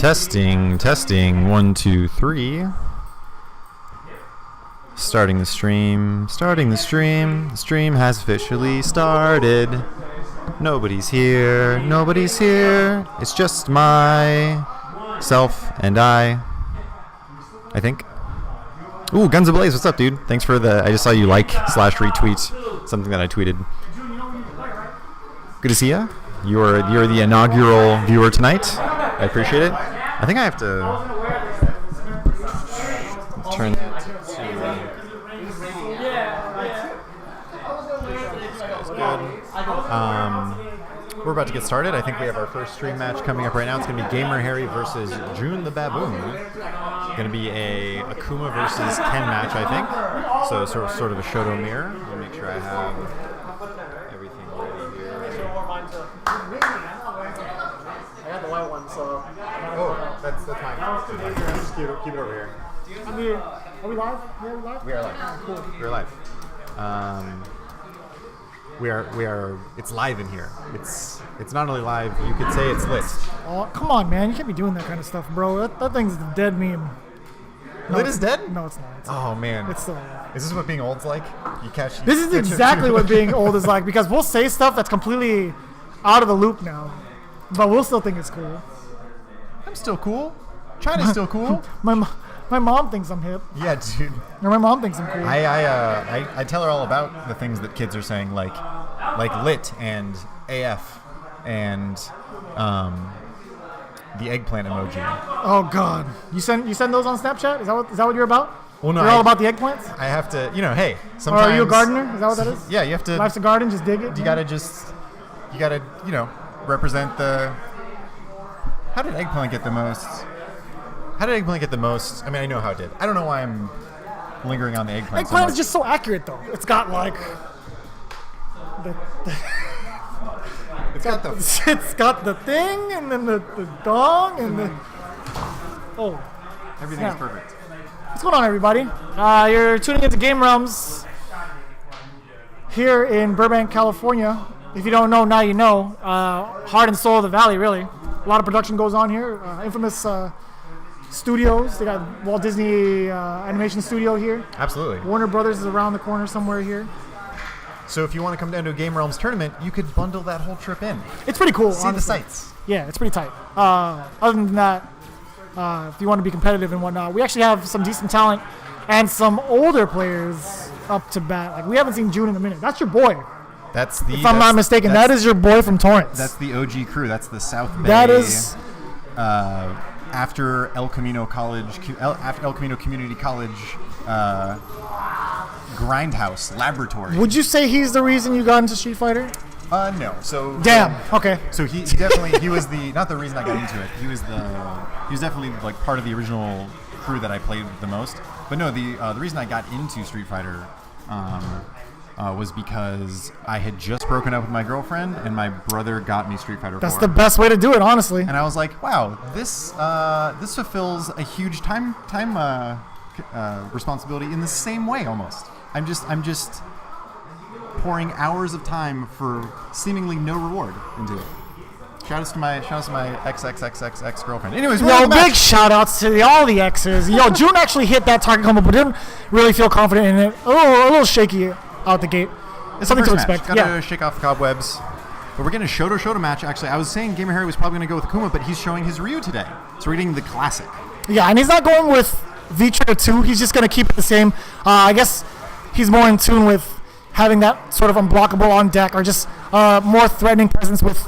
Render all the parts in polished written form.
Testing. 1, 2, 3. Starting the stream. The stream has officially started. Nobody's here. It's just myself and I think. Ooh, Guns Ablaze, what's up, dude? Thanks for I just saw you /retweet something that I tweeted. Good to see ya. You're the inaugural viewer tonight. I appreciate it. I think I have to turn we're about to get started. I think we have our first stream match coming up right now. It's going to be Gamer Harry versus June the Baboon. Going to be a Akuma versus Ken match, I think. So sort of a Shoto mirror. Let me make sure I have everything ready here. I got the white one, so. Oh, that's the time. Just keep it over here. Are we live? We are live. Cool. We are live. We are. It's live in here. It's not only live. You could say it's lit. Oh, come on, man! You can't be doing that kind of stuff, bro. That thing's a dead meme. No, Lit is dead? No, it's not. Oh man. It's still alive. Is this what being old's like? You catch. This is exactly what being old is like, because we'll say stuff that's completely out of the loop now, but we'll still think it's cool. I'm still cool. China's still cool. My mom thinks I'm hip. Yeah, dude. Or my mom thinks I'm cool. I tell her all about the things that kids are saying, like lit and AF and the eggplant emoji. Oh God! You send those on Snapchat? Is that what you're about? Well, no, you're all about the eggplants. I have to, hey. Sometimes. Or are you a gardener? Is that what that is? Yeah, you have to. Life's a garden. Just dig it. You gotta represent the. How did eggplant get the most? I mean, I know how it did. I don't know why I'm lingering on the eggplant. Eggplant is just so accurate, though. It's got like. It's got the thing, and then the dong, and the. Oh. Everything's perfect. What's going on, everybody? You're tuning into Game Realms here in Burbank, California. If you don't know, now you know. Heart and soul of the valley, really. A lot of production goes on here. Infamous studios. They got Walt Disney Animation Studio here. Absolutely. Warner Brothers is around the corner somewhere here. So if you want to come down to a Game Realms tournament, you could bundle that whole trip in. It's pretty cool. See honestly. the sights. Yeah, it's pretty tight. Other than that, if you want to be competitive and whatnot, we actually have some decent talent and some older players up to bat. Like, we haven't seen June in a minute. That's your boy. If I'm not mistaken, that is your boy from Torrance. That's the OG crew. That's the South Bay. That is. After El Camino Community College grindhouse laboratory. Would you say he's the reason you got into Street Fighter? No. So damn. Okay. So he definitely was not the reason I got into it. He was definitely like part of the original crew that I played the most. But no, the reason I got into Street Fighter was because I had just broken up with my girlfriend, and my brother got me Street Fighter 4. That's the best way to do it, honestly. And I was like, wow, this fulfills a huge time responsibility in the same way almost. I'm just pouring hours of time for seemingly no reward into it. Shout outs to my ex girlfriend. Anyways, big shout outs to all the exes. June actually hit that target combo, but didn't really feel confident in it. A little shaky out the gate. It's something to expect. Gotta shake off the cobwebs. But we're getting a Shoto match. Actually, I was saying Gamer Harry was probably going to go with Akuma, but he's showing his Ryu today. So we're getting the classic. Yeah, and he's not going with V-Trigger 2. He's just going to keep it the same. I guess he's more in tune with having that sort of unblockable on deck, or just more threatening presence with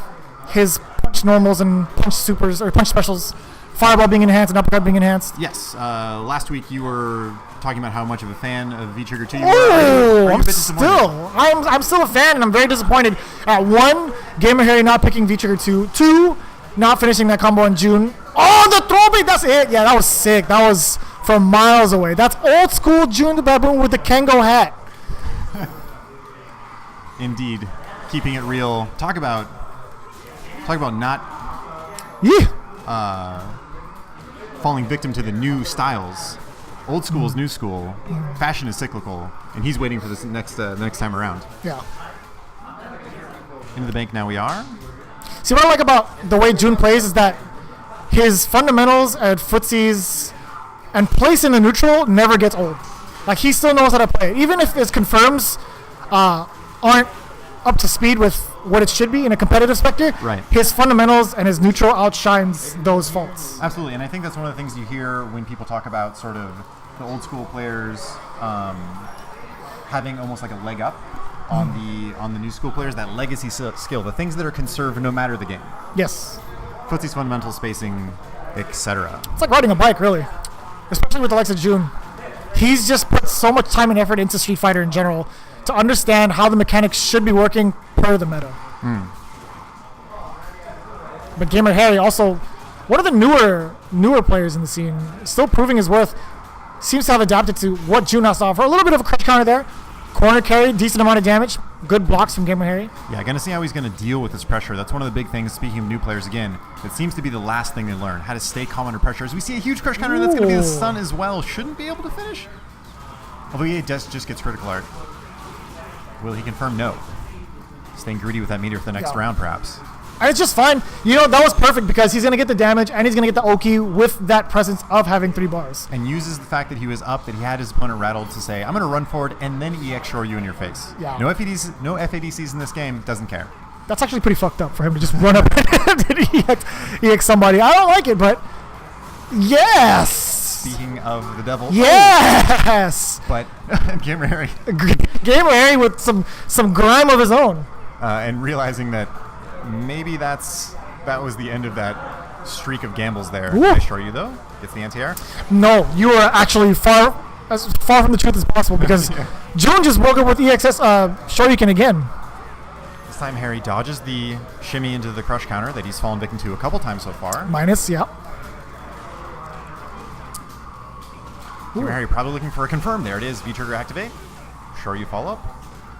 his punch normals and punch supers, or punch specials. Fireball being enhanced and uppercut being enhanced. Yes. Last week you were talking about how much of a fan of V-Trigger 2 you were. Are you I'm still a fan, and I'm very disappointed at 1, Gamer Harry not picking V-Trigger 2, 2, not finishing that combo in June. Oh, the throwback, that's it. Yeah, that was sick. That was from miles away. That's old school June the Baboon with the Kengo hat. Indeed. Keeping it real. Talk about not falling victim to the new styles. Old school is new school. Fashion is cyclical, and he's waiting for this next time around. Yeah. Into the bank now we are. See, what I like about the way June plays is that his fundamentals at footsies and place in the neutral never gets old. Like, he still knows how to play. Even if his confirms aren't up to speed with what it should be in a competitive specter, right, his fundamentals and his neutral outshines those faults. Absolutely, and I think that's one of the things you hear when people talk about sort of the old school players having almost like a leg up on the new school players, that legacy skill, the things that are conserved no matter the game. Yes. Footsie's fundamental spacing, etc. It's like riding a bike, really. Especially with the likes of June. He's just put so much time and effort into Street Fighter in general to understand how the mechanics should be working per the meta. But Gamer Harry also, one of the newer players in the scene, still proving his worth, seems to have adapted to what June has to offer. A little bit of a crush counter there. Corner carry, decent amount of damage. Good blocks from Gamer Harry. Yeah, going to see how he's going to deal with this pressure. That's one of the big things, speaking of new players again, it seems to be the last thing they learn, how to stay calm under pressure. As we see a huge crush counter, that's going to be the stun as well. Shouldn't be able to finish. Although he just gets critical art. Will he confirm? No. Staying greedy with that meter for the next round, perhaps. And it's just fine. You know, that was perfect because he's going to get the damage and he's going to get the Oki with that presence of having 3 bars. And uses the fact that he was up, that he had his opponent rattled to say, I'm going to run forward and then EX shore you in your face. Yeah. No FADCs in this game, doesn't care. That's actually pretty fucked up for him to just run up and EX somebody. I don't like it, but yes! Speaking of the devil. Yes! But Gamer Harry. Gamer Harry with some grime of his own. And realizing that maybe that was the end of that streak of gambles there. Can I show you though? Gets the anti-air? No, you are actually as far from the truth as possible because June just woke up with EXS Shoryuken again. This time Harry dodges the shimmy into the crush counter that he's fallen victim to a couple times so far. Minus, yeah. Harry probably looking for a confirm. There it is. V-trigger activate. Shoryu follow up.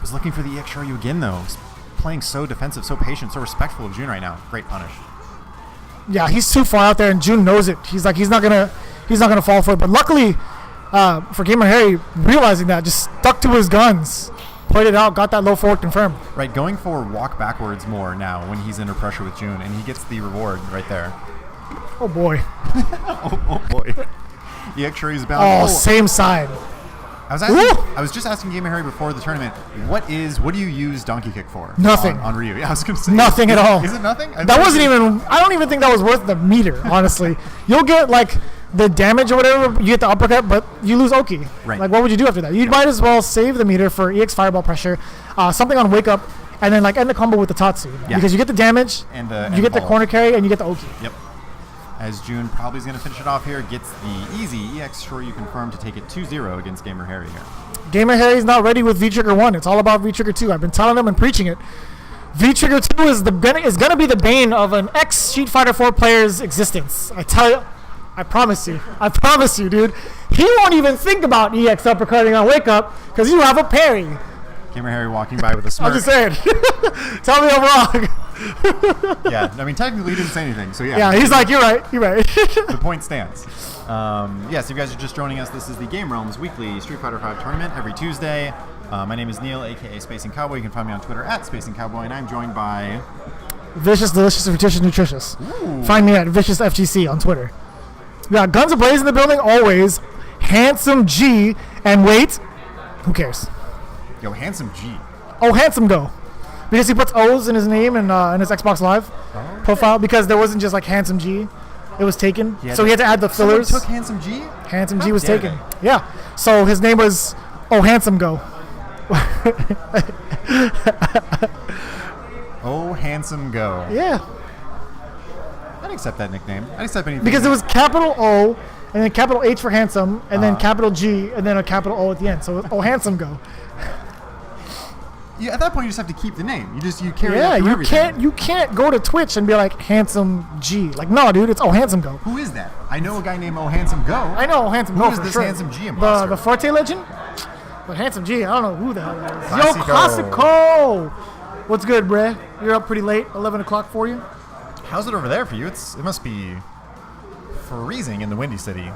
Was looking for the EX Shoryu again though. He's playing so defensive, so patient, so respectful of June right now. Great punish. Yeah, he's too far out there, and June knows it. He's like, he's not gonna fall for it. But luckily, for Gamer Harry, realizing that, just stuck to his guns, played it out, got that low forward confirmed. Right, going for walk backwards more now when he's under pressure with June, and he gets the reward right there. Oh boy. oh boy. EX Shoryu's bound. Oh, same side. I was just asking Gamer Harry before the tournament, what do you use Donkey Kick for? Nothing. On Ryu. Yeah, I was going to say. Nothing at all. Is it nothing? I don't even think that was worth the meter, honestly. You'll get, like, the damage or whatever, you get the uppercut, but you lose Oki. Right. Like, what would you do after that? You might as well save the meter for EX Fireball pressure, something on Wake Up, and then, like, end the combo with the Tatsu. Yeah. Because you get the damage, you get the corner carry, and you get the Oki. Yep. As June probably is going to finish it off here, gets the easy EX Shoryu confirmed to take it 2-0 against Gamer Harry here. Gamer Harry's not ready with V-Trigger 1. It's all about V-Trigger 2. I've been telling them and preaching it. V-Trigger 2 is going to be the bane of an ex-Street Fighter 4 player's existence. I tell you, I promise you, dude. He won't even think about EX uppercutting on Wake Up because you have a parry. Gamer Harry walking by with a smirk. I'm just saying. Tell me I'm wrong. Yeah, I mean, technically he didn't say anything, so yeah. Yeah, he's like, you're right. The point stands. Yes, if you guys are just joining us, this is the Game Realms weekly Street Fighter V tournament every Tuesday. My name is Neil, aka Spacing Cowboy. You can find me on Twitter at Spacing Cowboy, and I'm joined by Vicious, Delicious, Nutritious, Nutritious. Ooh. Find me at Vicious FGC on Twitter. We got Guns Ablaze in the building, always. Handsome G, and wait, who cares? Yo, Handsome G. Oh, Handsome Go. Because he puts O's in his name and in his Xbox Live profile because there wasn't just like Handsome G. It was taken. So he had to add the fillers. Someone took Handsome G? Handsome G was taken. Yeah. So his name was Oh Handsome Go. Oh Handsome Go. Yeah. I'd accept that nickname. I'd accept anything. Because it was capital O and then capital H for handsome and then capital G and then a capital O at the end. So it was Oh Handsome Go. Yeah, at that point you just have to keep the name. You carry yeah, that through everything. You can't go to Twitch and be like Handsome G. Like, no, dude, it's Oh Handsome Go. Who is that? I know a guy named Oh Handsome Go. I know Oh Handsome Go. Who is this sure. Handsome G imposter? The Forte legend? But Handsome G, I don't know who the hell that is. Classico. Yo, Classico! What's good, bruh? You're up pretty late. 11 o'clock for you? How's it over there for you? It must be freezing in the Windy City.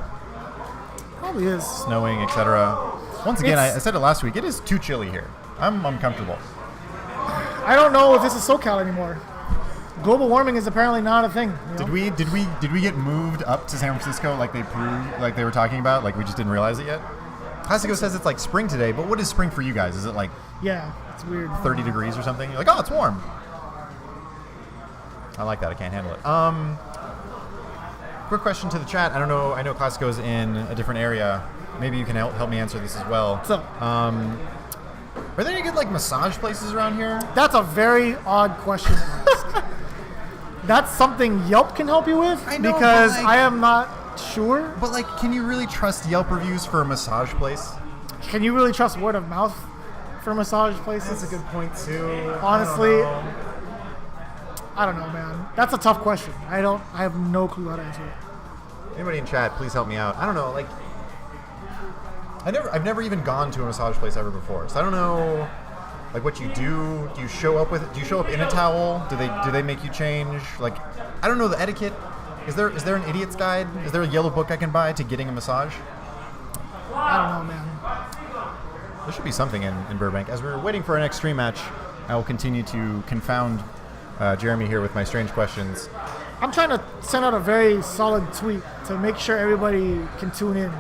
Probably is. Snowing, etc. Once again, I said it last week. It is too chilly here. I'm uncomfortable. I don't know if this is SoCal anymore. global warming is apparently not a thing. You know? Did we get moved up to San Francisco like they were talking about? Like we just didn't realize it yet? Classico says it's like spring today, but what is spring for you guys? Is it like Yeah, it's weird. 30 degrees or something? You're like, oh, it's warm. I like that. I can't handle it. Quick question to the chat. I don't know. I know Classico's in a different area. Maybe you can help me answer this as well. So, Are there any good like massage places around here? that's a very odd question to ask. That's something Yelp can help you with I know, because but, like- I am not sure. But like, can you really trust Yelp reviews for a massage place? Can you really trust word of mouth for massage places? That's a good point too. Honestly, I don't know, man. That's a tough question. I have no clue how to answer it. Anybody in chat, please help me out. I don't know, like, I've never even gone to a massage place ever before, so I don't know, like, what you do. Do you show up in a towel? Do they make you change? Like, I don't know the etiquette. Is there an idiot's guide? Is there a yellow book I can buy to getting a massage? I don't know, man. There should be something in Burbank. As we're waiting for our next stream match, I will continue to confound Jeremy here with my strange questions. I'm trying to send out a very solid tweet to make sure everybody can tune in.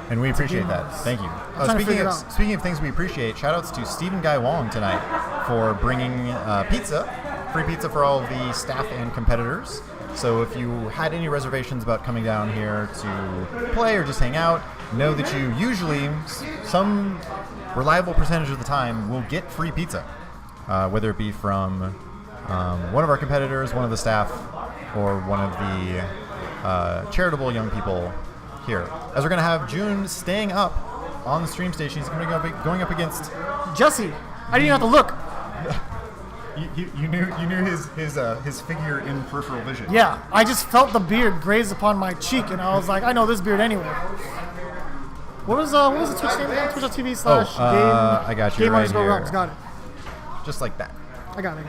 And we appreciate that. Gamers. Thank you. I'm trying to figure it out. Speaking of things we appreciate, shout outs to Stephen Guy Wong tonight for bringing free pizza for all of the staff and competitors. So if you had any reservations about coming down here to play or just hang out, know that you usually, some reliable percentage of the time, will get free pizza. Whether it be from one of our competitors, one of the staff, or one of the charitable young people here. As we're going to have June staying up on the stream station. He's going to be going up against Jesse, I didn't even have to look. You knew his figure in peripheral vision. Yeah, I just felt the beard graze upon my cheek, and I was like, I know this beard anyway. What was the Twitch name again? Twitch.tv / I got you game right _ here. Rubs. Got it. Just like that. I got it.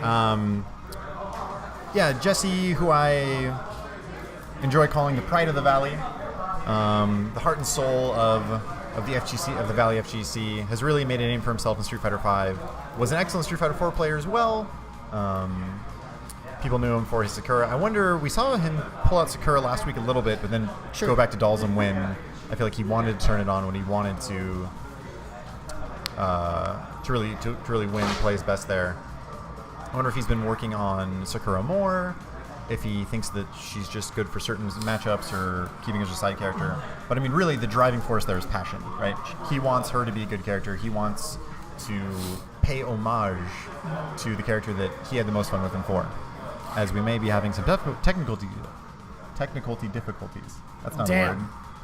Yeah, Jesse, who I enjoy calling the pride of the Valley, the heart and soul of the FGC, of the Valley FGC, has really made a name for himself in Street Fighter V. Was an excellent Street Fighter 4 player as well. People knew him for his Sakura. I wonder, we saw him pull out Sakura last week a little bit, but then go back to Dolls and win. I feel like he wanted to turn it on when he wanted to really win, play his best there. I wonder if he's been working on Sakura more, if he thinks that she's just good for certain matchups or keeping her as a side character. But I mean, really, the driving force there is passion, right? He wants her to be a good character. He wants to pay homage to the character that he had the most fun with him for. As we may be having some technical difficulties. That's not a word.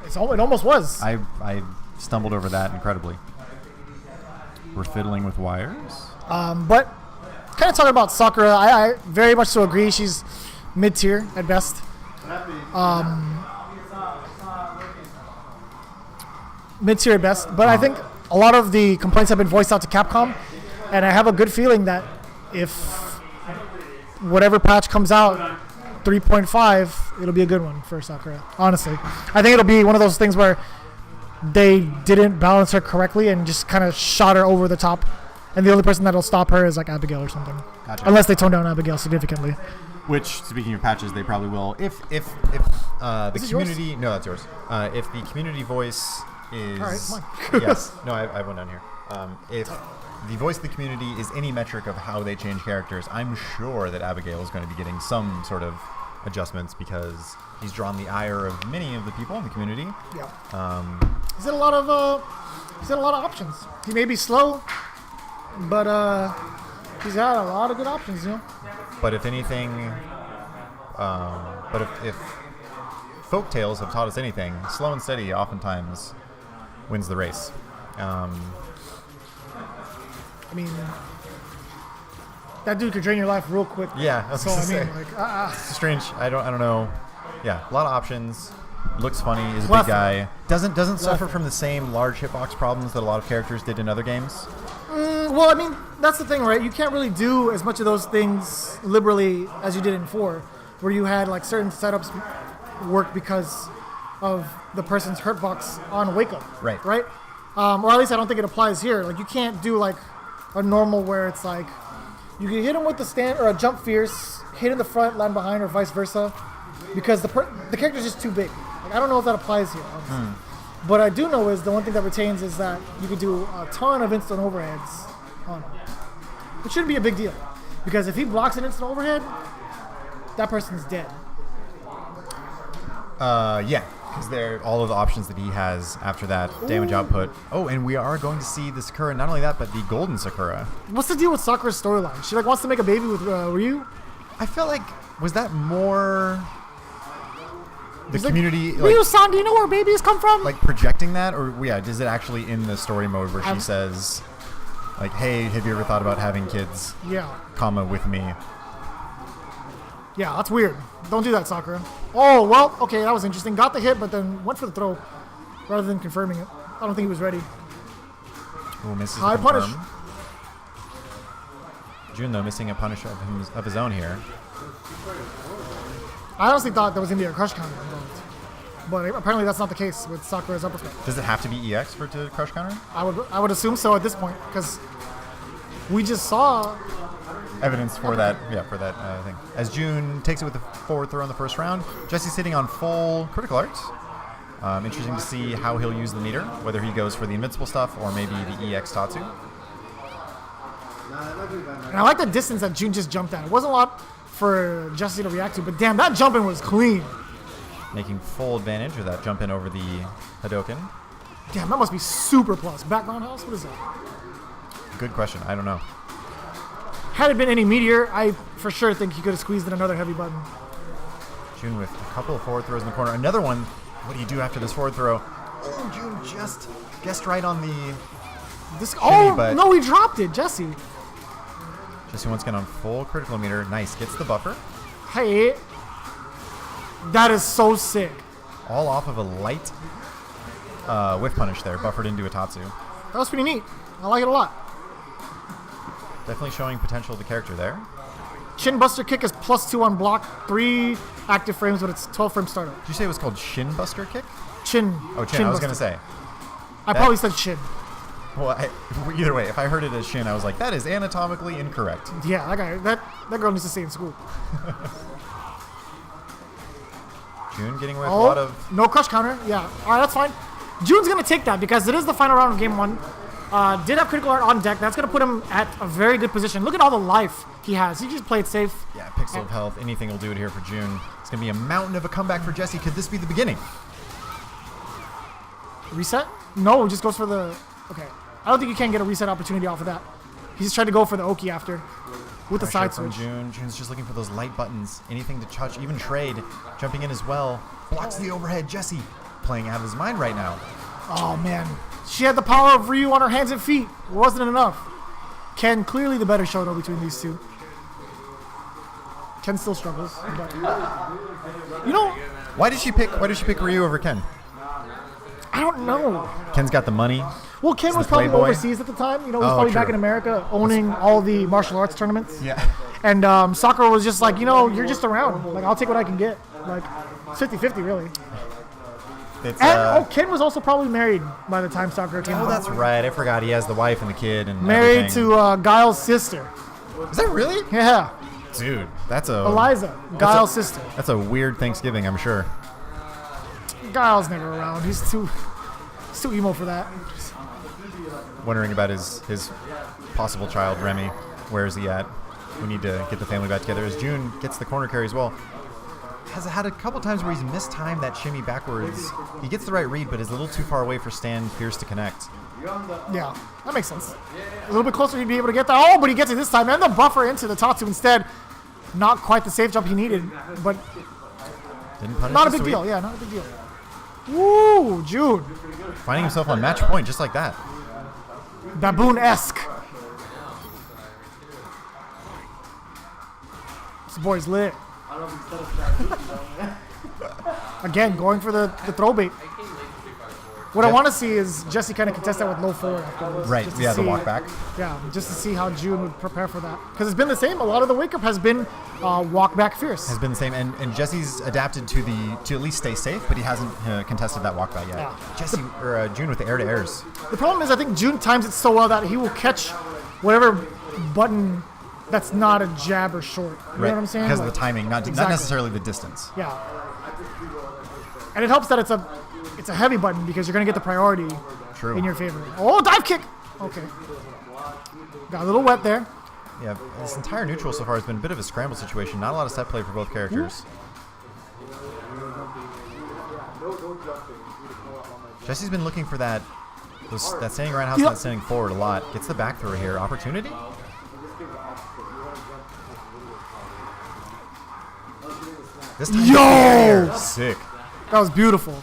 It almost was. I stumbled over that incredibly. We're fiddling with wires. But kind of talking about Sakura, I very much so agree. She's mid-tier at best. Mid-tier at best. But I think a lot of the complaints have been voiced out to Capcom, and I have a good feeling that if whatever patch comes out, 3.5, it'll be a good one for Sakura. Honestly, I think it'll be one of those things where they didn't balance her correctly and just kind of shot her over the top, and the only person that'll stop her is like Abigail or something. Gotcha. Unless they tone down Abigail significantly. Which, speaking of patches, they probably will. If the community, yours? no, that's yours. If the community voice is, all right, come on. Yes, no, I have one down here. If the voice of the community is any metric of how they change characters, I'm sure that Abigail is going to be getting some sort of adjustments because he's drawn the ire of many of the people in the community. Yeah. He's had a lot of options. He may be slow, but he's had a lot of good options, you know. But if anything, if folk tales have taught us anything, slow and steady oftentimes wins the race. I mean, that dude could drain your life real quick. Yeah, I was so gonna I mean, say. like, It's strange. I don't know. Yeah, a lot of options. Looks funny. Is a big guy. Doesn't suffer from the same large hitbox problems that a lot of characters did in other games. Well, I mean, that's the thing, right? You can't really do as much of those things liberally as you did in 4, where you had like certain setups work because of the person's hurtbox on wake up. Right. Right. Or at least I don't think it applies here. Like you can't do like a normal where it's like you can hit him with the stand or a jump fierce, hit in the front, land behind, or vice versa, because the character is just too big. Like, I don't know if that applies here, honestly. But I do know is the one thing that retains is that you could do a ton of instant overheads on him. It shouldn't be a big deal, because if he blocks an instant overhead, that person's dead. Yeah, because they're all of the options that he has after that damage output. Oh, and we are going to see the Sakura. Not only that, but the golden Sakura. What's the deal with Sakura's storyline? She like wants to make a baby with Ryu. I felt like, was that more the He's community like, Ryu-san, do you know where babies come from? like projecting that, or yeah, is it actually in the story mode where she says, like, hey, have you ever thought about having kids? Yeah. Comma with me. Yeah, that's weird. Don't do that, Sakura. Oh, well, okay, that was interesting. Got the hit, but then went for the throw rather than confirming it. I don't think he was ready. Ooh, misses High the punish. confirm. Jun, though, missing a punish of his own here. I honestly thought there was going to be a crush counter involved. But apparently that's not the case with Sakura's uppercut. Does it have to be EX for it to crush counter? I would assume so at this point, because we just saw... Evidence for that, thing. As Jun takes it with the forward throw in the first round, Jesse's sitting on full critical arts. Interesting to see how he'll use the meter, whether he goes for the invincible stuff or maybe the EX Tatsu. And I like the distance that Jun just jumped at. It wasn't a lot for Jesse to react to, but damn, that jumping was clean. Making full advantage of that jump in over the Hadoken. Damn, that must be super plus. Background house? What is that? Good question. I don't know. Had it been any meteor, I for sure think he could have squeezed in another heavy button. Jun with a couple of forward throws in the corner. Another one. What do you do after this forward throw? Oh, Jun just guessed right on the... but no, he dropped it, Jesse. Jesse once again on full critical meter. Nice. Gets the buffer. Hey. That is so sick. All off of a light whiff punish there. Buffered into a Tatsu. That was pretty neat. I like it a lot. Definitely showing potential of the character there. Chin Buster Kick is +2 on block, 3 active frames, but it's 12 frame startup. Did you say it was called Shin Buster Kick? Chin. Oh, Chin. I was going to say. I probably said Shin. Well, either way, if I heard it as Shin, I was like, that is anatomically incorrect. Yeah, that girl needs to stay in school. Jun getting away with a lot of... No crush counter. Yeah. All right, that's fine. Jun's going to take that because it is the final round of game 1. Did have critical art on deck. That's going to put him at a very good position. Look at all the life he has. He just played safe. Yeah, pixel of health. Anything will do it here for Jun. It's going to be a mountain of a comeback for Jesse. Could this be the beginning? Reset? No, just goes for the... Okay. I don't think you can get a reset opportunity off of that. He's just trying to go for the Oki after. With the side from switch. Jun's just looking for those light buttons. Anything to touch, even trade. Jumping in as well. Blocks the overhead. Jesse playing out of his mind right now. Oh, man. She had the power of Ryu on her hands and feet. It wasn't enough. Ken, clearly the better shoto between these two. Ken still struggles. But, you know... Why did she pick Ryu over Ken? I don't know. Ken's got the money. Well, Ken was probably overseas at the time. You know, he was probably back in America owning all the martial arts tournaments. Yeah. And Sakura was just like, you know, you're just around. Like, I'll take what I can get. Like, 50-50, really. Ken was also probably married by the time Sakura came out. Oh, that's right. I forgot he has the wife and the kid and married everything. to Guile's sister. Is that really? Yeah. Dude, that's a... Eliza, Guile's sister. That's a weird Thanksgiving, I'm sure. Guile's never around. He's too emo for that. Wondering about his possible child, Remy. Where is he at? We need to get the family back together. As Jun gets the corner carry as well. Has had a couple times where he's mistimed that shimmy backwards. He gets the right read, but is a little too far away for Stan Pierce to connect. Yeah, that makes sense. A little bit closer, he'd be able to get that. Oh, but he gets it this time. And the buffer into the Tatsu instead. Not quite the safe jump he needed, but not a big deal. Yeah, not a big deal. Woo, Jun. Finding himself on match point just like that. Baboon-esque. This boy's lit. Again, going for the throw bait. What I want to see is Jesse kind of contest that with low forward afterwards. Right, yeah, the walk back. Yeah, just to see how Jun would prepare for that. Because it's been the same. A lot of the wake-up has been walk back fierce. Has been the same, and Jesse's adapted to at least stay safe, but he hasn't contested that walk back yet. Yeah. Jun with the air-to-airs. The problem is I think Jun times it so well that he will catch whatever button that's not a jab or short. You know what I'm saying? Because of the timing, not exactly. necessarily the distance. Yeah. And it helps that it's a heavy button because you're going to get the priority in your favor. Oh, dive kick! Okay. Got a little wet there. Yeah, this entire neutral so far has been a bit of a scramble situation. Not a lot of set play for both characters. Jesse's been looking for that standing around house and that standing forward a lot. Gets the back throw here. Opportunity? This time Yo! Sick. That was beautiful.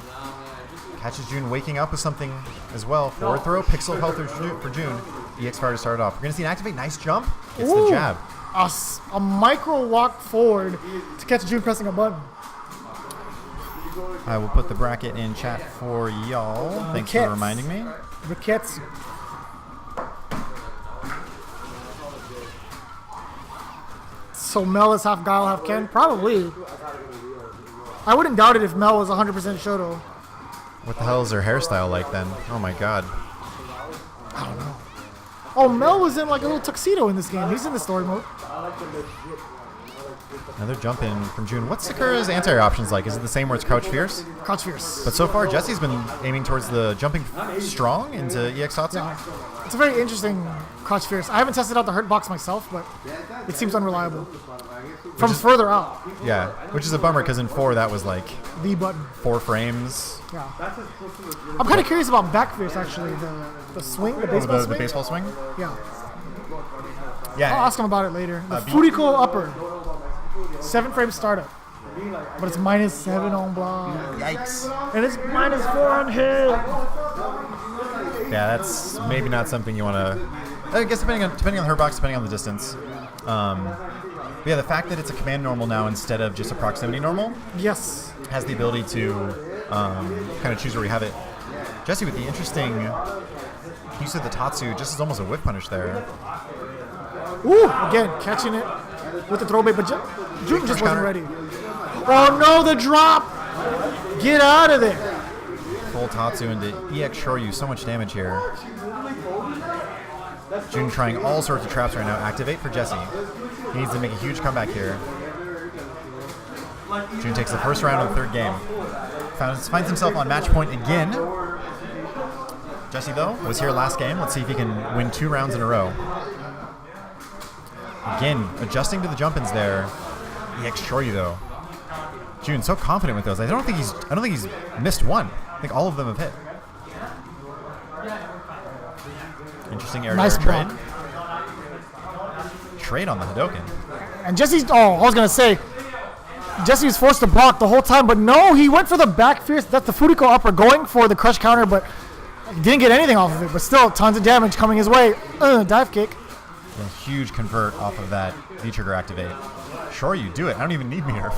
Catches June waking up with something as well. Forward throw, pixel health for June. EX fire to start it off. We're going to see an activate. Nice jump. It's the jab. A micro walk forward to catch June pressing a button. I will put the bracket in chat for y'all. Thanks for reminding me. Ricketts. So Mel is half Guile, half Ken? Probably. I wouldn't doubt it if Mel was 100% Shoto. What the hell is their hairstyle like then? Oh my god. I don't know. Oh, Mel was in like a little tuxedo in this game. He's in the story mode. Another jump in from June. What's Sakura's anti-air options like? Is it the same where it's crouch fierce? Crouch fierce. But so far, Jesse's been aiming towards the jumping strong into EX Tatsu. Yeah. It's a very interesting crouch fierce. I haven't tested out the hurt box myself, but it seems unreliable. From further out. Yeah, which is a bummer because in 4 that was like the button. 4 frames. Yeah. I'm kind of curious about back fierce actually. The swing, the baseball swing. The baseball swing? Yeah. Yeah. I'll ask him about it later. The Furiko upper. 7 frame startup. But it's -7 on block. Yikes. And it's -4 on hit. Yeah, that's maybe not something you want to. I guess depending on her box, depending on the distance. But yeah, the fact that it's a command normal now instead of just a proximity normal. Yes. Has the ability to kind of choose where we have it. Jesse with the interesting use of the Tatsu, just as almost a whiff punish there. Ooh, again, catching it with the throw bait, but June just wasn't ready. Oh no, the drop! Get out of there! Full Tatsu into EX Shoryu, so much damage here. June trying all sorts of traps right now. Activate for Jesse. He needs to make a huge comeback here. June takes the first round of the third game. Finds himself on match point again. Jesse, though, was here last game. Let's see if he can win 2 rounds in a row. Again, adjusting to the jump-ins there. EX Shoryu, though. June so confident with those. I don't think he's missed one. I think all of them have hit. Interesting air nice trade. Trade on the Hadoken. And I was gonna say, Jesse was forced to block the whole time, but no, he went for the back fierce. That's the Furiko upper, going for the crush counter, but he didn't get anything off of it. But still, tons of damage coming his way. Dive kick. A huge convert off of that V-trigger activate. Sure, you do it. I don't even need meter.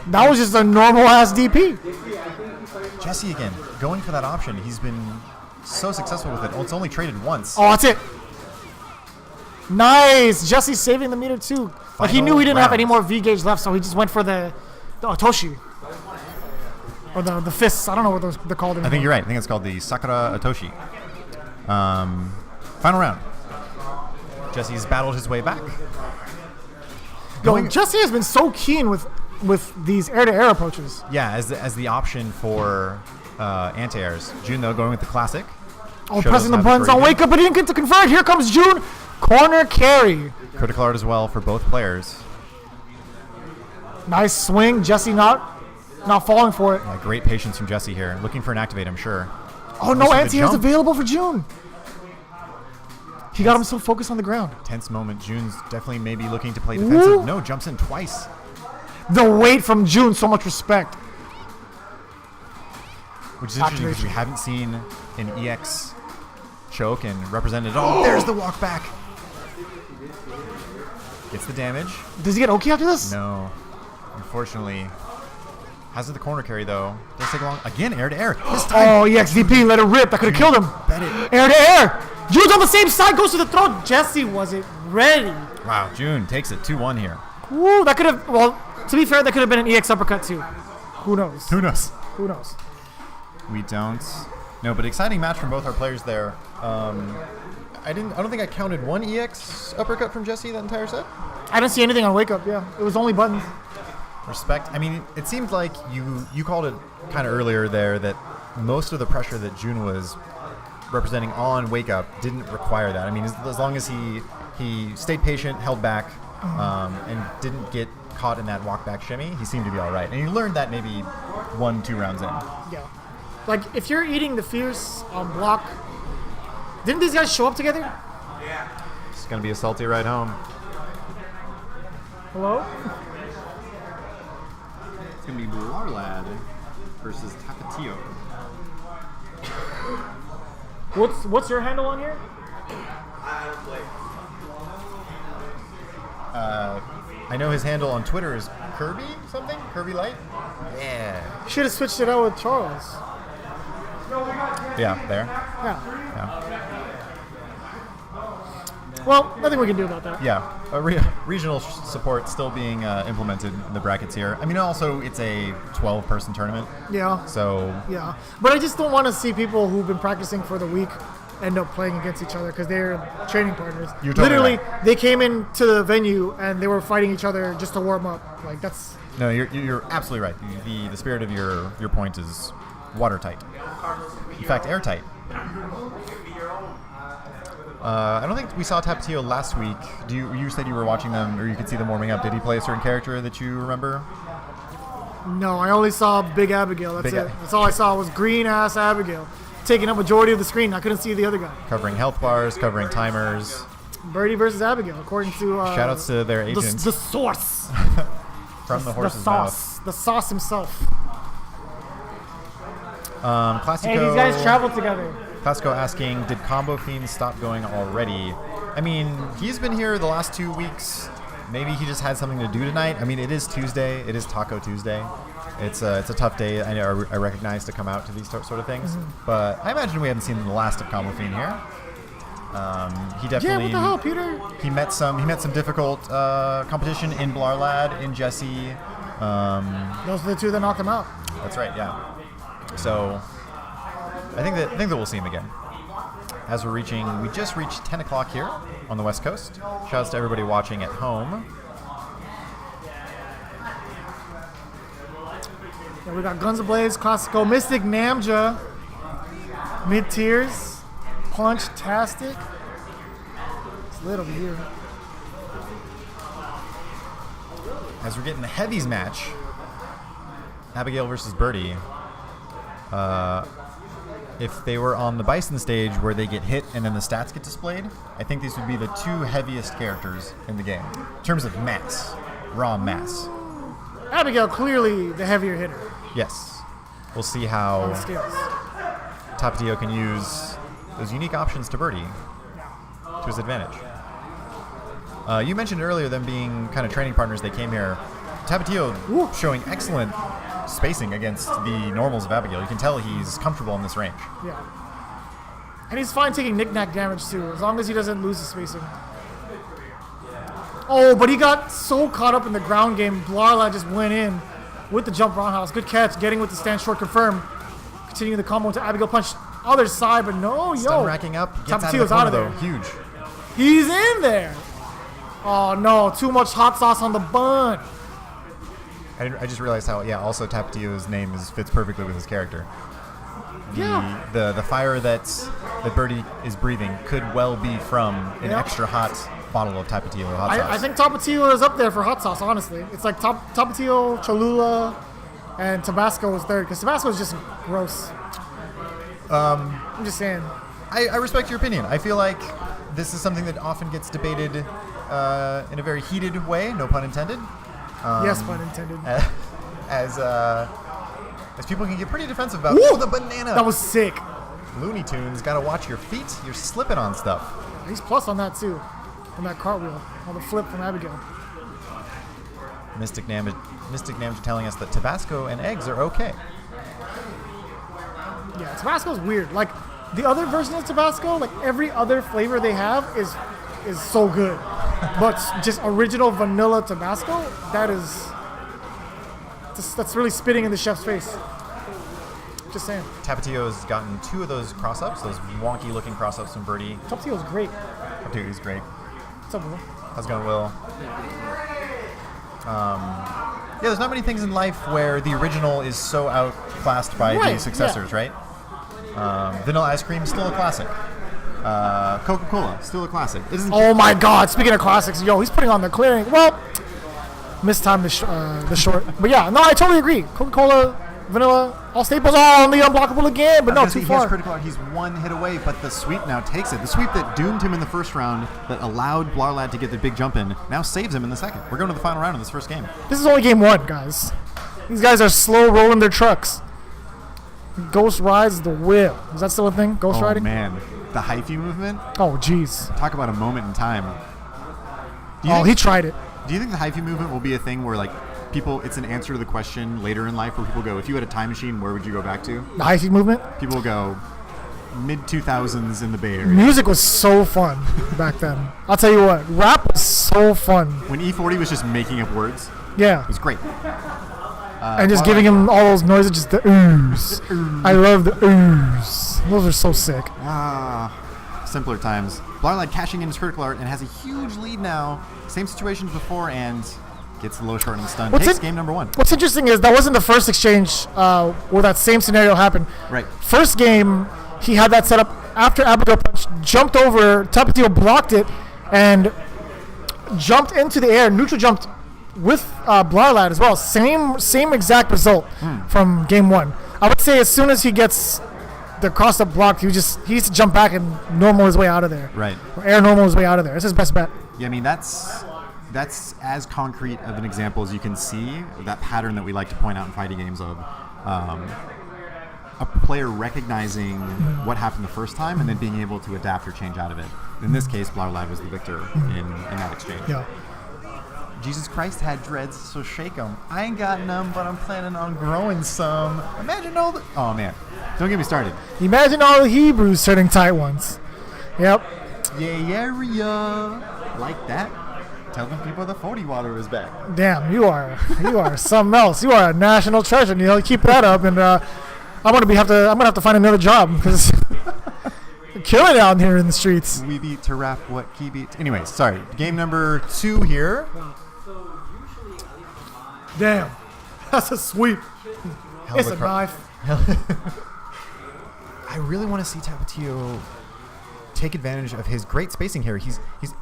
That was just a normal ass DP. Jesse again, going for that option. He's been so successful with it. Oh, it's only traded once. Oh, that's it. Nice. Jesse saving the meter too. Like he knew he didn't have any more V gauge left, so he just went for the Otoshi. Or the fists. I don't know what they're called anymore. I think you're right. I think it's called the Sakura Otoshi. Final round. Jesse's battled his way back. Jesse has been so keen with these air-to-air approaches. Yeah, as the option for anti-airs. June, though, going with the classic. Oh, pressing the buttons on wake up, but he didn't get to convert. Here comes June. Corner carry. Critical art as well for both players. Nice swing. Jesse not falling for it. Yeah, great patience from Jesse here. Looking for an activate, I'm sure. Oh, no anti-airs available for June. He got him so focused on the ground. Tense moment. June's definitely maybe looking to play defensive. Woo. No, jumps in twice. The weight from June, so much respect. Which is interesting because we haven't seen an EX choke and represented. Oh, there's the walk back. Gets the damage. Does he get Oki after this? No. Unfortunately. Has the corner carry, though. Does take long. Again, air to air. This time. Oh, EXDP, let it rip. That could have killed him. Bet it. Air to air. June's on the same side, goes to the throat. Jesse wasn't ready. Wow, June takes it 2-1 here. Woo, that could have, well, to be fair, that could have been an EX uppercut, too. Who knows? Who knows? Who knows? We don't. No, but exciting match from both our players there. I don't think I counted one EX uppercut from Jesse that entire set. I didn't see anything on Wake Up, yeah. It was only buttons. Respect. I mean, it seemed like you called it kind of earlier there that most of the pressure that June was representing on Wake Up didn't require that. I mean, as long as he stayed patient, held back, and didn't get caught in that walk back shimmy, he seemed to be all right. And you learned that maybe 1-2 rounds in. Yeah. Like, if you're eating the Fierce on block, didn't these guys show up together? Yeah. It's going to be a salty ride home. Hello? It's going to be Blarlad versus Tapatio. What's your handle on here? I know his handle on Twitter is Kirby something? Kirby Light? Yeah. Should have switched it out with Charles. Yeah, there. Yeah. Well, nothing we can do about that. Yeah. Regional support still being implemented in the brackets here. I mean, also, it's a 12-person tournament. Yeah. So... Yeah. But I just don't want to see people who've been practicing for the week end up playing against each other because they're training partners. You're totally Literally, right. they came into the venue and they were fighting each other just to warm up. Like, that's... No, you're absolutely right. The spirit of your point is watertight. In fact, airtight. I don't think we saw Tapatio last week. You said you were watching them, or you could see them warming up. Did he play a certain character that you remember? No, I only saw Big Abigail. That's Big it. That's all I saw was green-ass Abigail taking up majority of the screen. I couldn't see the other guy. Covering health bars, covering timers. Birdie versus Abigail, according to... Shoutouts to their agent. The source. From the horse's sauce. The sauce himself. Classico, Hey, these guys traveled together. Classico asking, did Combo Fiend stop going already? I mean, he's been here the last 2 weeks. Maybe he just had something to do tonight. I mean, it is Tuesday. It is Taco Tuesday. It's a tough day. I recognize to come out to these sort of things. Mm-hmm. But I imagine we haven't seen the last of Combo Fiend here. He definitely. Yeah, what the hell, Peter? He met some difficult competition in Blarlad, in Jesse. Those are the two that knocked him out. That's right. Yeah. So I think that we'll see him again. As we just reached 10 o'clock here on the West Coast. Shouts to everybody watching at home. Yeah, we got Guns of Blades, Classico, Mystic, Namja, mid-tiers, Punch-tastic. It's lit over here. As we're getting the Heavies match, Abigail versus Birdie. If they were on the Bison stage where they get hit and then the stats get displayed, I think these would be the two heaviest characters in the game. In terms of mass, raw mass. Abigail, clearly the heavier hitter. Yes. We'll see On how the scales. Tapatio can use those unique options to Birdie to his advantage. You mentioned earlier them being kind of training partners. They came here. Tapatio showing excellent spacing against the normals of Abigail. You can tell he's comfortable in this range. Yeah. And he's fine taking knick-knack damage too, as long as he doesn't lose the spacing. Oh, but he got so caught up in the ground game, Blarla just went in with the jump roundhouse. Good catch, getting with the stand short confirm. Continuing the combo to Abigail punch other side, but no, Stun racking up. Gets Tapatio's out out of of the there. corner, though. Huge. He's in there. Oh no, too much hot sauce on the bun. I just realized how, also Tapatio's name fits perfectly with his character. The fire that Birdie is breathing could well be from an extra hot bottle of Tapatio hot sauce. I think Tapatio is up there for hot sauce, honestly. It's like Tapatio, Cholula, and Tabasco is third, because Tabasco is just gross. I'm just saying. I respect your opinion. I feel like this is something that often gets debated in a very heated way, no pun intended. Yes, pun intended. As people can get pretty defensive about the banana. That was sick. Looney Tunes, gotta watch your feet. You're slipping on stuff. He's plus on that too, on that cartwheel, on the flip from Abigail. Mystic Namja telling us that Tabasco and eggs are okay. Yeah, Tabasco's weird. Like the other version of Tabasco, like every other flavor they have is so good, but just original vanilla Tabasco, that's really spitting in the chef's face. Just saying. Tapatio's gotten 2 of those cross-ups, those wonky-looking cross-ups from Birdie. Tapatio's great. Tapatio's great. What's up, Will? How's it going, Will? Yeah, there's not many things in life where the original is so outclassed by the successors, right? Vanilla ice cream, still a classic. Coca-Cola, still a classic. Oh my God! Speaking of classics, yo, he's putting on the clearing. Well, mistimed the short, but yeah, no, I totally agree. Coca-Cola, vanilla, all staples are on the unblockable again, but no, too far. He's 1 hit away, but the sweep now takes it. The sweep that doomed him in the first round, that allowed Blarlad to get the big jump in, now saves him in the second. We're going to the final round of this first game. This is only game 1, guys. These guys are slow rolling their trucks. Ghost rides the whip. Is that still a thing? Ghost riding? Oh man, the hyphy movement. Oh jeez. Talk about a moment in time. He tried it. Do you think the hyphy movement will be a thing where like people, it's an answer to the question later in life where people go, if you had a time machine, where would you go back to? The hyphy movement? People go mid-2000s in the Bay Area. Music was so fun back then. I'll tell you what, rap was so fun. When E40 was just making up words, yeah, it was great. And just giving him all those noises, just the oohs. I love the oohs. Those are so sick. Simpler times. Blarlad cashing in his critical art and has a huge lead now. Same situation as before and gets the low short and stun. Takes game number 1. What's interesting is that wasn't the first exchange where that same scenario happened. Right. First game, he had that set up after Abigail punch, jumped over, Tapatio blocked it, and jumped into the air, neutral jumped with Blarlad as well. Same exact result from game 1. I would say as soon as he gets the cross-up blocked, he needs to jump back and normal his way out of there. Right. Or air normal his way out of there. That's his best bet. Yeah, I mean, that's as concrete of an example as you can see, that pattern that we like to point out in fighting games of a player recognizing what happened the first time and then being able to adapt or change out of it. In this case, Blarlad was the victor in that exchange. Yeah. Jesus Christ had dreads, so shake 'em. I ain't got none, but I'm planning on growing some. Imagine all the... Oh, man. Don't get me started. Imagine all the Hebrews turning tight ones. Yep. Yeah. Like that. Tell them people the 40 water is back. Damn, you are something else. You are a national treasure. You know, keep that up, and I'm gonna have to find another job because killing it out here in the streets. We beat to rap what he beat. Anyways, sorry. Game number 2 here. Damn, that's a sweep. It's a knife. I really want to see Tapatio take advantage of his great spacing here.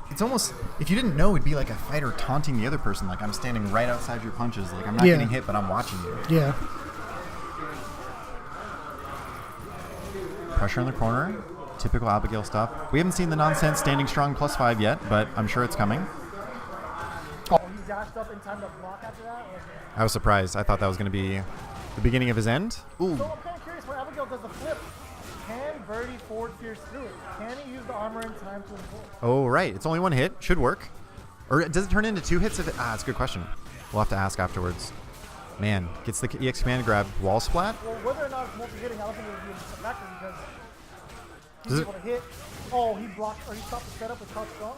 It's almost, if you didn't know, it'd be like a fighter taunting the other person, like I'm standing right outside your punches, like I'm not getting hit, but I'm watching you. Yeah. Pressure in the corner, typical Abigail stuff. We haven't seen the nonsense standing strong +5 yet, but I'm sure it's coming. Oh, he dashed up in time to block after that? I was surprised. I thought that was going to be the beginning of his end. Ooh. So I'm kind of curious when Abigail does the flip. Can Birdie forward fierce through it? Can he use the armor in time to enforce? Oh, right. It's only 1 hit. Should work. Or does it turn into 2 hits? That's a good question. We'll have to ask afterwards. Man, gets the EX command grab. Wall splat? Well, whether or not it's multi-hitting, I don't think it would be effective because he's Does able to hit. Oh, he blocked, or he stopped the setup with Crouch Strong.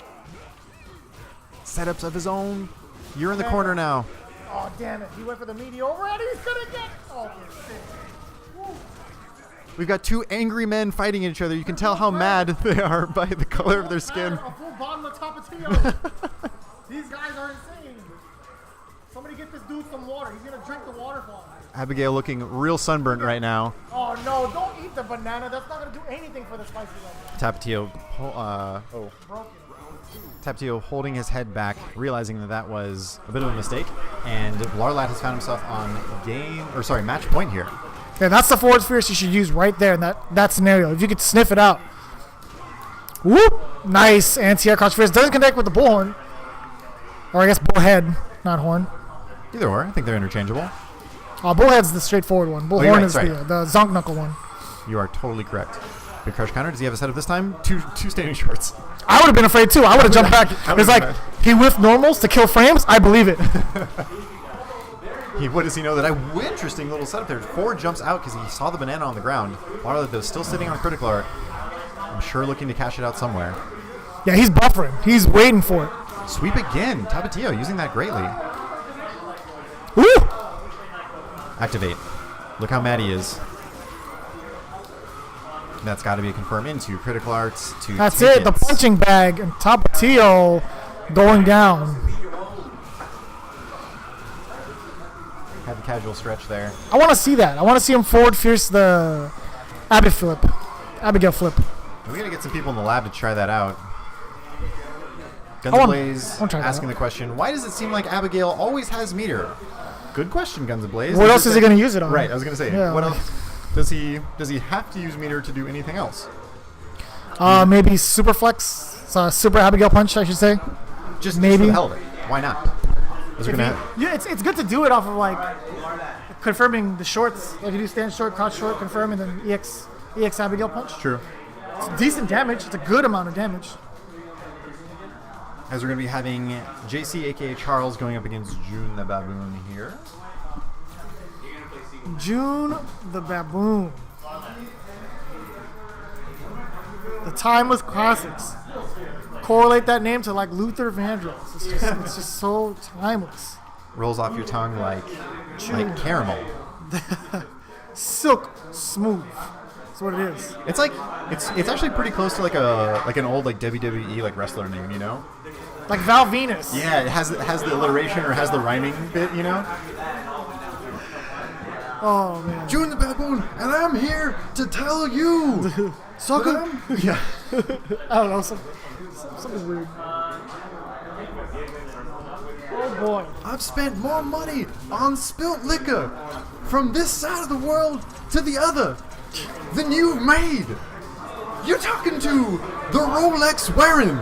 Setups of his own. You're in the corner now. Oh, damn it. He went for the meaty over and he's going to get... Oh, shit. Woo. We've got 2 angry men fighting each other. You can tell how mad they are by the color of their skin. A full bottle of Tapatio. These guys are insane. Somebody get this dude some water. He's going to drink the waterfall. Abigail looking real sunburnt right now. Oh, no. Don't eat the banana. That's not going to do anything for the spicy level. Tapatio. Broken. Tapatio holding his head back, realizing that was a bit of a mistake. And Blarlad has found himself on match point here. Yeah, that's the forward fierce you should use right there in that scenario. If you could sniff it out. Whoop! Nice anti-air crouch fierce. Doesn't connect with the bullhorn. Or I guess bullhead, not horn. Either or. I think they're interchangeable. Bullhead's the straightforward one. Bullhorn is the zonk knuckle one. You are totally correct. Big crush counter. Does he have a setup this time? Two standing shorts. I would have been afraid too. I would have jumped back. It's like, he whiffed normals to kill frames. I believe it. What does he know? Interesting little setup there. 4 jumps out because he saw the banana on the ground. Blarlad, though, still sitting on critical art. I'm sure looking to cash it out somewhere. Yeah, he's buffering. He's waiting for it. Sweep again. Tapatio using that greatly. Woo! Activate. Look how mad he is. That's got to be confirmed into critical arts to That's tickets. it. The punching bag and Tapatio going down. Had the casual stretch there. I want to see that. I want to see him forward fierce the Abigail flip. We got to get some people in the lab to try that out. I Guns wanna Blaze try that asking out. the question, why does it seem like Abigail always has meter? Good question, Guns Blaze. What else is he going to use it on? Right, I was going to say, Yeah, what like- else? Does he have to use meter to do anything else? Maybe super flex, super Abigail punch, I should say. Just Maybe. for the hell of it. Why not? Is there gonna Yeah, it's good to do it off of like confirming the shorts. Like you do stand short, crouch short, confirm, and then EX Abigail punch. True. It's decent damage. It's a good amount of damage. As we're going to be having JC, aka Charles, going up against June the Baboon here. June the Baboon. The timeless classics. Correlate that name to like Luther Vandross. It's just so timeless. Rolls off your tongue like caramel. Silk smooth. That's what it is. It's like it's actually pretty close to like an old like WWE like wrestler name, you know? Like Val Venus. Yeah, it has the alliteration or has the rhyming bit, you know? Oh man. June the Baboon, and I'm here to tell you. Sucker. Yeah. I don't know. Something weird. Oh boy. I've spent more money on spilt liquor from this side of the world to the other than you've made. You're talking to the Rolex wearing,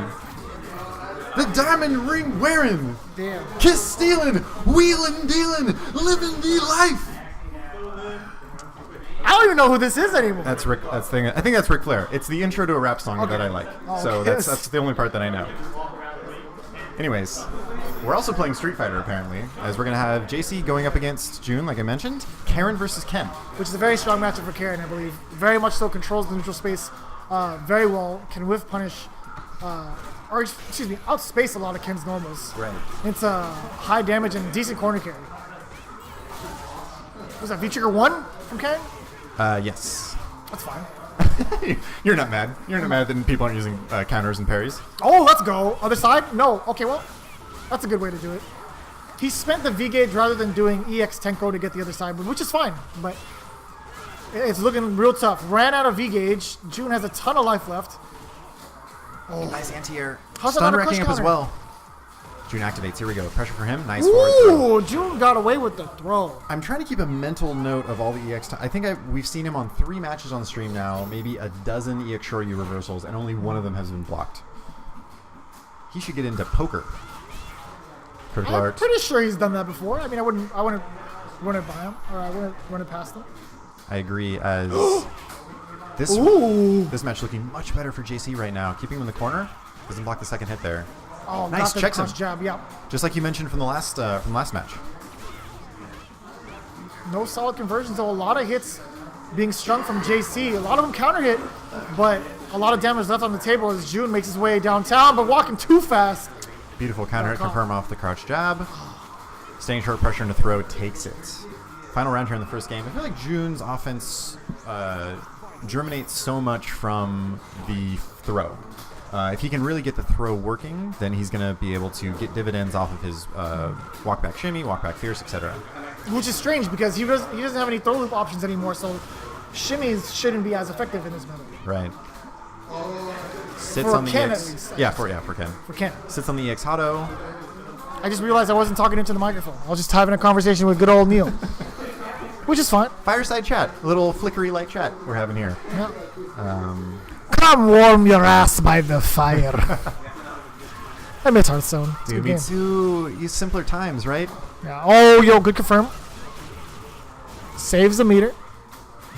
the diamond ring wearing, Damn. kiss stealing, wheeling dealing, living the life. I don't even know who this is anymore. That's Rick. I think that's Ric Flair. It's the intro to a rap song that I like. Oh, So okay. that's the only part that I know. Anyways, we're also playing Street Fighter apparently, as we're gonna have JC going up against June, like I mentioned. Karen versus Ken. Which is a very strong matchup for Karen, I believe. Very much so controls the neutral space very well. Can whiff punish, or excuse me, outspace a lot of Ken's normals. Right. It's a high damage and decent corner carry. Was that V-Trigger 1 from Karen? Yes. That's fine. You're not mad. You're not mad that people aren't using counters and parries. Oh, let's go. Other side? No. Okay, well, that's a good way to do it. He spent the V-Gauge rather than doing EX Tenko to get the other side, which is fine, but it's looking real tough. Ran out of V-Gauge. June has a ton of life left. Oh, nice anti-air. How's that Stun not a racking crush up as counter? well. June activates. Here we go. Pressure for him. Nice forward throw. Ooh, June got away with the throw. I'm trying to keep a mental note of all the EX. I think we've seen him on 3 matches on stream now, maybe a dozen EX Shoryu reversals, and only one of them has been blocked. He should get into poker. Critical I'm art. pretty sure he's done that before. I mean, I wouldn't run it by him, or I wouldn't run it past him. I agree. As Ooh. this match looking much better for JC right now. Keeping him in the corner. Doesn't block the second hit there. Oh, Nice, got the checks him. cross jab. Yeah. Just like you mentioned from the last match. No solid conversions, though. A lot of hits being strung from JC. A lot of them counter hit, but a lot of damage left on the table as June makes his way downtown, but walking too fast. Beautiful counter hit, Call. confirm off the crouch jab. Staying short, pressure into throw, takes it. Final round here in the first game. I feel like June's offense germinates so much from the throw. If he can really get the throw working, then he's going to be able to get dividends off of his walk back shimmy, walk back fierce, etc. Which is strange because he doesn't have any throw loop options anymore, so shimmies shouldn't be as effective in this meta. Right. Sits For on the Ken, EX. at least. Yeah, for Ken. For Ken. Sits on the EX Hado. I just realized I wasn't talking into the microphone. I was just having a conversation with good old Neil. Which is fine. Fireside chat. A little flickery light chat we're having here. Yeah. Come warm your ass by the fire. I miss Hearthstone. It's a Dude, good me game. too. Use simpler times, right? Yeah. Oh, yo, good confirm. Saves the meter.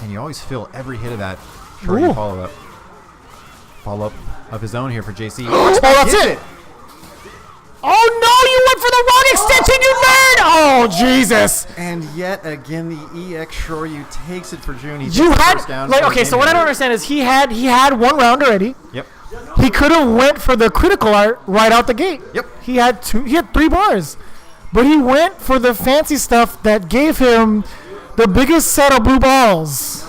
And you always feel every hit of that shorty Ooh. follow-up. Follow-up of his own here for JC. Oh, that's Gets it. Oh, no, you went for the wrong extension, you nerd! Oh, Jesus. And yet again, the EX Shoryu takes it for June. He You takes the had, first down like, for the okay, game so what I don't winner. understand is he had one round already. Yep. He could have went for the critical art right out the gate. Yep. He had 3 bars. But he went for the fancy stuff that gave him the biggest set of blue balls.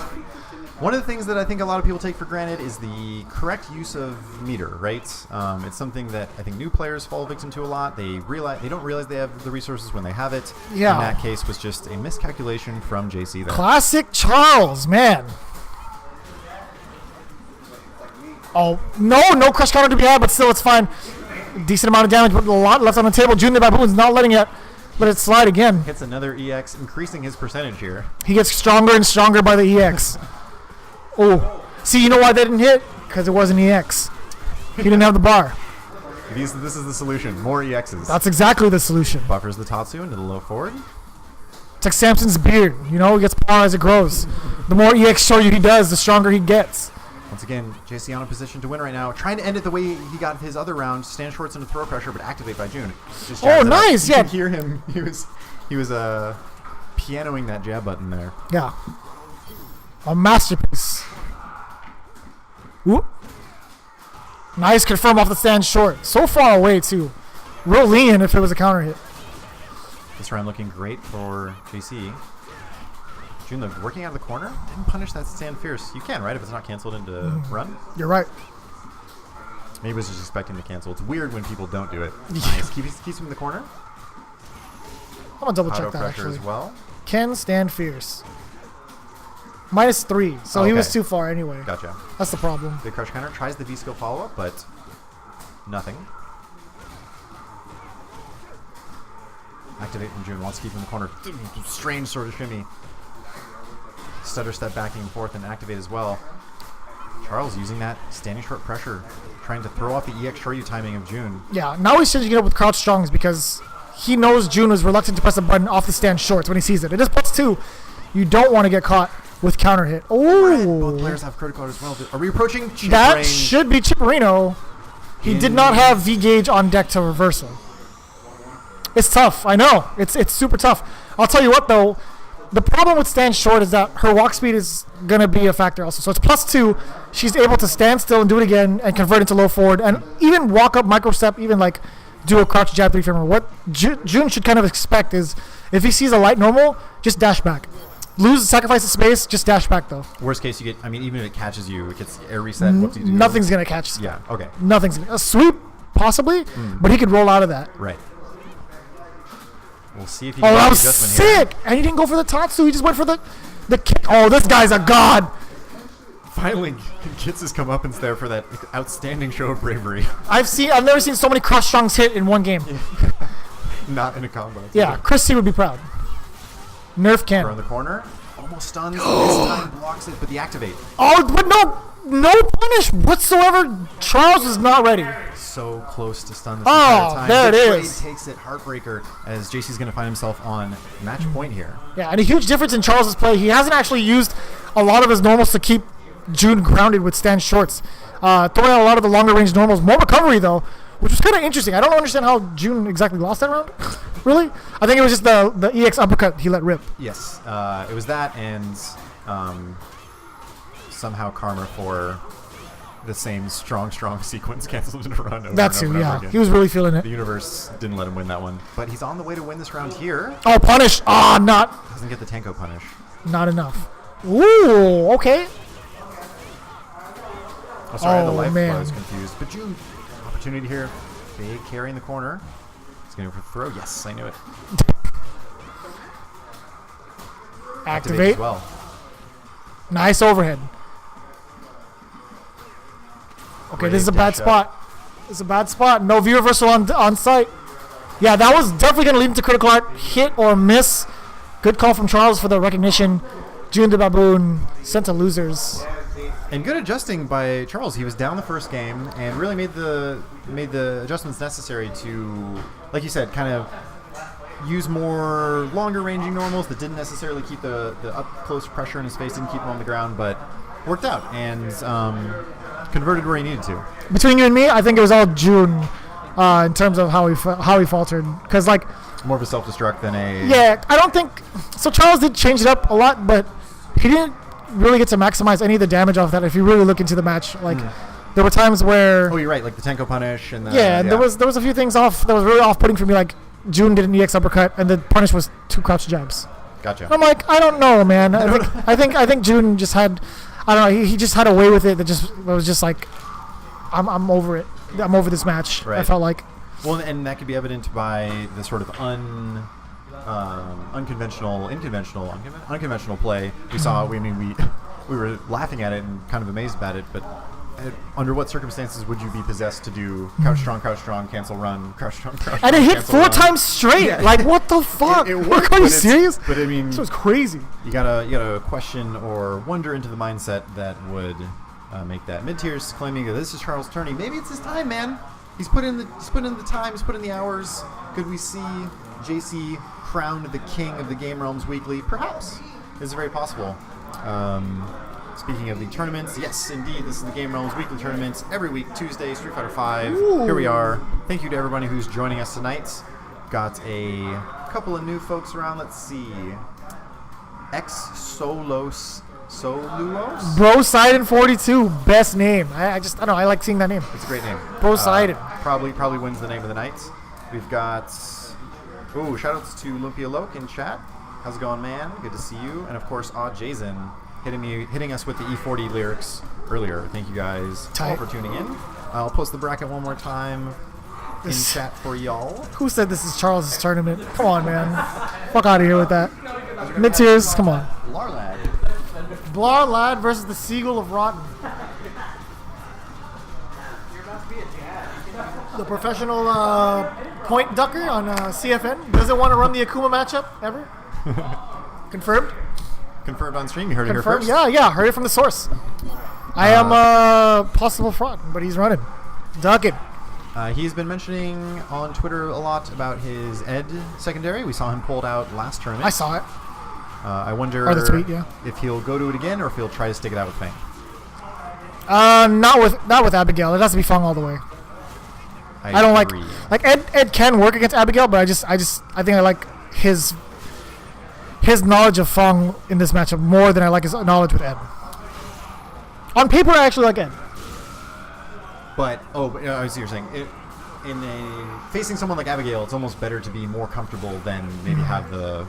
One of the things that I think a lot of people take for granted is the correct use of meter, right? It's something that I think new players fall victim to a lot. They don't realize they have the resources when they have it. Yeah. In that case, was just a miscalculation from JC there. Classic Charles, man. Oh, no crush counter to be had, but still it's fine. Decent amount of damage, but a lot left on the table. June the Baboon's not letting it slide again. Hits another EX, increasing his percentage here. He gets stronger and stronger by the EX. Oh, see, you know why they didn't hit? Because it wasn't EX. He didn't have the bar. This is the solution. More EXs. That's exactly the solution. Buffers the Tatsu into the low forward. It's like Samson's beard. You know, he gets power as it grows. The more EX show you he does, the stronger he gets. Once again, JC on a position to win right now. Trying to end it the way he got his other round. Stand shorts into throw pressure, but activate by June. Just Oh, nice. You Yeah. could hear him. He was pianoing that jab button there. Yeah. A masterpiece. Whoop. Nice confirm off the stand short. So far away, too. Real lenient if it was a counter hit. This round looking great for JC. June, though, working out of the corner. Didn't punish that stand fierce. You can, right? If it's not canceled into run. You're right. Maybe he was just expecting to cancel. It's weird when people don't do it. Nice. Keeps him in the corner. I'm going to double Auto check that, pressure actually. as well. Can stand fierce. -3, so he was Okay. too far anyway. Gotcha. That's the problem. Big crush counter. Tries the V-skill follow-up, but nothing. Activate from June. Wants to keep him in the corner. Strange sort of shimmy. Stutter step backing and forth and activate as well. Charles using that standing short pressure, trying to throw off the EX Shoryu timing of June. Yeah, now he's changing it up with crouch strongs because he knows June was reluctant to press the button off the stand shorts when he sees it. It is +2. You don't want to get caught with counter hit. Both Oh, players have critical as well. Are we approaching chip that range? should be Chipperino. He did not have V gauge on deck to reversal. It's tough. I know. It's super tough. I'll tell you what though. The problem with stand short is that her walk speed is going to be a factor also. So it's +2. She's able to stand still and do it again and convert into low forward and even walk up micro step, even like do a crouch jab 3-framer. What June should kind of expect is if he sees a light normal, just dash back. Sacrifice the space, just dash back though. Worst case, you get. I mean, even if it catches you, it gets air reset. What do you do? Nothing's going to catch. Yeah. Okay. Nothing's a sweep possibly, but he could roll out of that. Right. We'll see if he Oh, can that get was the adjustment here. sick! And he didn't go for the Tatsu. He just went for the kick. Oh, this guy's a god. Finally gets his comeuppance there for that outstanding show of bravery. I've never seen so many cross strongs hit in one game. Not in a combo. Yeah, Chris C would be proud. Nerf Throw can. in the corner. Almost stuns. This time blocks it, but the activate. Oh, but no punish whatsoever. Charles is not ready. So close to stun this Oh, entire time. there The it trade is. takes it. Heartbreaker as JC's going to find himself on match point here. Yeah, and a huge difference in Charles's play. He hasn't actually used a lot of his normals to keep June grounded with stand shorts. Throwing out a lot of the longer range normals. More recovery though, which was kind of interesting. I don't understand how June exactly lost that round. Really? I think it was just the EX uppercut he let rip. Yes, it was that and somehow karma for the same strong sequence canceled in a run over That's and too, over and over yeah. again. He was really feeling The it. universe didn't let him win that one. But he's on the way to win this round here. Oh, punish. Ah, Doesn't get the Tenko punish. not enough. Ooh, okay. Oh, sorry, the Oh, life man. flow is confused. But June, opportunity here. Big carry in the corner. He's going to go for throw. Yes, I knew it. Activate. as well. Nice overhead. Okay, this is a Great bad dash up. spot. This is a bad spot. No view reversal on site. Yeah, that was definitely going to lead into critical art. Hit or miss. Good call from Charles for the recognition. June the Baboon sent to losers. And good adjusting by Charles. He was down the first game and really made the adjustments necessary to, like you said, kind of use more longer ranging normals that didn't necessarily keep the up close pressure in his face, didn't keep him on the ground, but worked out and converted where he needed to. Between you and me, I think it was all June in terms of how he faltered. Because, like, More of a self-destruct than a... yeah, I don't think... So Charles did change it up a lot, but he didn't really get to maximize any of the damage off that if you really look into the match. Like, there were times where... Oh, you're right, like the Tenko punish and the... Yeah, and there was a few things off that was really off-putting for me. Like, June did an EX uppercut, and the punish was 2 crouch jabs. Gotcha. I'm like, I don't know, man. I think June just had... I don't know. He just had a way with it that was just like, I'm over it. I'm over this match. Right. I felt like. Well, and that could be evident by the sort of unconventional play we saw. We were laughing at it and kind of amazed at it, but under what circumstances would you be possessed to do crouch strong, cancel run, crouch strong, And it hit cancel 4 run? times straight. Yeah. Like, what the fuck? It worked, Are you but serious? But I mean, This was crazy. you gotta question or wonder into the mindset that would make that. Mid-tiers claiming that this is Charles Turney. Maybe it's his time, man. He's put in the time. He's put in the hours. Could we see JC crowned the king of the Game Realms Weekly? Perhaps. It's very possible. Speaking of the tournaments, yes, indeed, this is the Game Realms Weekly Tournaments. Every week, Tuesday, Street Fighter V. Here we are. Thank you to everybody who's joining us tonight. Got a couple of new folks around. Let's see. Solulos. Brosidon 42, best name. I don't know. I like seeing that name. It's a great name. Brosidon. Probably wins the name of the night. We've got. Ooh, shoutouts to Lumpia Loke in chat. How's it going, man? Good to see you. And of course, Jason hitting us with the E40 lyrics earlier. Thank you guys all for tuning in. I'll post the bracket one more time in chat for y'all. Who said this is Charles' tournament? Come on, man. Fuck out of here with that. Mid-tiers, come on. Larlad. Blar Lad versus the Seagull of Rotten. The professional point ducker on CFN doesn't want to run the Akuma matchup ever. Confirmed? Confirmed on stream. You heard it here Confirmed? first. Yeah, heard it from the source. I am possible fraud, but he's running. Ducking. He's been mentioning on Twitter a lot about his Ed secondary. We saw him pulled out last tournament. I saw it. I wonder Or the tweet, yeah. if he'll go to it again or if he'll try to stick it out with Fang. Not with Abigail. It has to be Fang all the way. I don't agree. like Ed can work against Abigail, but I think I like his knowledge of Fang in this matchup more than I like his knowledge with Ed. On paper, I actually like Ed. But I see what you're saying. Facing someone like Abigail, it's almost better to be more comfortable than maybe have the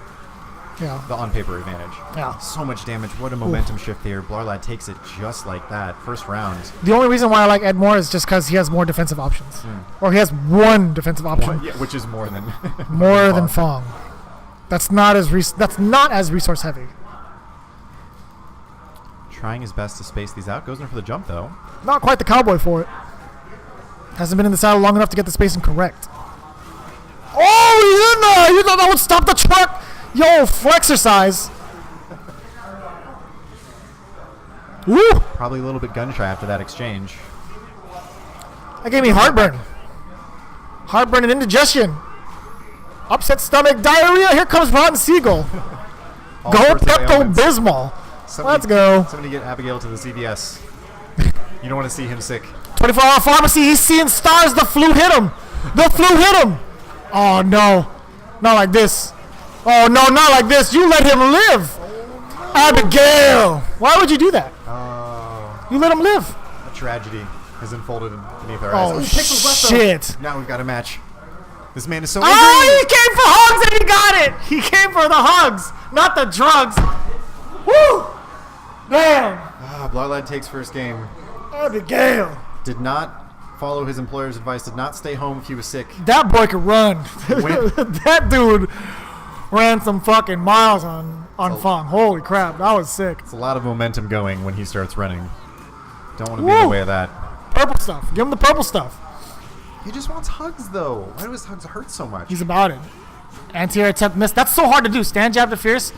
on paper advantage. Yeah. So much damage. What a momentum shift there. Blarlad takes it just like that. First round. The only reason why I like Ed more is just because he has more defensive options, or he has one defensive option. Yeah, which is more than more than Fang. That's not as resource heavy. Trying his best to space these out. Goes in for the jump though. Not quite the cowboy for it. Hasn't been in the saddle long enough to get the spacing correct. Oh, he's in there! You thought that would stop the truck? Yo, flexercise. Woo! Probably a little bit gun shy after that exchange. That gave me heartburn. Heartburn and indigestion. Upset stomach, diarrhea. Here comes Rotten Seagull. Go Pepto-Bismol. Let's go. Somebody get Abigail to the CVS. You don't want to see him sick. 24-hour pharmacy. He's seeing stars. The flu hit him. Oh, no. Not like this. Oh, no, not like this. You let him live. Abigail. Why would you do that? You let him live. A tragedy has unfolded beneath our eyes. Oh, shit. Now we've got a match. This man is so Oh, angry. he came for hugs and he got it. He came for the hugs, not the drugs. Woo. Damn. Blarlad takes first game. Abigail. Did not follow his employer's advice. Did not stay home if he was sick. That boy could run. Went- That dude ran some fucking miles on Fang. Holy crap, that was sick. It's a lot of momentum going when he starts running. Don't want to be in the way of that. Purple stuff. Give him the purple stuff. He just wants hugs, though. Why do his hugs hurt so much? He's about it. Anti-air attempt miss. That's so hard to do. Stand jab to fierce.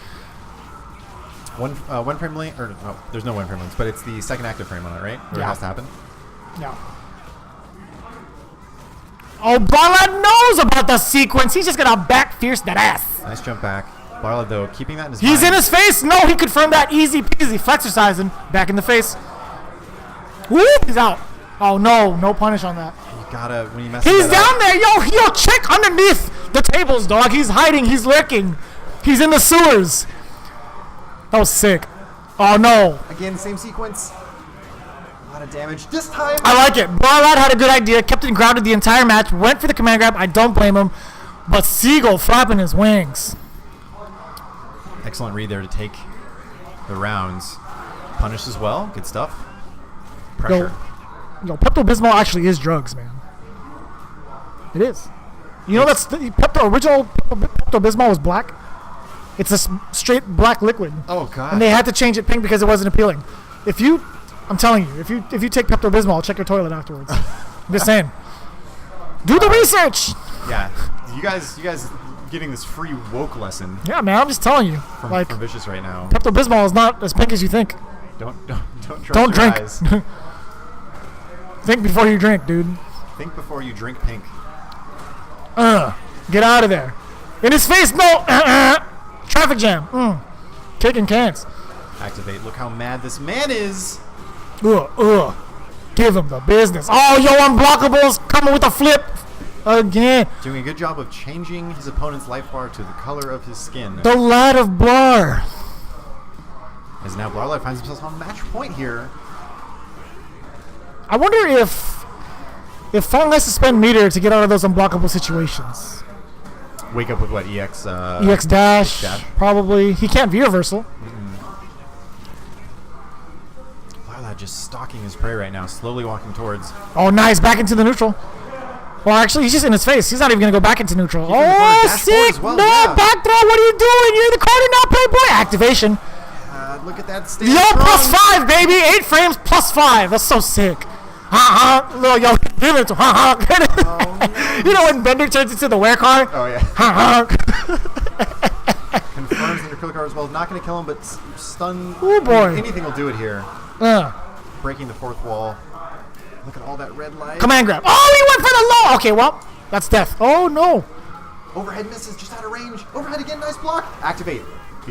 One frame link, or no, there's no one frame links, but it's the second active frame on it, right? Where it has to happen. Yeah. Oh, Blarlad knows about the sequence. He's just gonna back fierce that ass. Nice jump back. Blarlad, though, keeping that in his He's mind. in his face. No, he confirmed that. Easy peasy. Flexercising. Back in the face. Woo! He's out. Oh, no. No punish on that. You gotta, when you mess He's that down up. there. Yo, check underneath the tables, dog. He's hiding. He's lurking. He's in the sewers. That was sick. Oh, no. Again, same sequence. A lot of damage. This time. I like it. Blarlad had a good idea. Kept it grounded the entire match. Went for the command grab. I don't blame him. But Seagull flapping his wings. Excellent read there to take the rounds. Punish as well. Good stuff. Pressure. Yo, Pepto-Bismol actually is drugs, man. It is. You know that's the original Pepto-Bismol was black. It's a straight black liquid. Oh god. And they had to change it pink because it wasn't appealing. I'm telling you, if you take Pepto-Bismol, check your toilet afterwards. I'm just saying. Do the research. Yeah. You guys getting this free woke lesson Yeah, man, I'm just telling you. from Vicious right now. Pepto-Bismol is not as pink as you think. Don't trust Don't your drink. eyes. Think before you drink, dude. Think before you drink pink. Get out of there. In his face, no. Traffic jam. Kicking cans. Activate. Look how mad this man is. Give him the business. Oh, yo, Unblockables coming with a flip again. Doing a good job of changing his opponent's life bar to the color of his skin. The lad of Blar. As now Blarlife finds himself on match point here. I wonder if Fong has to spend meter to get out of those unblockable situations. Wake up with what? EX? EX dash, probably. He can't V-reversal. Blarlife just stalking his prey right now, slowly walking towards. Oh, nice. Back into the neutral. Well, actually, he's just in his face. He's not even going to go back into neutral. Keeping the corner dash forward Sick. as well, No, yeah. back throw. What are you doing? You're the corner now, playboy. Activation. Look at that stand. Yo, +5, baby. 8 frames, +5. That's so sick. Little yo, give it to You know when Bender turns into the wear car? Oh, yeah. Confirms the kill card as well. Not going to kill him, but stun. Oh, boy. Anything will do it here. Breaking the fourth wall. Look at all that red light. Command grab. Oh, he went for the low. Okay, well, that's death. Oh, no. Overhead misses, just out of range. Overhead again, nice block. Activate.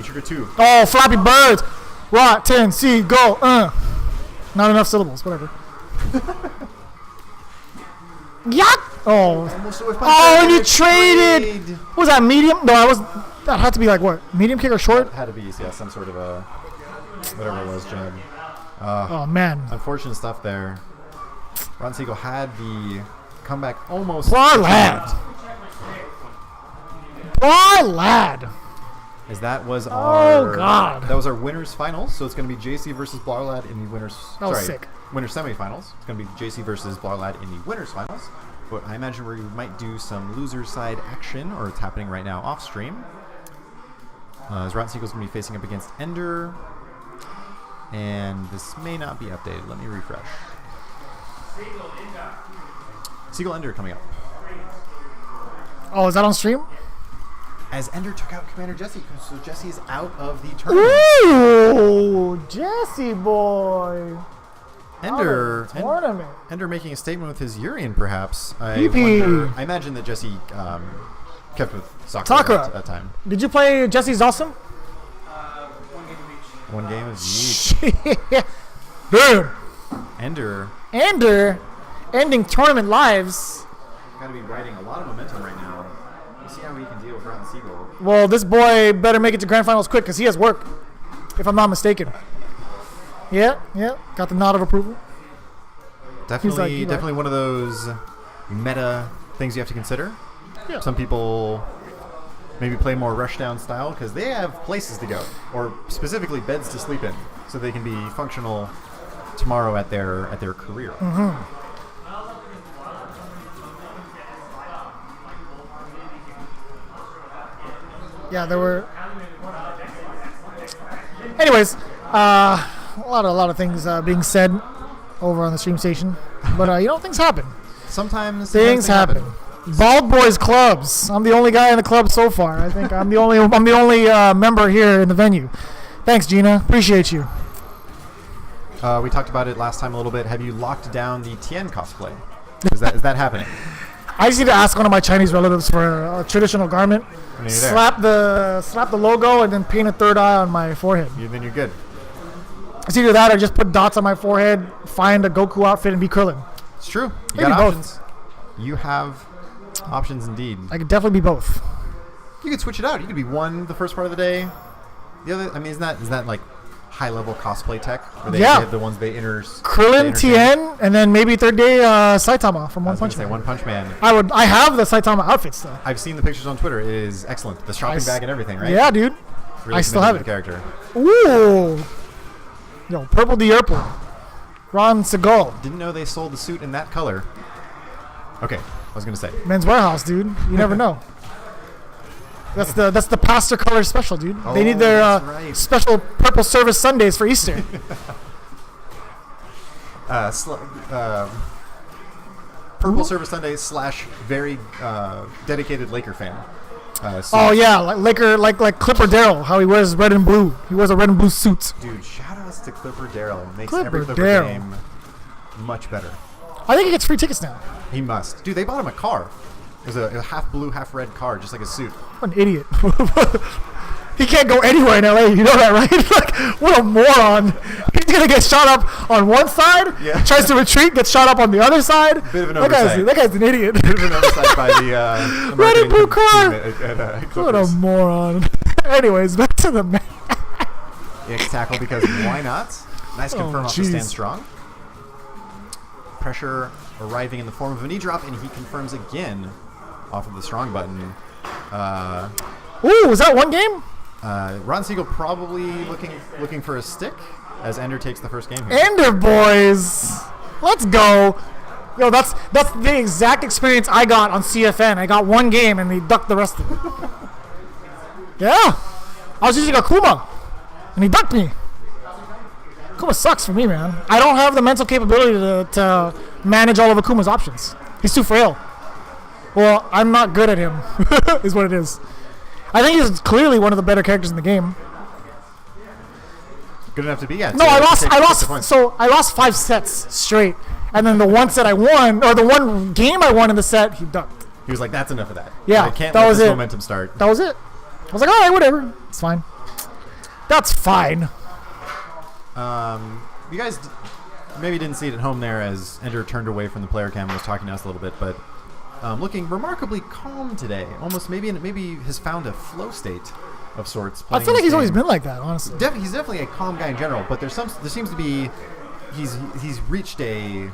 Trigger 2. Oh, Flappy Birds. Rot, 10, C, go. Not enough syllables, whatever. Yuck. Oh. Oh, and you traded. What was that, medium? No, that had to be like what? Medium kick or short? It had to be, yeah, some sort of a, whatever it was, jab. Oh, man. Unfortunate stuff there. Ron Siegel had the comeback almost. Blar lad. As that was our God. That was our winners finals. So it's going to be JC versus Blarlad in the winners. That was sick. Winners semifinals. It's going to be JC versus Blarlad in the winners finals. But I imagine we might do some loser side action, or it's happening right now off stream. As Ron Siegel's going to be facing up against Ender, and this may not be updated. Let me refresh. Siegel Ender coming up. Oh, is that on stream? As Ender took out Commander Jesse, so Jesse is out of the tournament. Ooh, Jesse boy. Ender making a statement with his Urian, perhaps. I imagine that Jesse kept with Sakura at that time. Did you play Jesse's Awesome? One game of Yeet. Dude. Ender ending tournament lives. Got to be riding a lot of momentum right now. We'll see how he can deal with Ron Siegel. Well, this boy better make it to grand finals quick because he has work, if I'm not mistaken. Yeah, got the nod of approval. Definitely one of those meta things you have to consider. Yeah. Some people maybe play more rushdown style because they have places to go, or specifically beds to sleep in, so they can be functional tomorrow at their career. Yeah, there were. Anyways, a lot of things being said over on the stream station, but things happen. Sometimes things happen. Bald Boys clubs. I'm the only guy in the club so far. I think I'm the only member here in the venue. Thanks, Gina. Appreciate you. We talked about it last time a little bit. Have you locked down the Tien cosplay? Is that happening? I just need to ask one of my Chinese relatives for a traditional garment. Slap the logo and then paint a third eye on my forehead. Then you're good. It's either that or just put dots on my forehead, find a Goku outfit, and be Krillin. It's true. You Maybe got both. options. You have options indeed. I could definitely be both. You could switch it out. You could be one the first part of the day. The other, I mean, isn't that like high level cosplay tech? Where they have the ones they Krillin, Tien, and then maybe third day Saitama from One Punch Man. One Punch Man. I have the Saitama outfits though. I've seen the pictures on Twitter. It is excellent. The shopping bag and everything, right? Yeah, dude. Really I still have it. the character. Ooh. Yo, purple de purple. Ron Seagal. Didn't know they sold the suit in that color. Okay, I was gonna say. Men's Warehouse, dude. You never know. That's the pastor color special, dude. They need their that's right. special purple service Sundays for Easter. Purple Service Sunday / very dedicated Laker fan. Oh yeah, like Clipper Darrell, how he wears red and blue. He wears a red and blue suit. Dude, shout outs to Clipper Darrell. Makes Clipper every Clipper Darrell. game much better. I think he gets free tickets now. He must. Dude, they bought him a car. It was a half blue, half red car, just like a suit. What an idiot. He can't go anywhere in LA, you know that, right? Like, what a moron. He's going to get shot up on one side, tries to retreat, gets shot up on the other side. Bit of an oversight. That guy's an idiot. Bit of an oversight by the red and blue car. At What a moron. Anyways, back to the man. X tackle because why not? Nice confirm off the stand strong. Pressure arriving in the form of a knee drop, and he confirms again off of the strong button. Ooh, was that one game? Ron Siegel probably looking for a stick as Ender takes the first game here. Ender boys, let's go. Yo, that's the exact experience I got on CFN. I got one game and he ducked the rest of it. Yeah, I was using Akuma and he ducked me. Akuma sucks for me, man. I don't have the mental capability to manage all of Akuma's options. He's too frail. Well, I'm not good at him, is what it is. I think he's clearly one of the better characters in the game. Good enough to be at. No, I lost 5 sets straight, and then the one set I won, or the one game I won in the set, he ducked. He was like, "That's enough of that. Yeah, I can't that let was this it. momentum start." That was it. I was like, all right, whatever, it's fine. That's fine. You guys maybe didn't see it at home there as Ender turned away from the player cam and was talking to us a little bit, but looking remarkably calm today. Almost maybe has found a flow state of sorts. I feel like he's always been like that, honestly. He's definitely a calm guy in general, but there seems to be he's reached a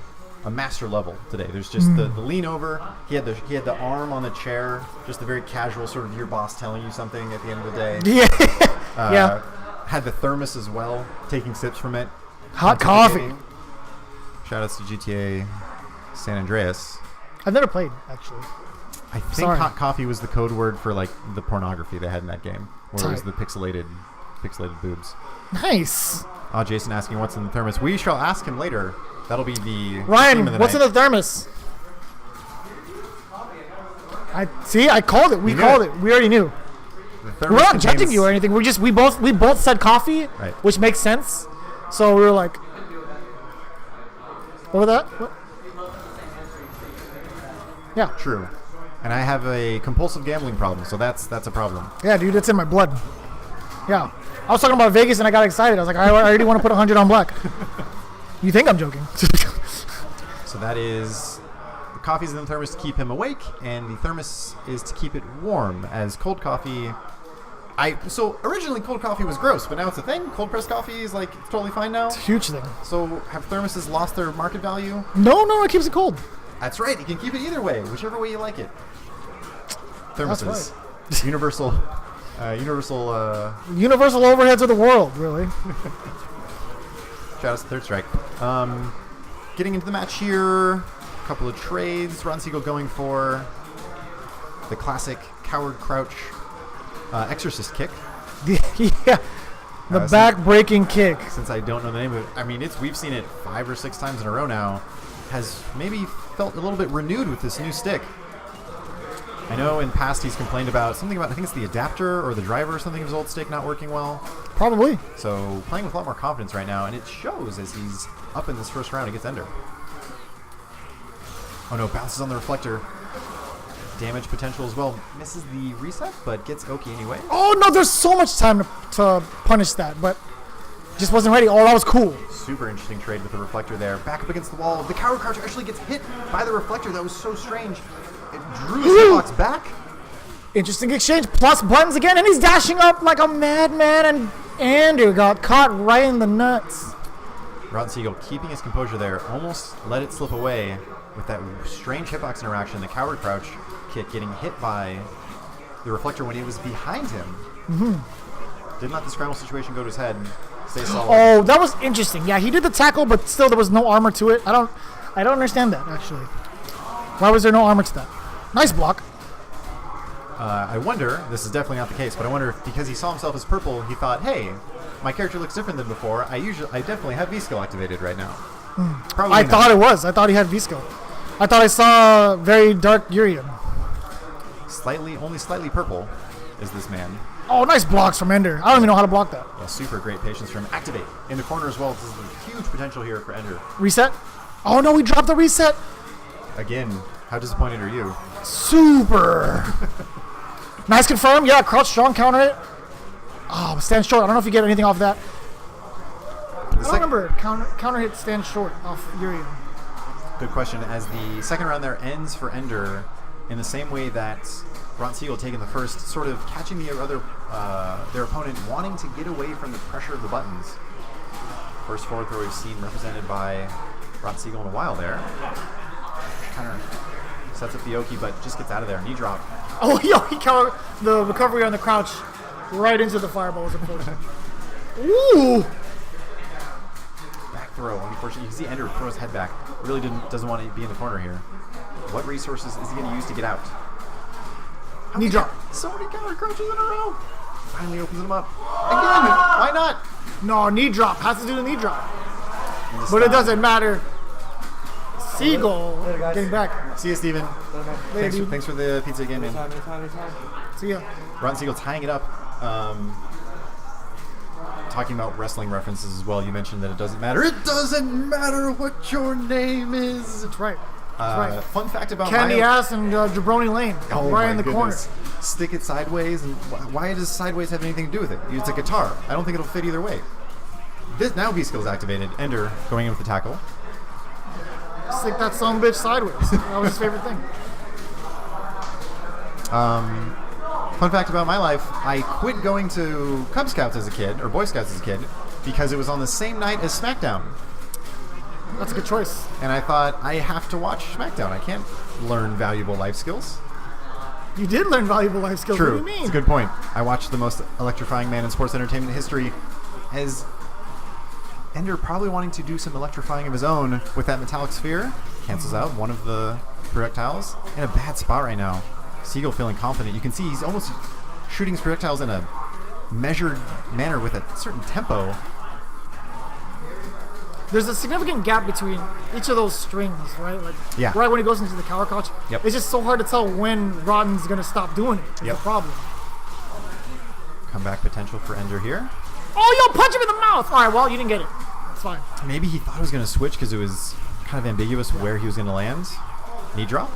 master level today. There's just the lean over. He had the arm on the chair, just the very casual sort of your boss telling you something at the end of the day. Yeah. Yeah. Had the thermos as well, taking sips from it. Hot coffee. Shout outs to GTA San Andreas. I've never played, actually. I think hot coffee was the code word for like the pornography they had in that game, where it was the pixelated boobs. Nice. Jason asking what's in the thermos. We shall ask him later. That'll be the Ryan. What's in the thermos? I called it. We called it. We already knew. We're not judging you or anything. We both said coffee, right, which makes sense. So we were like, what was that? What? Yeah. True. And I have a compulsive gambling problem, so that's a problem. Yeah, dude, it's in my blood. Yeah. I was talking about Vegas and I got excited. I was like, I already want to put 100 on black. You think I'm joking? So that is the coffee's in the thermos to keep him awake, and the thermos is to keep it warm, as cold coffee... So originally cold coffee was gross, but now it's a thing. Cold pressed coffee is like totally fine now. It's a huge thing. So have thermoses lost their market value? No, it keeps it cold. That's right. You can keep it either way, whichever way you like it. Thermoses. That's right. Universal overheads of the world, really. Shout out to Third Strike. Getting into the match here. A couple of trades. Ron Siegel going for the classic coward crouch exorcist kick. Yeah. The back-breaking kick. Since I don't know the name of it, I mean, we've seen it 5 or 6 times in a row now. Has maybe felt a little bit renewed with this new stick. I know in past he's complained about something about, I think it's the adapter or the driver or something of his old stick not working well. Probably. So playing with a lot more confidence right now, and it shows as he's up in this first round against Ender. Oh no, bounces on the reflector. Damage potential as well. Misses the reset, but gets Oki anyway. Oh no, there's so much time to punish that, but just wasn't ready. Oh, that was cool. Super interesting trade with the reflector there. Back up against the wall. The coward crouch actually gets hit by the reflector. That was so strange. It drew the hitbox back. Interesting exchange. Plus buttons again, and he's dashing up like a madman, and Andrew got caught right in the nuts. Ron Siegel keeping his composure there. Almost let it slip away with that strange hitbox interaction. The coward crouch kick getting hit by the reflector when it was behind him. Didn't let the scramble situation go to his head. Stay solid. Oh, that was interesting. Yeah, he did the tackle, but still there was no armor to it. I don't understand that actually. Why was there no armor to that? Nice block. I wonder, this is definitely not the case, but I wonder if because he saw himself as purple, he thought, hey, my character looks different than before. I definitely have V-skill activated right now. Probably I not. thought it was. I thought he had V-skill. I thought I saw very dark Urian. Only slightly purple is this man. Oh, nice blocks from Ender. I don't even know how to block that. Yeah, super great patience from Activate. In the corner as well. This is a huge potential here for Ender. Reset. Oh no, we dropped the reset. Again, how disappointed are you? Super. Nice confirm. Yeah, crouch strong, counter it. Oh, stand short. I don't know if you get anything off that. I don't remember. Counter hit stand short off Urian. Good question. As the second round there ends for Ender, in the same way that Ron Siegel taking the first, sort of catching their opponent wanting to get away from the pressure of the buttons. First forward throw we've seen represented by Ron Siegel in a while there. Kind of sets up the Oki, but just gets out of there. Knee drop. Oh, yo, he countered the recovery on the crouch right into the fireball was unfortunate. Ooh. Back throw. Unfortunately, you can see Ender throw his head back. Really doesn't want to be in the corner here. What resources is he going to use to get out? Knee drop. So many counter crouches in a row. Finally opens them up. Again, why not? No, knee drop. Has to do the knee drop. But it doesn't matter. Seagull getting back. See you, Steven. Thanks for the pizza again, man. See ya. Ron Siegel tying it up. Talking about wrestling references as well. You mentioned that it doesn't matter. It doesn't matter what your name is. That's right. That's right. Fun fact about Candy Ass and Jabroni Lane. Oh right my in the goodness. corner. Stick it sideways. And why does sideways have anything to do with it? It's a guitar. I don't think it'll fit either way. This now V-skill's activated. Ender going in with the tackle. Stick that son of a bitch sideways. That was his favorite thing. Fun fact about my life, I quit going to Cub Scouts as a kid, or Boy Scouts as a kid, because it was on the same night as SmackDown. That's a good choice. And I thought, I have to watch SmackDown. I can't learn valuable life skills. You did learn valuable life skills. True. What do you mean? It's a good point. I watched the most electrifying man in sports entertainment history as Ender probably wanting to do some electrifying of his own with that metallic sphere. Cancels out one of the projectiles. In a bad spot right now. Siegel feeling confident. You can see he's almost shooting his projectiles in a measured manner with a certain tempo. There's a significant gap between each of those strings, right? Like right when he goes into the cower crouch. Yep. It's just so hard to tell when Rodden's going to stop doing it. It's the problem. Comeback potential for Ender here. Oh, yo, punch him in the mouth! All right, well, you didn't get it. It's fine. Maybe he thought he was going to switch because it was kind of ambiguous where he was going to land. Knee drop.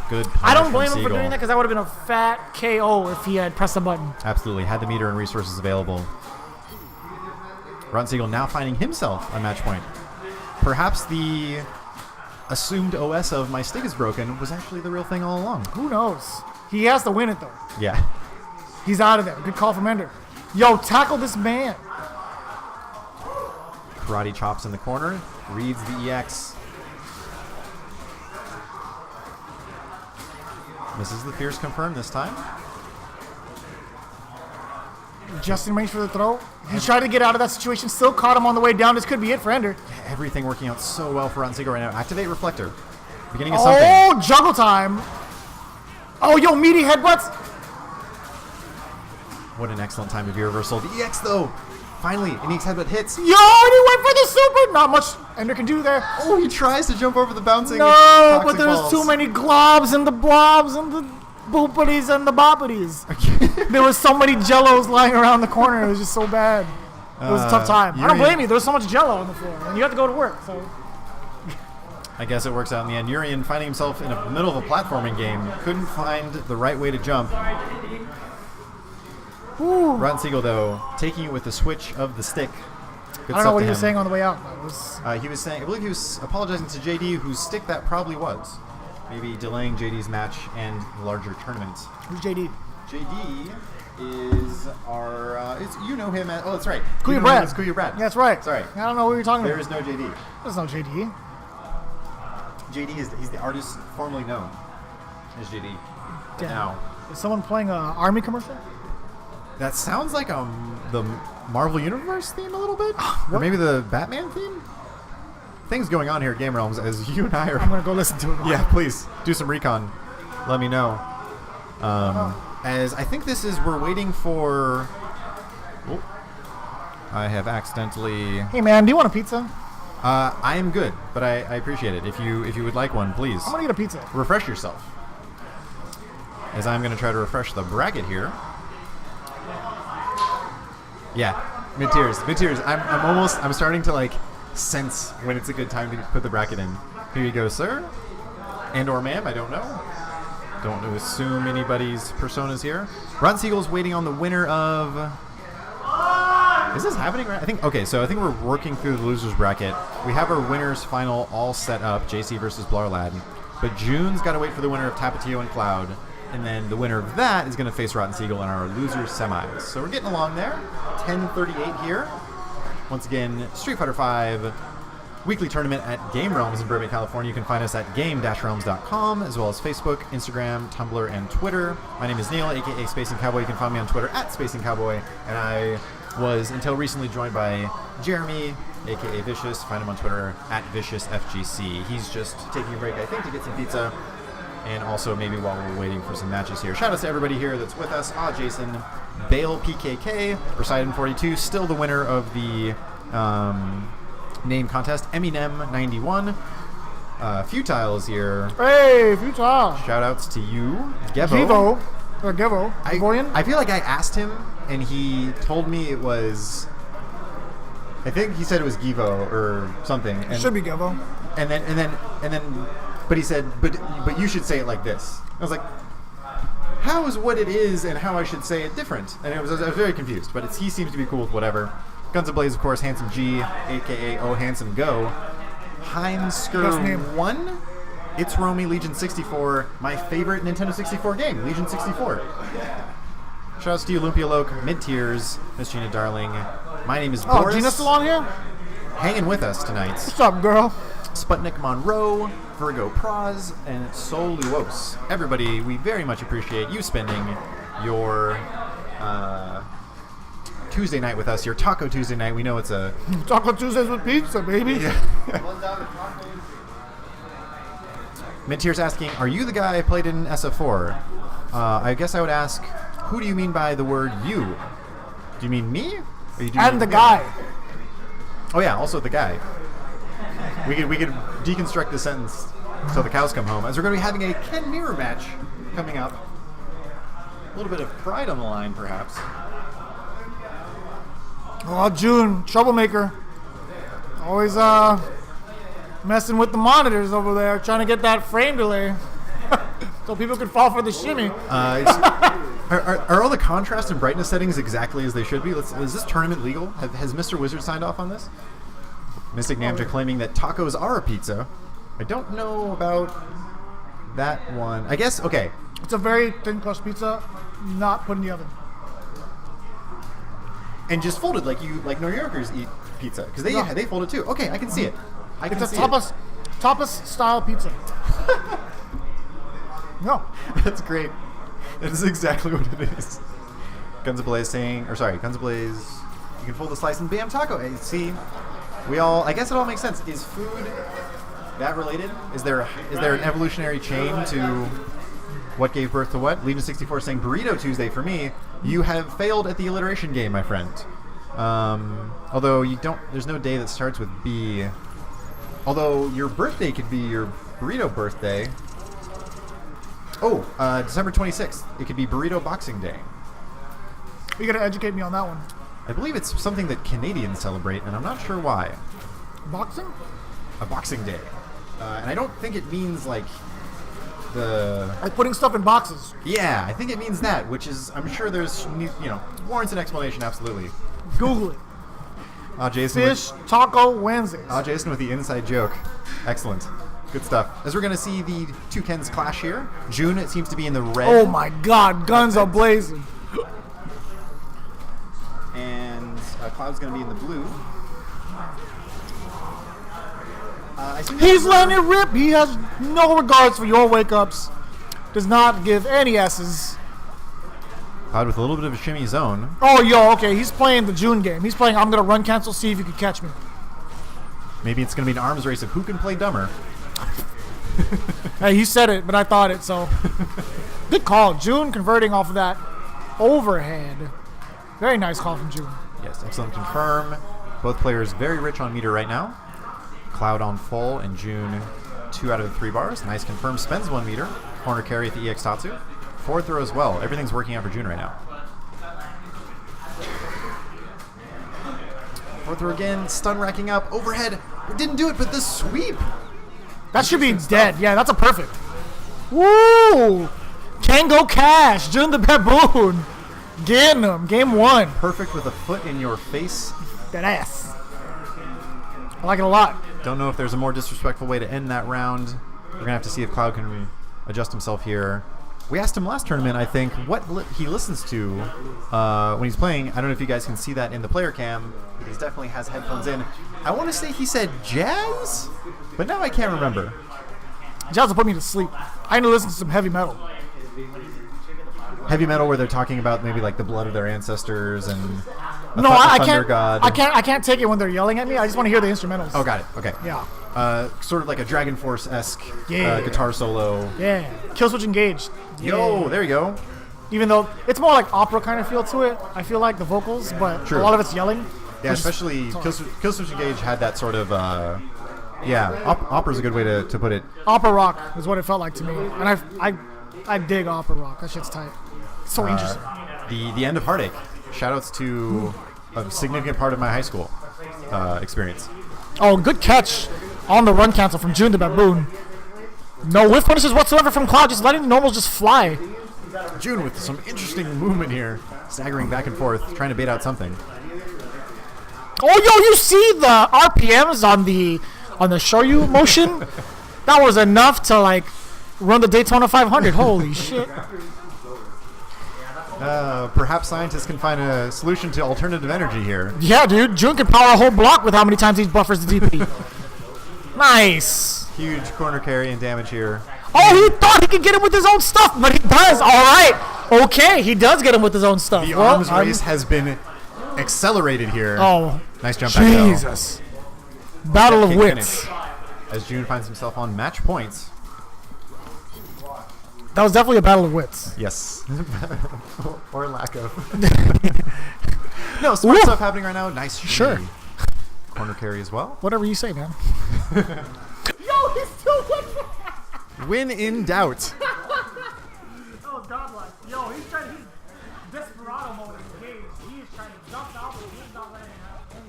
Good. I don't blame him for doing that because that would have been a fat KO if he had pressed the button. Absolutely. Had the meter and resources available. Ron Siegel now finding himself on match point. Perhaps the assumed OS of my stick is broken was actually the real thing all along. Who knows? He has to win it, though. Yeah. He's out of there. Good call from Ender. Yo, tackle this man. Karate chops in the corner. Reads the EX. Misses the Fierce confirmed this time. Just in range for the throw. He tried to get out of that situation. Still caught him on the way down. This could be it for Ender. Everything working out so well for Ron Siegel right now. Activate Reflector. Beginning of something. Oh, juggle time. Oh, yo, meaty headbutts. What an excellent time of your reversal. The EX, though. Finally, an EX headbutt hits. Yo, and he went for the super. Not much Ender can do there. Oh, he tries to jump over the bouncing. No, but there's too many globs and the blobs and the boopadies and the boppities. There was so many jellos lying around the corner. It was just so bad. It was a tough time. I don't blame you. There was so much jello on the floor, and you have to go to work. So I guess it works out in the end. Urian finding himself in the middle of a platforming game. Couldn't find the right way to jump. Ooh. Ron Siegel, though, taking it with the switch of the stick. I don't know what he was saying on the way out. He was saying, I believe he was apologizing to JD, whose stick that probably was. Maybe delaying JD's match and the larger tournament. Who's JD? JD is our, you know him as, oh, that's right. Kuya Brad. It's Kuya Brad. Yeah, that's right. Sorry. I don't know what you're talking There about. is no JD. There's no JD. JD he's the artist formerly known as JD. Damn. Now, Is someone playing an army commercial? That sounds like the Marvel Universe theme a little bit, or maybe the Batman theme. Things going on here at Game Realms as you and I are. I'm gonna go listen to it. Yeah, please do some recon. Let me know. As I think we're waiting for. Oh, I have accidentally. Hey man, do you want a pizza? I am good, but I appreciate it. If you would like one, please. I'm gonna get a pizza. Refresh yourself. As I'm going to try to refresh the bracket here. Yeah, mid-tiers. I'm starting to like sense when it's a good time to put the bracket in. Here you go, sir. And or ma'am, I don't know. Don't assume anybody's personas here. Ron Siegel's waiting on the winner of... Is this happening right? I think we're working through the losers bracket. We have our winners final all set up, JC versus Blarlad. But June's got to wait for the winner of Tapatio and Cloud. And then the winner of that is going to face Rotten Siegel in our losers semis. So we're getting along there. 10:38 here. Once again, Street Fighter V weekly tournament at Game Realms in Burbank, California. You can find us at game-realms.com, as well as Facebook, Instagram, Tumblr, and Twitter. My name is Neil, aka Spacing Cowboy. You can find me on Twitter at Spacing Cowboy. And I was until recently joined by Jeremy, aka Vicious. Find him on Twitter at Vicious FGC. He's just taking a break, I think, to get some pizza. And also maybe while we're waiting for some matches here. Shout out to everybody here that's with us. Jason, Bale PKK, Poseidon 42, still the winner of the name contest. Eminem 91. Futile is here. Hey, Futile. Shout outs to you. Gevo. Gevo. I feel like I asked him and he told me it was... I think he said it was Givo or something. And, it should be Gevo. And then but he said, but you should say it like this. I was like, how is what it is and how I should say it different? And I was very confused, but he seems to be cool with whatever. Guns Ablaze, of course, Handsome G, a.k.a. Oh Handsome Go. Heimsker 1, It's Romy, Legion 64, my favorite Nintendo 64 game, Legion 64. Shoutouts to you, Olympia Loke, Mid-Tiers, Miss Gina Darling. My name is Boris. Gina's still on here? Hanging with us tonight. What's up, girl? Sputnik Monroe, Virgo Praz, and Soluos. Everybody, we very much appreciate you spending your Tuesday night with us, your Taco Tuesday night. We know it's a... Taco Tuesdays with pizza, baby. Yeah. Mid-Tier's asking, are you the guy I played in SF4? I guess I would ask, who do you mean by the word you? Do you mean me? Or you and the guy. Oh yeah, also the guy. We could deconstruct the sentence till the cows come home, as we're going to be having a Ken Mirror match coming up. A little bit of pride on the line, perhaps. Oh, June, troublemaker. Always messing with the monitors over there, trying to get that frame delay so people can fall for the shimmy. Are all the contrast and brightness settings exactly as they should be? Is this tournament legal? Has Mr. Wizard signed off on this? Mystic Namja claiming that tacos are a pizza. I don't know about that one. I guess, okay. It's a very thin crust pizza, not put in the oven. And just folded like New Yorkers eat pizza. Because they fold it too. Okay, I can see it. It's a tapas style pizza. No. That's great. That is exactly what it is. Guns Ablaze, you can fold the slice and bam, taco. Hey, see, I guess it all makes sense. Is food that related? Is there an evolutionary chain to what gave birth to what? Legion 64 saying Burrito Tuesday for me. You have failed at the alliteration game, my friend. Although there's no day that starts with B. Although your birthday could be your burrito birthday. Oh, December 26th. It could be Burrito Boxing Day. You gotta educate me on that one. I believe it's something that Canadians celebrate, and I'm not sure why. Boxing? A Boxing Day. And I don't think it means like putting stuff in boxes. Yeah, I think it means that, which is, I'm sure there's, warrants an explanation, absolutely. Google it. Jason. Fish Taco Wednesdays. Jason with the inside joke. Excellent. Good stuff. As we're going to see the two Kens clash here. June, it seems to be in the red. Oh my god, guns are blazing. And Cloud's going to be in the blue. He's letting it rip. He has no regards for your wake-ups. Does not give any S's. Cloud with a little bit of a shimmy zone. Oh, yo, okay. He's playing the June game. He's playing I'm going to run cancel, see if you can catch me. Maybe it's going to be an arms race of who can play dumber. Hey, he said it, but I thought it, so. Good call. June converting off of that overhead. Very nice call from June. Yes, excellent confirm. Both players very rich on meter right now. Cloud on full and June 2 out of the 3 bars. Nice confirm. Spends 1 meter. Corner carry at the EX Tatsu. Forward throw as well. Everything's working out for June right now. Forward throw again. Stun racking up. Overhead. Didn't do it, but the sweep. That should be dead. Yeah, that's a perfect. Woo! Kango Cash. June the Baboon. Getting him. Game 1. Perfect with a foot in your face. That ass. I like it a lot. Don't know if there's a more disrespectful way to end that round. We're going to have to see if Cloud can adjust himself here. We asked him last tournament, I think, what he listens to when he's playing. I don't know if you guys can see that in the player cam. He definitely has headphones in. I want to say he said jazz, but now I can't remember. Jazz will put me to sleep. I need to listen to some heavy metal. Heavy metal where they're talking about maybe like the blood of their ancestors and I thunder can't. god. I can't take it when they're yelling at me. I just want to hear the instrumentals. Oh, got it. Okay. Yeah. Sort of like a Dragon Force-esque Yeah. guitar solo. Yeah. Kill switch engaged. Yo, Yeah. there you go. Even though it's more like opera kind of feel to it, I feel like the vocals, but True. a lot of it's yelling. Yeah, which is- especially Kill Switch Engage had that sort of, opera's a good way to put it. opera rock is what it felt like to me, and I dig opera rock. That shit's tight. It's so interesting. The end of Heartache. Shoutouts to a significant part of my high school experience. Oh, good catch on the run cancel from June the Baboon. No whiff punishes whatsoever from Cloud, just letting the normals just fly. June with some interesting movement here, staggering back and forth, trying to bait out something. Oh, yo, you see the RPMs on the Shoryu motion? That was enough to like run the Daytona 500. Holy shit! Perhaps scientists can find a solution to alternative energy here. Yeah, dude, June can power a whole block with how many times he buffers the DP. Nice. Huge corner carry and damage here. Oh, he thought he could get him with his own stuff, but he does. All right. Okay, he does get him with his own stuff. The arms race has been accelerated here. Oh, Nice jump back though. Jesus. Battle of Kick wits. finish as June finds himself on match points. That was definitely a battle of wits. Yes. or lack of. No, smart Woo. stuff happening right now. Nice. Sure. shimmy. Corner carry as well. Whatever you say, man. Yo, he's still winning. Win in doubt. Oh, godlike. Yo, he's desperado mode in the game. He is trying to jump out, but he's not letting it happen.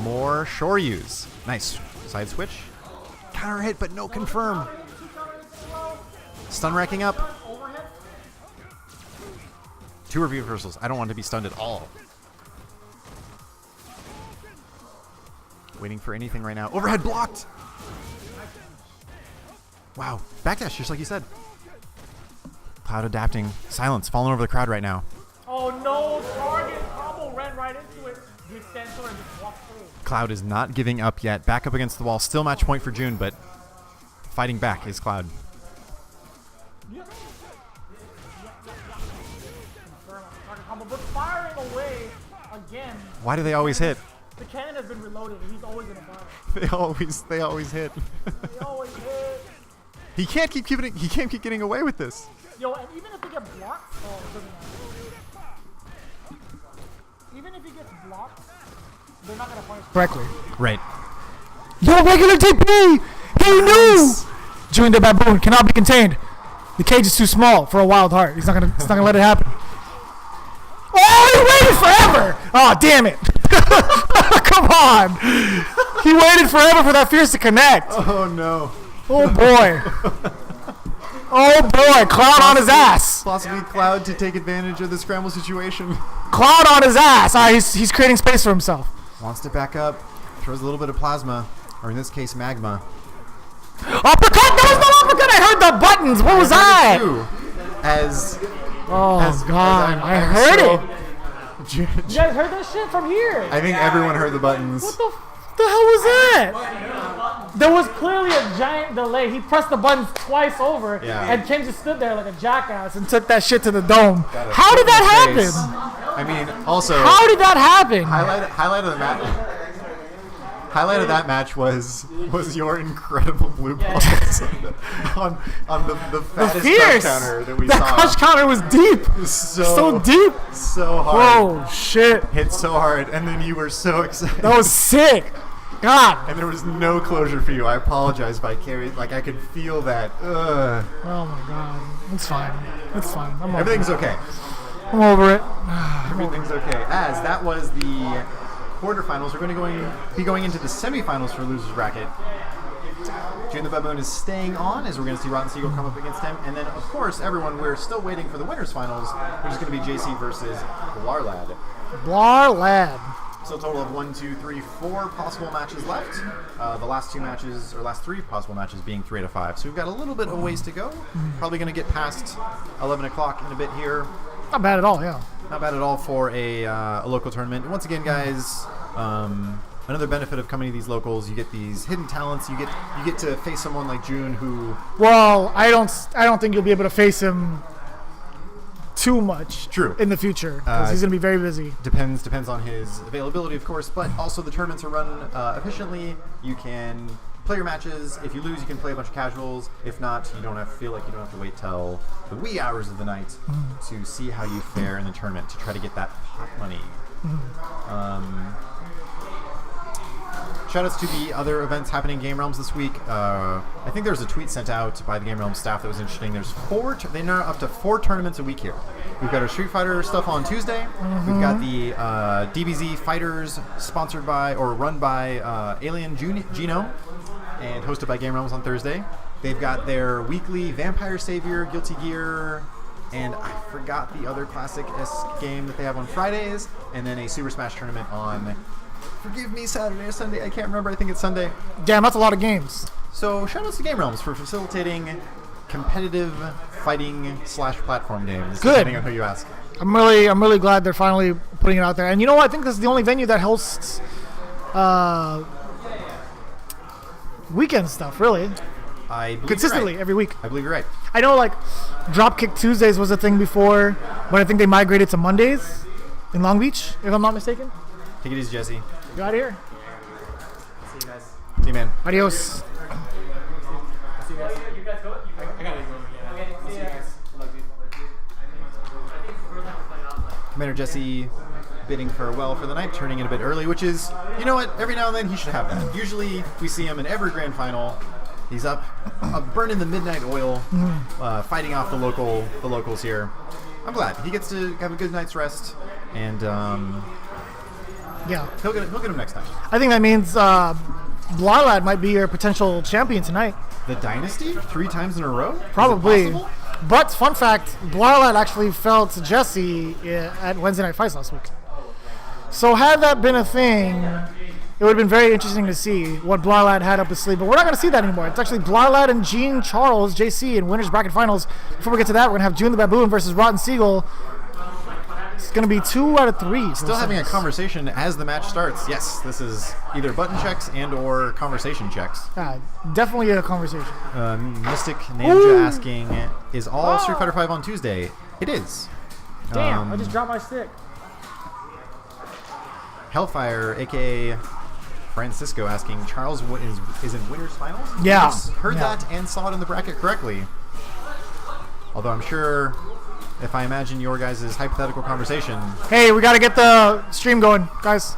More Shoryus. Nice. Side switch. Counter hit, but no confirm. Stun racking up. 2 review reversals. I don't want to be stunned at all. Waiting for anything right now. Overhead blocked. Wow. Backdash, just like you said. Cloud adapting. Silence. Falling over the crowd right now. Oh no, target combo ran right into it. The extensor and just walked through. Cloud is not giving up yet. Back up against the wall. Still match point for June, but fighting back is Cloud. Target combo, but firing away again. Why do they always hit? The cannon has been reloaded and he's always in a battle. They always hit. He always hit. He can't keep getting away with this. Yo, and even if he gets blocked, oh, it doesn't matter. Even if he gets blocked, they're not gonna punish correctly. Right. Yo, regular DP! He knew! June the Baboon cannot be contained. The cage is too small for a wild heart. He's not gonna let it happen. Oh, he waited forever! Oh, damn it! Come on! He waited forever for that fierce to connect. Oh no. Oh boy. Oh boy, Cloud on his ass. Possibly Cloud to take advantage of the scramble situation. Cloud on his ass. He's creating space for himself. Wants to back up. Throws a little bit of plasma, or in this case, magma. Uppercut! That was not uppercut! I heard the buttons! What was that? Oh god, I heard it! You guys heard that shit from here? I think everyone heard the buttons. What the The hell was that? There was clearly a giant delay. He pressed the buttons twice over, and Ken just stood there like a jackass and took that shit to the dome. How did that happen? I mean, also. How did that happen? Highlight of the match. Highlight of that match was your incredible blue balls on the fattest crush counter that we saw. That crush counter was deep. So deep. So hard. Whoa, shit. Hit so hard, and then you were so excited. That was sick. God. And there was no closure for you. I apologize, Vicarious. Like, I could feel that. Ugh. Oh, my God. It's fine. It's fine. Everything's okay. I'm over it. Everything's okay. As that was the quarterfinals, we're going to be going into the semifinals for losers bracket. June the Baboon is staying on as we're going to see Rotten Seagull come up against him, and then of course everyone, we're still waiting for the winners finals, which is going to be JC versus Blarlad. Blarlad. So a total of 1, 2, 3, 4 possible matches left. The last three possible matches being 3 out of 5. So we've got a little bit of ways to go. Probably going to get past 11 o'clock in a bit here. Not bad at all, yeah. Not bad at all for a local tournament. And once again, guys, another benefit of coming to these locals, you get these hidden talents. You get to face someone like June who. Well, I don't think you'll be able to face him too much. True. In the future, because he's going to be very busy. Depends on his availability, of course. But also the tournaments are run efficiently. You can play your matches. If you lose, you can play a bunch of casuals. If not, you don't have to wait till the wee hours of the night to see how you fare in the tournament to try to get that pot money. Shoutouts to the other events happening in Game Realms this week. I think there was a tweet sent out by the Game Realms staff that was interesting. There's they're now up to 4 tournaments a week here. We've got our Street Fighter stuff on Tuesday. We've got the DBZ Fighters sponsored by or run by Alien Genome and hosted by Game Realms on Thursday. They've got their weekly Vampire Savior, Guilty Gear, and I forgot the other classic-esque game that they have on Fridays, and then a Super Smash tournament on, forgive me, Saturday or Sunday, I can't remember, I think it's Sunday. Damn, that's a lot of games. So shout-outs to Game Realms for facilitating competitive fighting / platform games, Good. depending on who you ask. I'm really glad they're finally putting it out there. And you know what? I think this is the only venue that hosts weekend stuff, really. I believe Consistently, you're right. every week. I believe you're right. I know, like, Dropkick Tuesdays was a thing before, but I think they migrated to Mondays in Long Beach, if I'm not mistaken. Take it easy, Jesse. You out of here? See you guys. See you, man. Adios. See you guys. You guys go? I gotta go. Yeah. Okay. See you guys. Love you. Commander Jesse bidding farewell for the night, turning in a bit early, which is, you know what, every now and then he should have that. Usually we see him in every grand final. He's up burning the midnight oil, fighting off the locals here. I'm glad he gets to have a good night's rest, and Yeah. he'll get him next time. I think that means Blarlad might be your potential champion tonight. The Dynasty 3 times in a row? Probably. Is it possible? But fun fact, Blarlad actually fell to Jesse at Wednesday Night Fights last week. So had that been a thing, it would have been very interesting to see what Blarlad had up his sleeve. But we're not going to see that anymore. It's actually Blarlad and Jean Charles, JC, in winners bracket finals. Before we get to that, we're going to have June the Baboon versus Rotten Seagull. It's going to be 2 out of 3. Still having a conversation as the match starts. Yes, this is either button checks and or conversation checks. Definitely a conversation. Mystic Ninja asking, is all Street Fighter V on Tuesday? It is. Damn, I just dropped my stick. Hellfire, a.k.a. Francisco, asking, Charles is in winners finals? Yeah. Yes, heard that and saw it in the bracket correctly. Although I'm sure, if I imagine your guys' hypothetical conversation... Hey, we got to get the stream going, guys.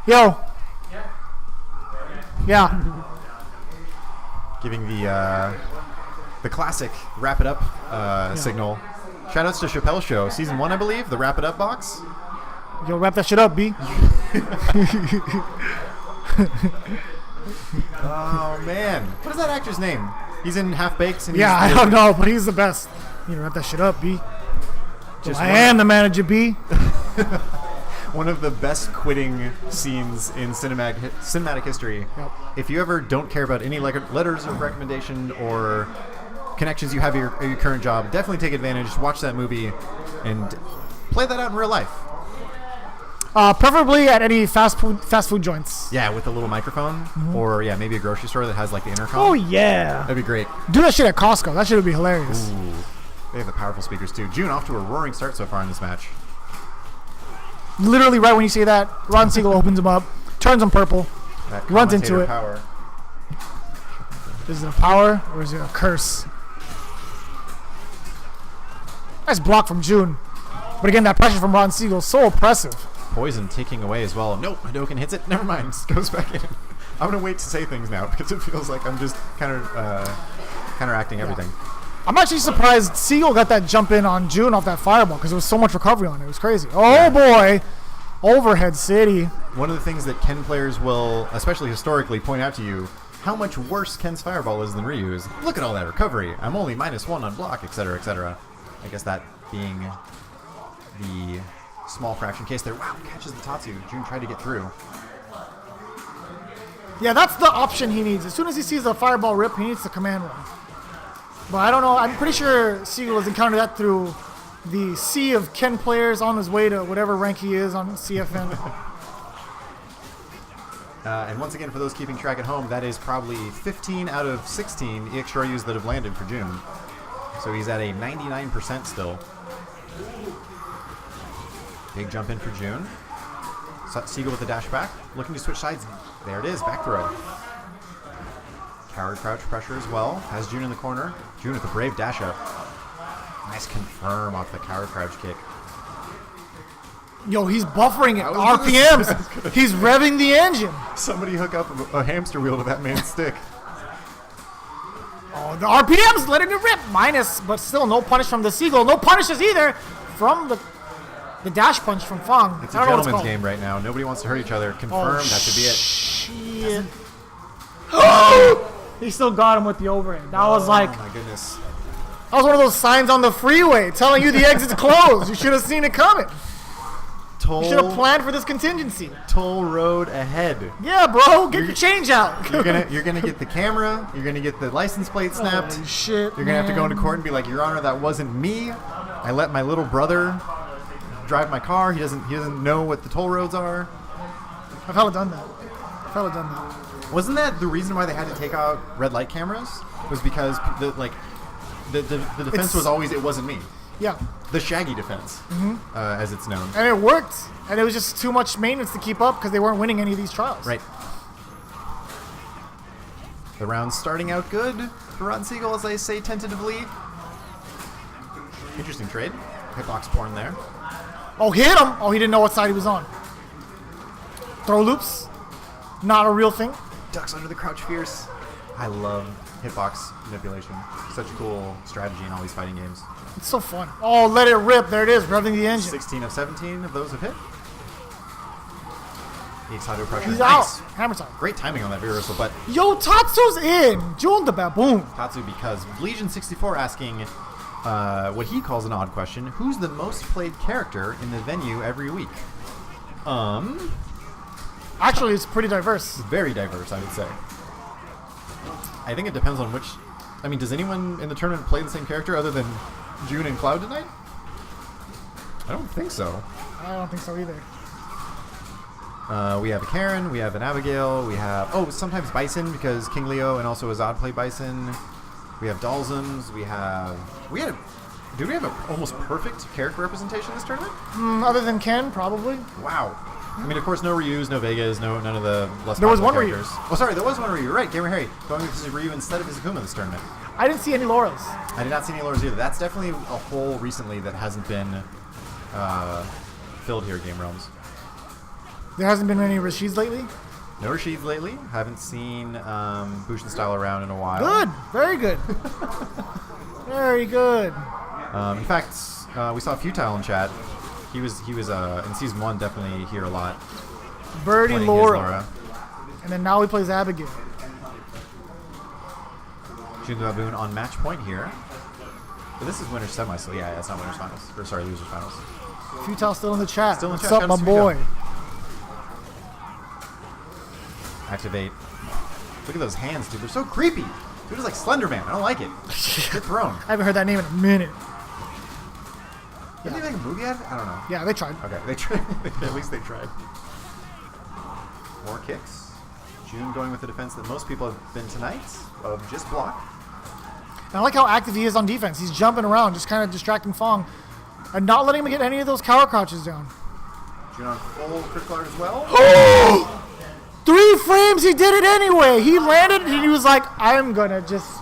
Yo. Yeah. Giving the classic wrap it up signal. Shoutouts to Chappelle Show, season 1, I believe, the wrap it up box. Yo, wrap that shit up, B. Oh man, what is that actor's name? He's in Half Baked. And Yeah, I don't know, but he's the best. You wrap that shit up, B. I am the manager, B. One of the best quitting scenes in cinematic history. Yep. If you ever don't care about any letters of recommendation or connections you have at your current job, definitely take advantage, watch that movie, and play that out in real life. Preferably at any fast food joints. Yeah, with a little microphone, or yeah, maybe a grocery store that has like the intercom. Oh yeah. That'd be great. Do that shit at Costco. That shit would be hilarious. Ooh, they have the powerful speakers too. June off to a roaring start so far in this match. Literally right when you say that, Ron Siegel opens him up, turns him purple, That runs into commentator it. Power. Is it a power or is it a curse? Nice block from June. But again, that pressure from Ron Siegel is so oppressive. Poison taking away as well. Nope, Hadoken hits it. Never mind. Just goes back in. I'm gonna wait to say things now because it feels like I'm just counteracting everything. I'm actually surprised Siegel got that jump in on June off that fireball because there was so much recovery on it. It was crazy. Oh boy, overhead city. One of the things that Ken players will, especially historically, point out to you how much worse Ken's fireball is than Ryu's. Look at all that recovery. I'm only -1 on block, etc., etc. I guess that being the small fraction case there. Wow, catches the Tatsu. June tried to get through. Yeah, that's the option he needs. As soon as he sees the fireball rip, he needs the command one. But I don't know. I'm pretty sure Siegel has encountered that through the sea of Ken players on his way to whatever rank he is on CFN. And once again, for those keeping track at home, that is probably 15 out of 16 EX Ryus that have landed for June. So he's at a 99% still. Big jump in for June. Siegel with the dash back, looking to switch sides. There it is, back throw. Coward crouch pressure as well. Has June in the corner. June with the brave dash up. Nice confirm off the coward crouch kick. Yo, he's buffering it. I was gonna RPMs. He's revving the engine. Somebody hook up a hamster wheel to that man's stick. Oh, the RPMs letting it rip. Minus, but still no punish from the Siegel. No punishes either from the dash punch from Fong. It's a I don't know what gentleman's called. game right now. Nobody wants to hurt each other. Confirm, Oh, that should be it. shit. He still got him with the overhead. That was like, Oh my goodness. that was one of those signs on the freeway telling you the exit's closed. You should have seen it coming. You should have planned for this contingency. Toll road ahead. Yeah, bro, get your change out. You're gonna get the camera. You're gonna get the license plate snapped. Holy shit, You're gonna have to go man. into court and be like, Your Honor, that wasn't me. I let my little brother drive my car. He doesn't know what the toll roads are. I've hella done that. Wasn't that the reason why they had to take out red light cameras? Was because the defense It's- was always it wasn't me. Yeah, The Shaggy defense, as it's known. and it worked. And it was just too much maintenance to keep up because they weren't winning any of these trials. Right. The round's starting out good for Ron Siegel, as I say tentatively. Interesting trade. Hitbox porn there. Oh, hit him. Oh, he didn't know what side he was on. Throw loops. Not a real thing. Ducks under the crouch fierce. I love hitbox manipulation. Such a cool strategy in all these fighting games. It's so fun. Oh, let it rip. There it is, revving the engine. 16 of 17 of those have hit. Eats auto pressure. He's Nice. out. Hammer time. Great timing on that reversal, but Yo, Tatsu's in. June the baboon. Tatsu because Legion64 asking what he calls an odd question. Who's the most played character in the venue every week? Actually, it's pretty diverse. Very diverse, I would say. I think it depends on which... I mean, does anyone in the tournament play the same character other than June and Cloud tonight? I don't think so. I don't think so either. We have a Karen, we have an Abigail, we have... Oh, sometimes Bison, because King Leo and also Azad play Bison. We have Dalsums, we have... Did we have an almost perfect character representation this tournament? Other than Ken, probably. Wow. I mean, of course, no Ryus, no Vegas, none of the less There was popular one Ryu. characters. Oh, sorry, there was one Ryu. You're right, Gamer Harry. Going with Ryu instead of Izakuma this tournament. I didn't see any Lauras. I did not see any lures either. That's definitely a hole recently that hasn't been filled here at Game Realms. There hasn't been any Rashids lately. No Rashids lately. Haven't seen Bushin style around in a while. Good. Very good. Very good. In fact, we saw Futile in chat. He was in season 1 definitely here a lot. Birdie, playing his Laura. And then now he plays Abigail. June the Baboon on match point here. But this is winners semi, so yeah, that's not winners finals. Or sorry, losers finals. Futile still in the chat. Still in the What's chat. up, my Shout out to boy? Activate. Look at those hands, dude. They're so creepy. Dude is like Slender Man. I don't like it. Get thrown. I haven't heard that name in a minute. Did they make a move yet? I don't know. Yeah, they tried. Okay, they tried. At least they tried. More kicks. June going with the defense that most people have been tonight of just block. And I like how active he is on defense. He's jumping around, just kind of distracting Fong, and not letting him get any of those cower crouches down. June on full critical art as well. Oh! 3 frames, he did it anyway. He landed and he was like, I'm gonna just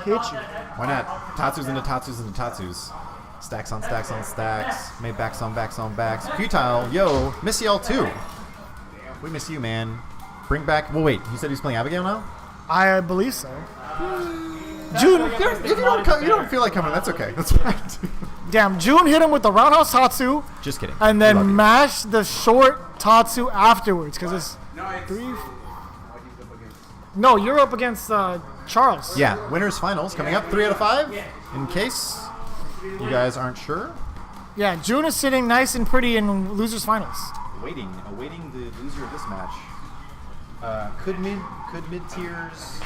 hit you. Why not? Tatsus into Tatsus into Tatsus. Stacks on stacks on stacks. Made backs on backs on backs. Futile. Yo, miss y'all too. We miss you, man. Bring back. Well, wait. You said he's playing Abigail now? I believe so. June. If you don't feel like coming, that's okay. That's fine. Damn, June hit him with the roundhouse Tatsu. Just kidding. And We love then you. mashed the short Tatsu afterwards because it's 3. No, you're up against Charles. Yeah, winners finals coming up. 3 out of 5. In case you guys aren't sure. Yeah, June is sitting nice and pretty in losers finals. Awaiting the loser of this match. Could mid tiers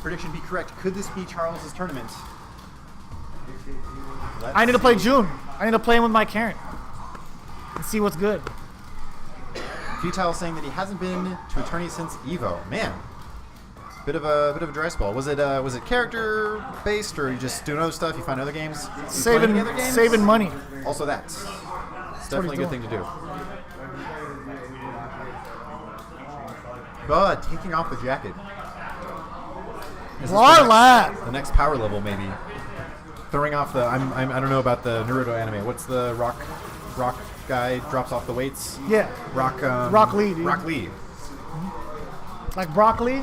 prediction be correct? Could this be Charles's tournament? I need to play June. I need to play him with my Karen and see what's good. Futile saying that he hasn't been to a tourney since Evo. Man, bit of a dry spell. Was it character based, or you just doing other stuff? You find other games? You playing any other games? Saving money. Also, it's definitely a good thing to do. But taking off the jacket. Is this the next power level, maybe? Throwing off the I don't know about the Naruto anime. What's the rock guy drops off the weights? Yeah. Rock Lee, dude. Rock Lee. Like broccoli,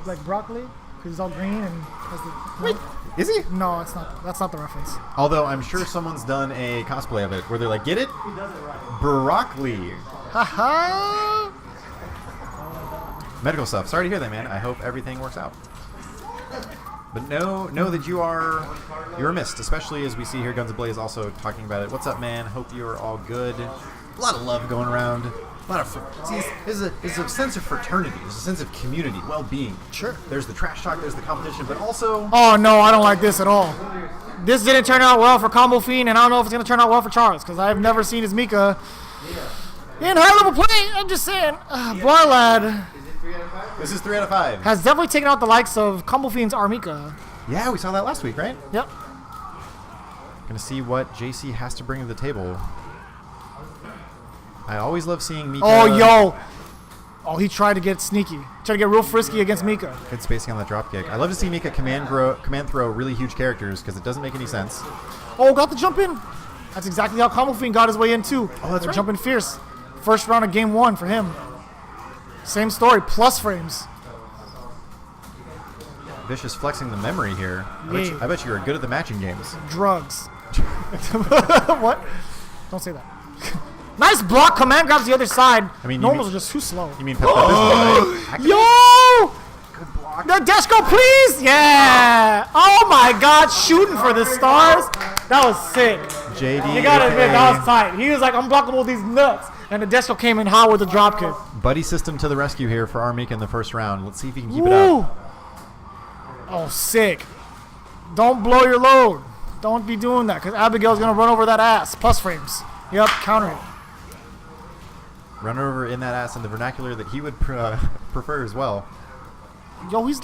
like broccoli, because he's all green and has the. Wait, is he? No, it's not. That's not the reference. Although I'm sure someone's done a cosplay of it where they're like, get it? Broccoli. Haha. Medical stuff. Sorry to hear that, man. I hope everything works out. But know that you're missed, especially as we see here Guns Ablaze also talking about it. What's up, man? Hope you're all good. A lot of love going around. A lot of there's a sense of fraternity. There's a sense of community, well-being. Sure. There's the trash talk. There's the competition, but also. Oh no, I don't like this at all. This didn't turn out well for Combo Fiend, and I don't know if it's gonna turn out well for Charles because I've never seen his Mika in high level play. I'm just saying, Barlad. This is 3 out of 5. Has definitely taken out the likes of Combo Fiend's Armika. Yeah, we saw that last week, right? Yep. Gonna see what JC has to bring to the table. I always love seeing Mika. Oh, yo. Oh, he tried to get sneaky. Tried to get real frisky against Mika. Good spacing on that drop kick. I love to see Mika command throw really huge characters because it doesn't make any sense. Oh, got the jump in. That's exactly how Combo Fiend got his way in, too. Oh, that's right. Jumping fierce. First round of game 1 for him. Same story, plus frames. Vicious flexing the memory here. I bet you are good at the matching games. Drugs. What? Don't say that. Nice block. Command grabs the other side. I mean, normals are just too slow. You mean Pepto-Bismol, right? Yo! Good block. The Deshko, please! Yeah! Oh my god, shooting for the stars. That was sick. JD. You gotta admit, that was tight. He was like, unblockable these nuts. And the Deshko came in hot with the drop kick. Buddy system to the rescue here for Armika in the first round. Let's see if he can keep it up. Oh, sick. Don't blow your load. Don't be doing that, because Abigail's going to run over that ass. Plus frames. Yep, counter it. Run over in that ass in the vernacular that he would prefer as well. Yo, he's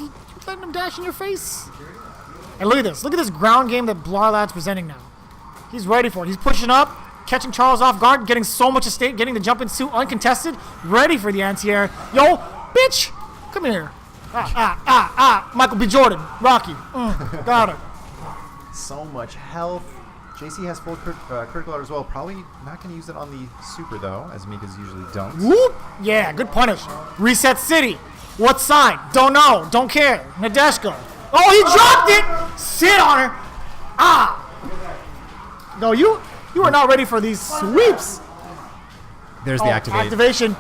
letting him dash in your face. And look at this. Look at this ground game that Blarlad's presenting now. He's ready for it. He's pushing up, catching Charles off guard, getting so much estate, getting the jump in suit uncontested, ready for the anti-air. Yo, bitch, come here. Michael B. Jordan, Rocky. Got it. So much health. JC has full critical art as well. Probably not going to use it on the super, though, as Mikas usually don't. Whoop. Yeah, good punish. Reset City. What side? Don't know. Don't care. Nadeshko. Oh, he dropped it. Sit on her. No, you are not ready for these sweeps. There's the activation.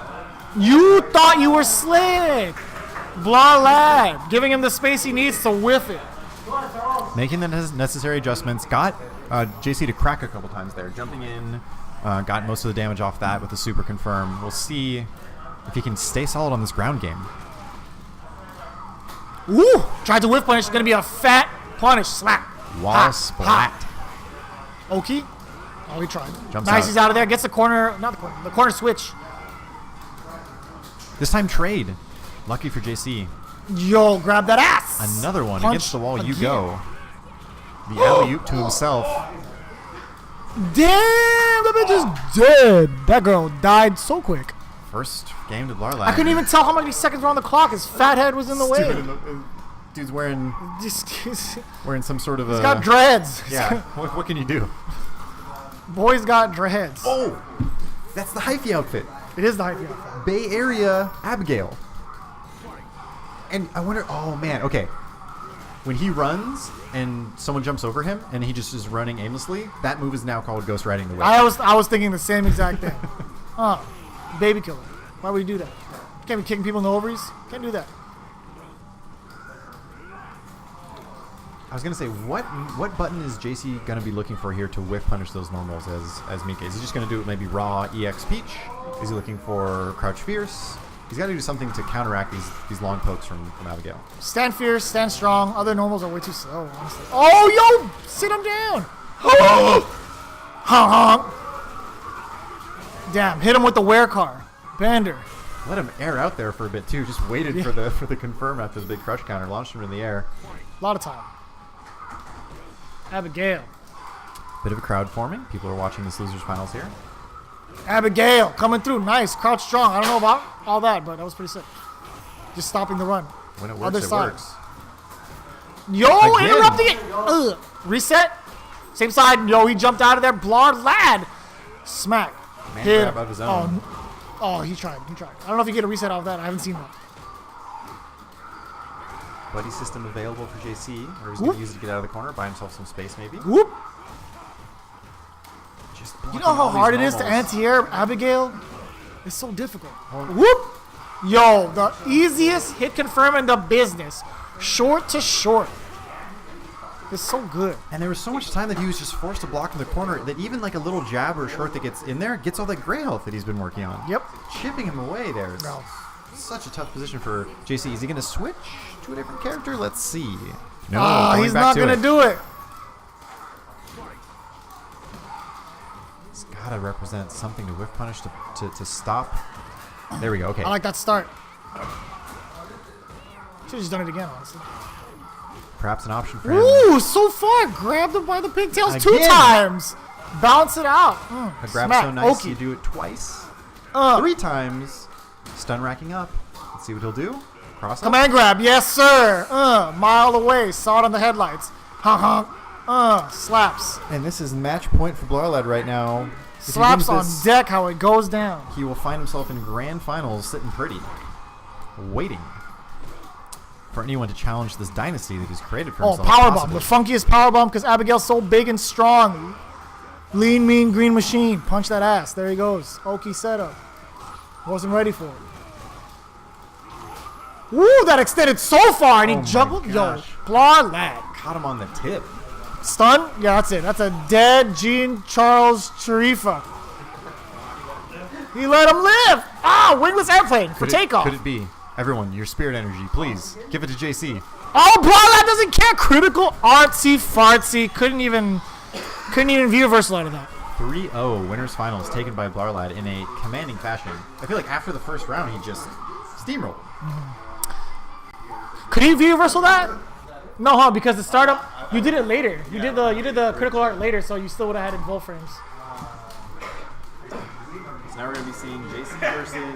You thought you were slick. Blarlad, giving him the space he needs to whiff it. Making the necessary adjustments. Got JC to crack a couple times there. Jumping in. Got most of the damage off that with the super confirm. We'll see if he can stay solid on this ground game. Ooh! Tried to whiff punish. It's going to be a fat punish. Slap. Wall splat. Oki. Oh, he tried. Jumps nice, out. he's out of there. Gets the corner, not the corner, the corner switch. This time trade. Lucky for JC. Yo, grab that ass. Another one. Punch Against the wall you again. go. The alley-oop to himself. Damn, that bitch is dead. That girl died so quick. First game to Blarlad. I couldn't even tell how many seconds were on the clock. His fat head was in the way. Dude's wearing He's some sort of a... got dreads. Yeah. What can you do? Boy's got dreads. Oh! That's the hyphy outfit. It is the hype outfit. Bay Area Abigail. And I wonder... Oh, man. Okay. When he runs and someone jumps over him and he just is running aimlessly, that move is now called Ghost Riding the Whip. I was thinking the same exact thing. Baby killer. Why would you do that? Can't be kicking people in the ovaries. Can't do that. I was gonna say, what button is JC gonna be looking for here to whiff punish those normals as Mika? Is he just gonna do it maybe raw EX Peach? Is he looking for Crouch Fierce? He's got to do something to counteract these long pokes from Abigail. Stand fierce, stand strong. Other normals are way too slow, honestly. Oh, yo! Sit him down! Honk, honk. Damn, hit him with the wear car. Bender. Let him air out there for a bit too. Just waited for the confirm after the big crush counter. Launched him in the air. A lot of time. Abigail. Bit of a crowd forming. People are watching this losers finals here. Abigail coming through. Nice. Crouch strong. I don't know about all that, but that was pretty sick. Just stopping the run. When it works, Other it side. works. Yo, Again. interrupting it. Ugh. Reset. Same side. Yo, he jumped out of there. Blarlad. Smack. Man Hit. grab out of his own. Oh, he tried. He tried. I don't know if you get a reset off that. I haven't seen that. Buddy system available for JC, or he's going to use it to get out of the corner, buy himself some space maybe. Whoop. Just You know how hard it is to anti-air Abigail? It's so difficult. Whoop! Yo, the easiest hit confirm in the business. Short to short. It's so good. And there was so much time that he was just forced to block in the corner that even like a little jab or short that gets in there gets all that gray health that he's been working on. Yep. Chipping him away there. It's No. such a tough position for JC. Is he going to switch to a different character? Let's see. No, He's not going to do it. It's got to represent something to whiff punish to stop. There we go. Okay. I like that start. Should have just done it again, honestly. Perhaps an option for him. Ooh, so far. Grabbed him by the pigtails 2 Again. times. Bounce it out. A grab Smack. so nice, Okie. you do it twice. 3 times. Stun racking up. Let's see what he'll do. Cross up. Command grab. Yes, sir. Mile away. Saw it on the headlights. Honk, honk. Slaps. And this is match point for Blarlad right now. If he Slaps wins on this, deck how it goes down. he will find himself in grand finals sitting pretty. Waiting for anyone to challenge this dynasty that he's created for Oh, himself. powerbomb. possibly. The funkiest powerbomb because Abigail's so big and strong. Lean, mean, green machine. Punch that ass. There he goes. Okie setup. Wasn't ready for it. Woo, that extended so far and he Oh my juggled. Yo, gosh. Blarlad. Caught him on the tip. Stun? Yeah, that's it. That's a dead Jean Charles Sharifa. He let him live. Ah, wingless airplane for takeoff. Could it be? Everyone, your spirit energy, please. Give it to JC. Oh, Blarlad doesn't care. Critical, artsy, fartsy. Couldn't even view a versal out of that. 3-0 winners finals taken by Blarlad in a commanding fashion. I feel like after the first round, he just steamrolled. Could he view reversal that? No, huh? Because the startup, you did it later. You did the critical art later, so you still would have had it in full frames. So now we're going to be seeing JC versus June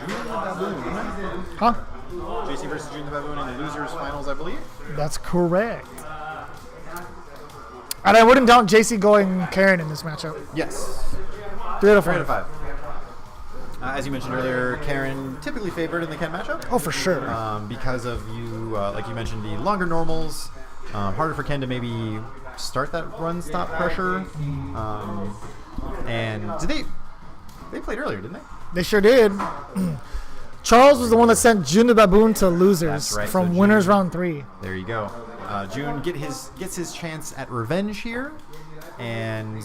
the Baboon. Huh? JC versus June the Baboon in the losers finals, I believe. That's correct. And I wouldn't doubt JC going Karen in this matchup. Yes. 3 out of 3 out of 5. 5. As you mentioned earlier, Karen typically favored in the Ken matchup. Oh, for sure. Because of like you mentioned, the longer normals, harder for Ken to maybe start that run stop pressure. And they played earlier, didn't they? They sure did. Charles was the one that sent June the Baboon to losers That's right, from so winners June- round 3. There you go. June gets his chance at revenge here, and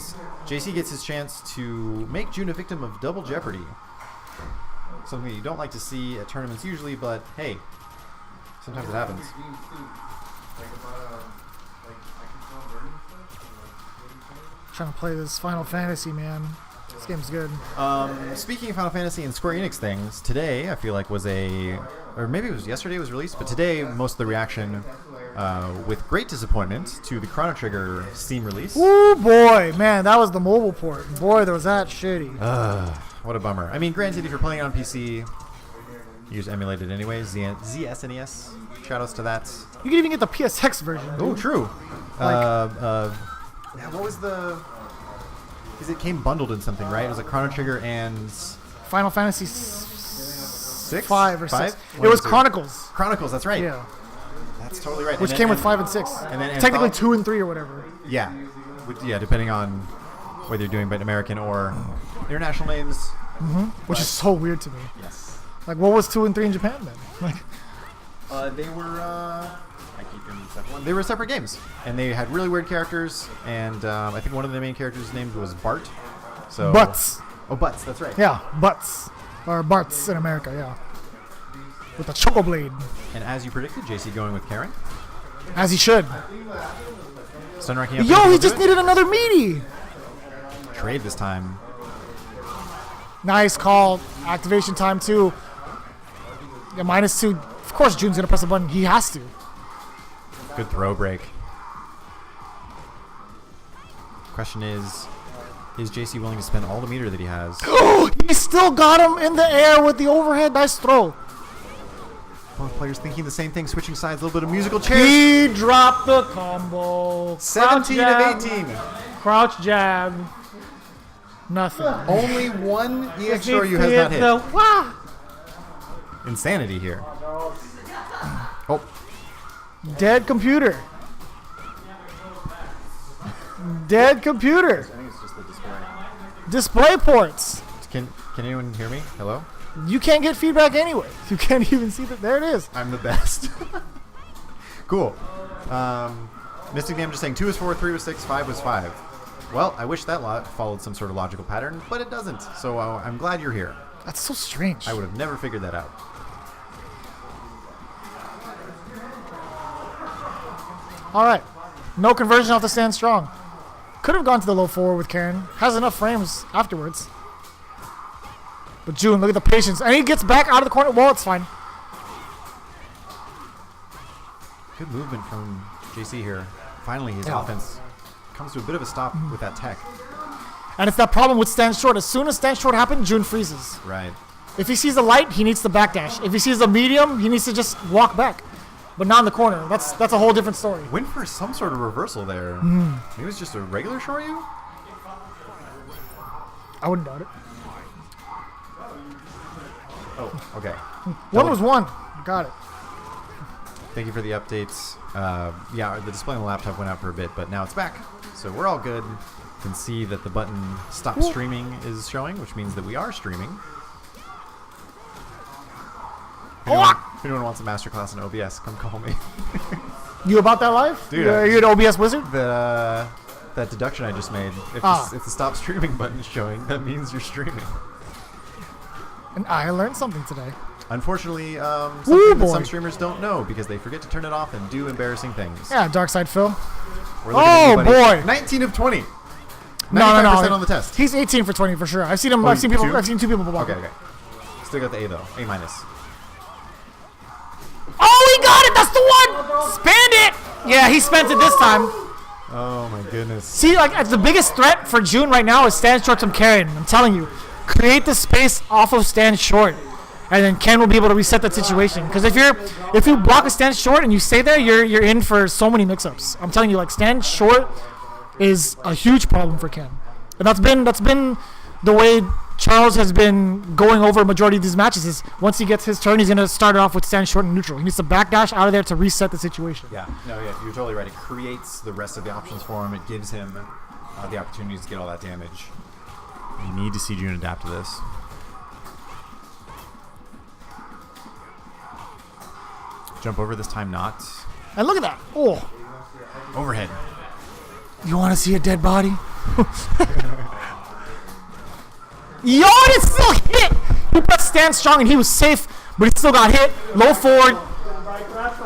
JC gets his chance to make June a victim of double jeopardy. Something you don't like to see at tournaments usually, but hey, sometimes it happens. Trying to play this Final Fantasy, man. This game's good. Speaking of Final Fantasy and Square Enix things, today I feel like was or maybe it was yesterday it was released, but today most of the reaction with great disappointment to the Chrono Trigger Steam release. Ooh, boy. Man, that was the mobile port. Boy, was that shitty. What a bummer. I mean, granted, if you're playing it on PC, you just emulate it anyways. ZSNES. Shoutouts to that. You can even get the PSX version. Oh, true. Like- Yeah, what was the... Because it came bundled in something, right? It was like Chrono Trigger and... Final Fantasy 5 or 6. One It was or two. Chronicles. Chronicles, that's right. Yeah. That's totally right. Which And came then- with 5 and 6. and then Technically Antholo- 2 and 3 or whatever. Yeah. Yeah, depending on whether you're doing American or international names. Which is so weird to me. Yes. Like, what was 2 and 3 in Japan then? Like, They were... I keep doing the second one. They were separate games. And they had really weird characters. And I think one of the main characters' names was Bart. So Butts. Oh, Butts. That's right. Yeah, Butts. Or Barts in America, yeah. With a choco blade. And as you predicted, JC going with Karen. As he should. Stun racking up. Yo, he just needed another meaty. Trade this time. Nice call. Activation time, too. Yeah, -2. Of course, June's going to press the button. He has to. Good throw break. Question is JC willing to spend all the meter that he has? He still got him in the air with the overhead. Nice throw. Both players thinking the same thing, switching sides, a little bit of musical chairs. He dropped the combo. 17 Crouch of jab. 18. Crouch jab. Nothing. Only one EX you has not hit. Wah! Insanity here. Oh, Dead computer. Dead computer. I think it's just the display. Display ports. Can anyone hear me? Hello? You can't get feedback anyway. You can't even see that. There it is. I'm the best. Cool. Mystic Game just saying 2 was 4, 3 was 6, 5 was 5. Well, I wish that followed some sort of logical pattern, but it doesn't. So I'm glad you're here. That's so strange. I would have never figured that out. All right. No conversion off the stand strong. Could have gone to the low 4 with Karen. Has enough frames afterwards. But June, look at the patience. And he gets back out of the corner. Well, it's fine. Good movement from JC here. Finally, his Yeah. offense comes to a bit of a stop with that tech. And it's that problem with stand short. As soon as stand short happens, June freezes. Right. If he sees the light, he needs to backdash. If he sees the medium, he needs to just walk back. But not in the corner. That's a whole different story. Went for some sort of reversal there. Maybe it was just a regular Shoryu? I wouldn't doubt it. Oh, okay. One was one. Got it. Thank you for the updates. Yeah, the display on the laptop went out for a bit, but now it's back. So we're all good. You can see that the button stop streaming is showing, which means that we are streaming. If anyone wants a masterclass in OBS, come call me. You about that life? Dude, You're an OBS wizard? That deduction I just made. If the stop streaming button is showing, that means you're streaming. And I learned something today. Unfortunately, Ooh, something that boy. some streamers don't know because they forget to turn it off and do embarrassing things. Yeah, Dark Side Phil. We're looking at Oh, you, buddy. boy. 19 of 20. No. 95% on the test. He's 18 for 20 for sure. I've seen him. Oh, I've seen people. two? I've seen 2 people block. Okay. Still got the A though. A minus. Oh, he got it. That's the one. Spend it. Yeah, he spent it this time. Oh my goodness. See, like the biggest threat for June right now is stand short from Karen. I'm telling you, create the space off of stand short, and then Ken will be able to reset that situation. Because if you block a stand short and you stay there, you're in for so many mix-ups. I'm telling you, like stand short is a huge problem for Ken, and that's been the way Charles has been going over a majority of these matches. Is once he gets his turn, he's gonna start it off with stand short and neutral. He needs to backdash out of there to reset the situation. Yeah. No. Yeah. You're totally right. It creates the rest of the options for him. It gives him the opportunities to get all that damage. You need to see June adapt to this. Jump over this time, not And look at that. Oh, overhead. you want to see a dead body? Yo, it still hit. He pressed stand strong and he was safe, but he still got hit. Low forward.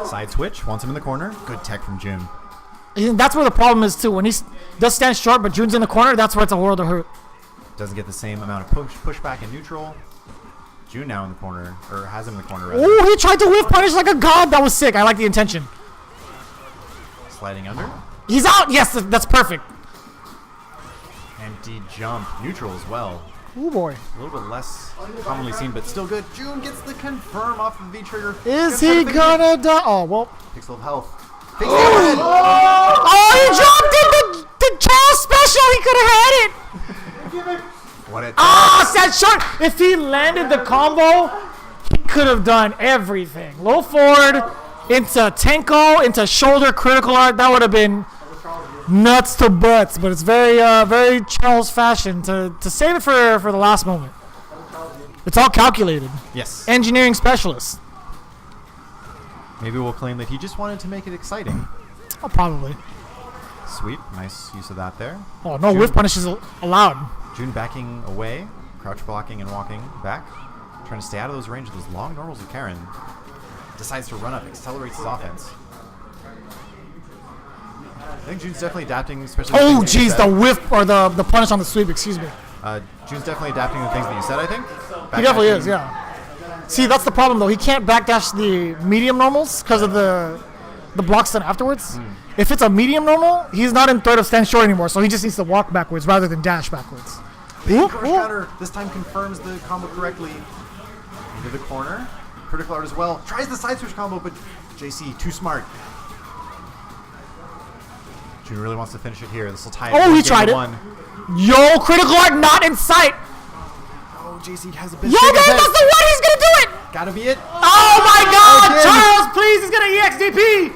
Side switch. Wants him in the corner. Good tech from June. And that's where the problem is too. When he does stand short, but June's in the corner, that's where it's a world of hurt. Doesn't get the same amount of pushback in neutral. June now in the corner, or has him in the corner rather. Ooh, he tried to whiff punish like a god. That was sick. I like the intention. Sliding under. He's out. Yes, that's perfect. Empty jump. Neutral as well. Oh boy. A little bit less commonly seen, but still good. June gets the confirm off of V-trigger. Is he gonna die? Oh, well. Takes a little health. Oh, he dropped in the Charles special. He could have had it. What a Stand short. If he landed the combo, he could have done everything. Low forward, into Tenko, into shoulder critical art. That would have been nuts to butts, but it's very, very Charles fashion to save it for the last moment. It's all calculated. Yes. Engineering specialist. Maybe we'll claim that he just wanted to make it exciting. Oh, probably. Sweet. Nice use of that there. Oh, no whiff punish is allowed. June backing away, crouch blocking and walking back, trying to stay out of those range of those long normals of Karen. Decides to run up, accelerates his offense. I think June's definitely adapting, especially. Oh, jeez, the whiff or the punish on the sweep. Excuse me. June's definitely adapting the things that you said. I think. He definitely is. Yeah. See, that's the problem though. He can't backdash the medium normals because of the blocks done afterwards. If it's a medium normal, he's not in threat of stand short anymore, so he just needs to walk backwards rather than dash backwards. Big crush counter. This time confirms the combo correctly. Into the corner. Critical art as well. Tries the side switch combo, but JC too smart. June really wants to finish it here. This will tie it. Oh, he tried it. Yo, critical art not in sight. Oh, JC has a bit. Yo, that's the one. He's gonna do it. Gotta be it. Oh my God, again. Charles, please, he's gonna EXDP.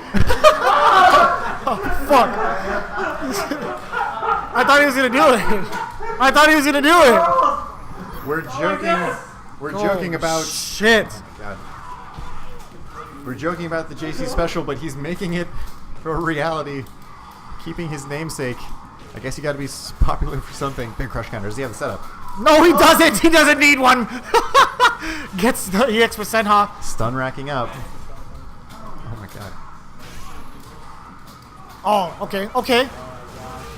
Oh, fuck. I thought he was gonna do it. We're joking. We're joking about shit. God. We're joking about the JC special, but he's making it a reality, keeping his namesake. I guess you got to be popular for something. Big crush counter. Does he have the setup? No, he doesn't. He doesn't need one. Gets the EX% huh? Stun racking up. Oh my God. Oh, okay.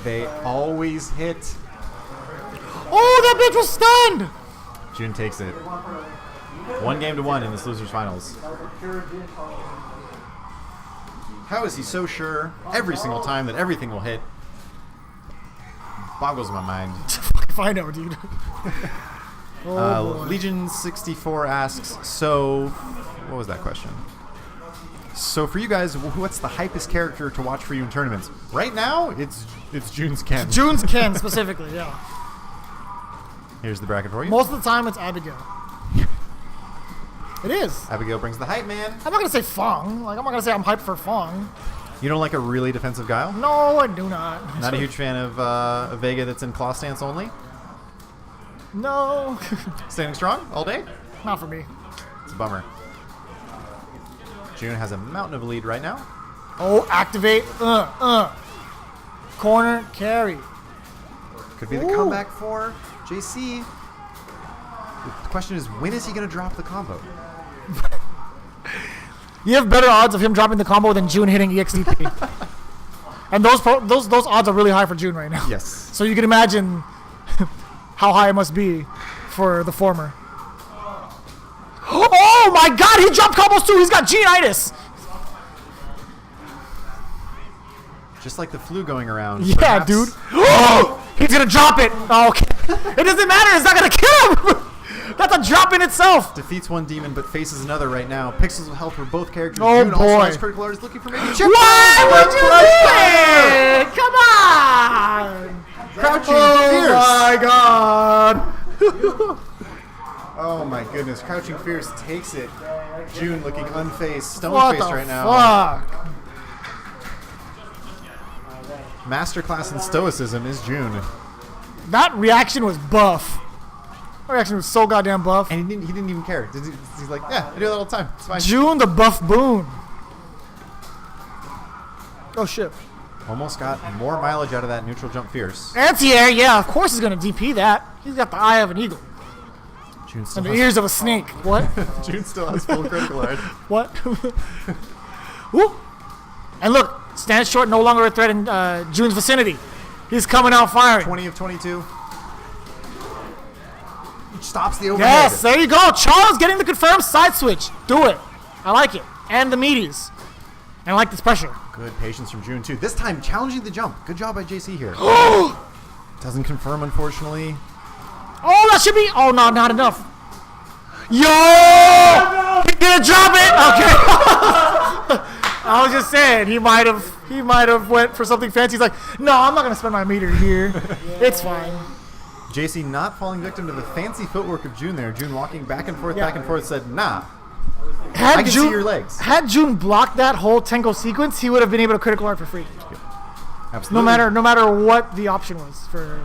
They always hit. Oh, that bitch was stunned. June takes it. 1-1 in this losers finals. How is he so sure every single time that everything will hit? Boggles my mind. Find out, dude. Legion 64 asks, so what was that question? So for you guys, what's the hypest character to watch for you in tournaments? Right now, it's June's Ken. June's Ken specifically, yeah. Here's the bracket for you. Most of the time, it's Abigail. It is. Abigail brings the hype, man. I'm not gonna say Fong. Like I'm not gonna say I'm hyped for Fong. You don't like a really defensive Guile? No, I do not. Not a huge fan of a Vega that's in claw stance only? No. Standing strong all day? Not for me. It's a bummer. June has a mountain of a lead right now. Oh, activate. Corner carry. Could be the comeback for JC. The question is, when is he going to drop the combo? You have better odds of him dropping the combo than June hitting EXDP. And those odds are really high for June right now. Yes. So you can imagine how high it must be for the former. Oh my God, he dropped combos too. He's got Genitis. Just like the flu going around. Yeah, perhaps. dude. Oh, he's going to drop it. Oh, okay. It doesn't matter. It's not going to kill him. That's a drop in itself. Defeats one demon, but faces another right now. Pixels of health for both characters. Oh, June boy. also has critical art, is looking for maybe chip. Why would you do it? Come on. Crouching Oh, my God. Oh my goodness. Crouching Fierce takes it. June looking unfazed, stone What faced the right now. fuck? Masterclass in stoicism is June. That reaction was buff. That reaction was so goddamn buff. And he didn't even care. He's like, yeah, I do that all the time. It's fine. June the buff boon. Oh shit. Almost got more mileage out of that neutral jump Fierce. Anti-air, yeah, of course he's gonna DP that. He's got the eye of an eagle June still and the has, ears of a snake. What? June still has full critical art. What? Woo. And look, Stand short, no longer a threat in June's vicinity. He's coming out firing. 20 of 22. Stops the overhead. Yes, there you go. Charles getting the confirmed side switch. Do it. I like it. And the meaties. And I like this pressure. Good patience from June, too. This time, challenging the jump. Good job by JC here. Doesn't confirm, unfortunately. Oh, that should be. Oh, no, not enough. Yo! He's gonna drop it. Okay. I was just saying, he might have went for something fancy. He's like, no, I'm not gonna spend my meter here. It's fine. JC not falling victim to the fancy footwork of June there. June walking back and forth, said, nah. I can see your legs. Had June blocked that whole Tenko sequence, he would have been able to critical art for free. Absolutely. No matter what the option was for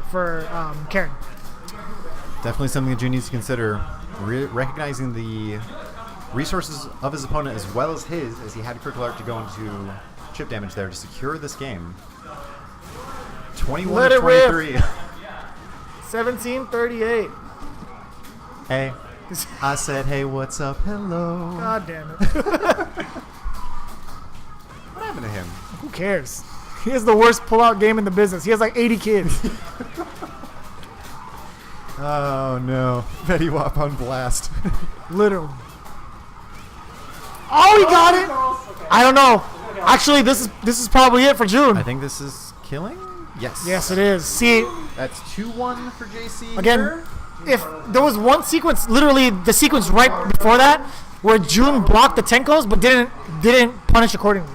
Karen. Definitely something that June needs to consider. Recognizing the resources of his opponent as well as his, as he had critical art to go into chip damage there to secure this game. 21 to 23. 17-38. Hey. I said, hey, what's up? Hello. God damn it. What happened to him? Who cares? He has the worst pullout game in the business. He has like 80 kids. Oh, no. Betty Wap on blast. Literally. Oh, he got it. I don't know. Actually, this is probably it for June. I think this is killing? Yes. Yes, it is. See, that's 2-1 for JC. Again, here. If there was one sequence, literally the sequence right before that, where June blocked the Tenkos but didn't punish accordingly.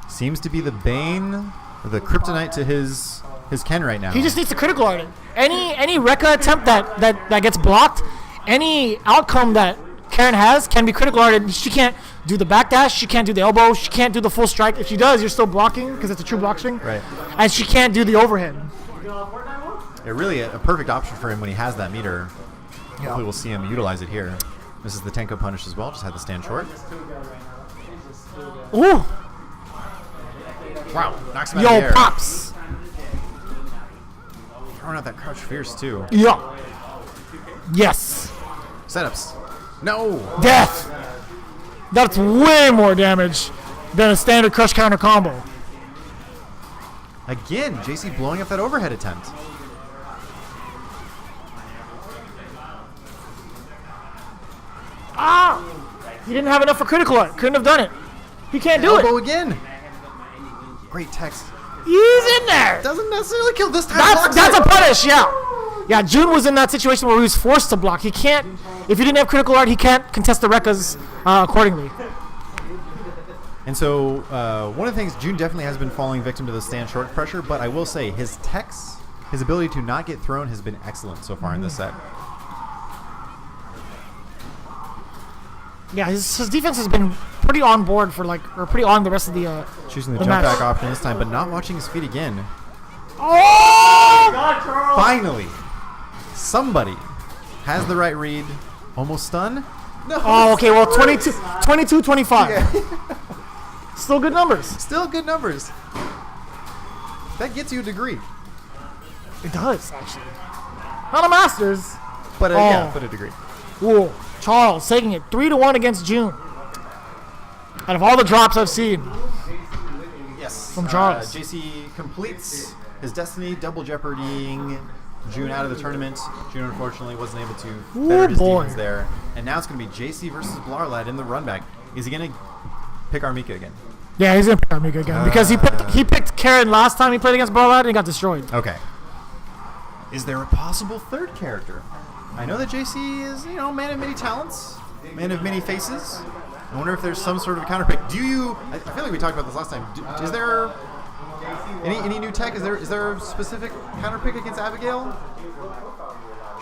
Seems to be the bane, or the kryptonite to his Ken right now. He just needs to critical art it. Any Rekka attempt that gets blocked, any outcome that Karen has can be critical arted. She can't do the backdash, she can't do the elbow, she can't do the full strike. If she does, you're still blocking because it's a true block string. Right. And she can't do the overhead. Really a perfect option for him when he has that meter. Hopefully we'll see him utilize it here. This is the Tenko punish as well, just had to stand short. Ooh! Wow, knocks him out of the Yo, air. pops! Throwing out that crouch fierce too. Yeah. Yes. Setups. No! Death! That's way more damage than a standard crush counter combo. Again, JC blowing up that overhead attempt. Ah! He didn't have enough for critical art. Couldn't have done it. He can't do Elbow it. again. Great text. He's in there. Doesn't necessarily kill this time. That's a punish, yeah. Yeah, June was in that situation where he was forced to block. He can't, if he didn't have critical art, he can't contest the Rekkas accordingly. And so, one of the things, June definitely has been falling victim to the stand short pressure, but I will say his techs, his ability to not get thrown has been excellent so far in this set. Yeah, his defense has been pretty on board for pretty on the rest of the Choosing the the jump match. back option this time, but not watching his feet again. Oh! Finally, somebody has the right read. Almost stun? No. Oh, okay, well, 22-25. Still good numbers. Still good numbers. That gets you a degree. It does, actually. Not a Masters. But yeah, but a degree. Whoa. Charles taking it 3-1 against June. Out of all the drops I've seen. Yes. From Charles. JC completes his destiny, double jeopardying June out of the tournament. June unfortunately wasn't able to better his demons there. And now it's going to be JC versus Blarlad in the run back. Is he going to pick Armika again? Yeah, he's going to pick Armika again. Because he picked Karen last time he played against Blarlad and he got destroyed. Okay. Is there a possible third character? I know that JC is, man of many talents, man of many faces. I wonder if there's some sort of counter pick. I feel like we talked about this last time. Is there any new tech? Is there a specific counter pick against Abigail?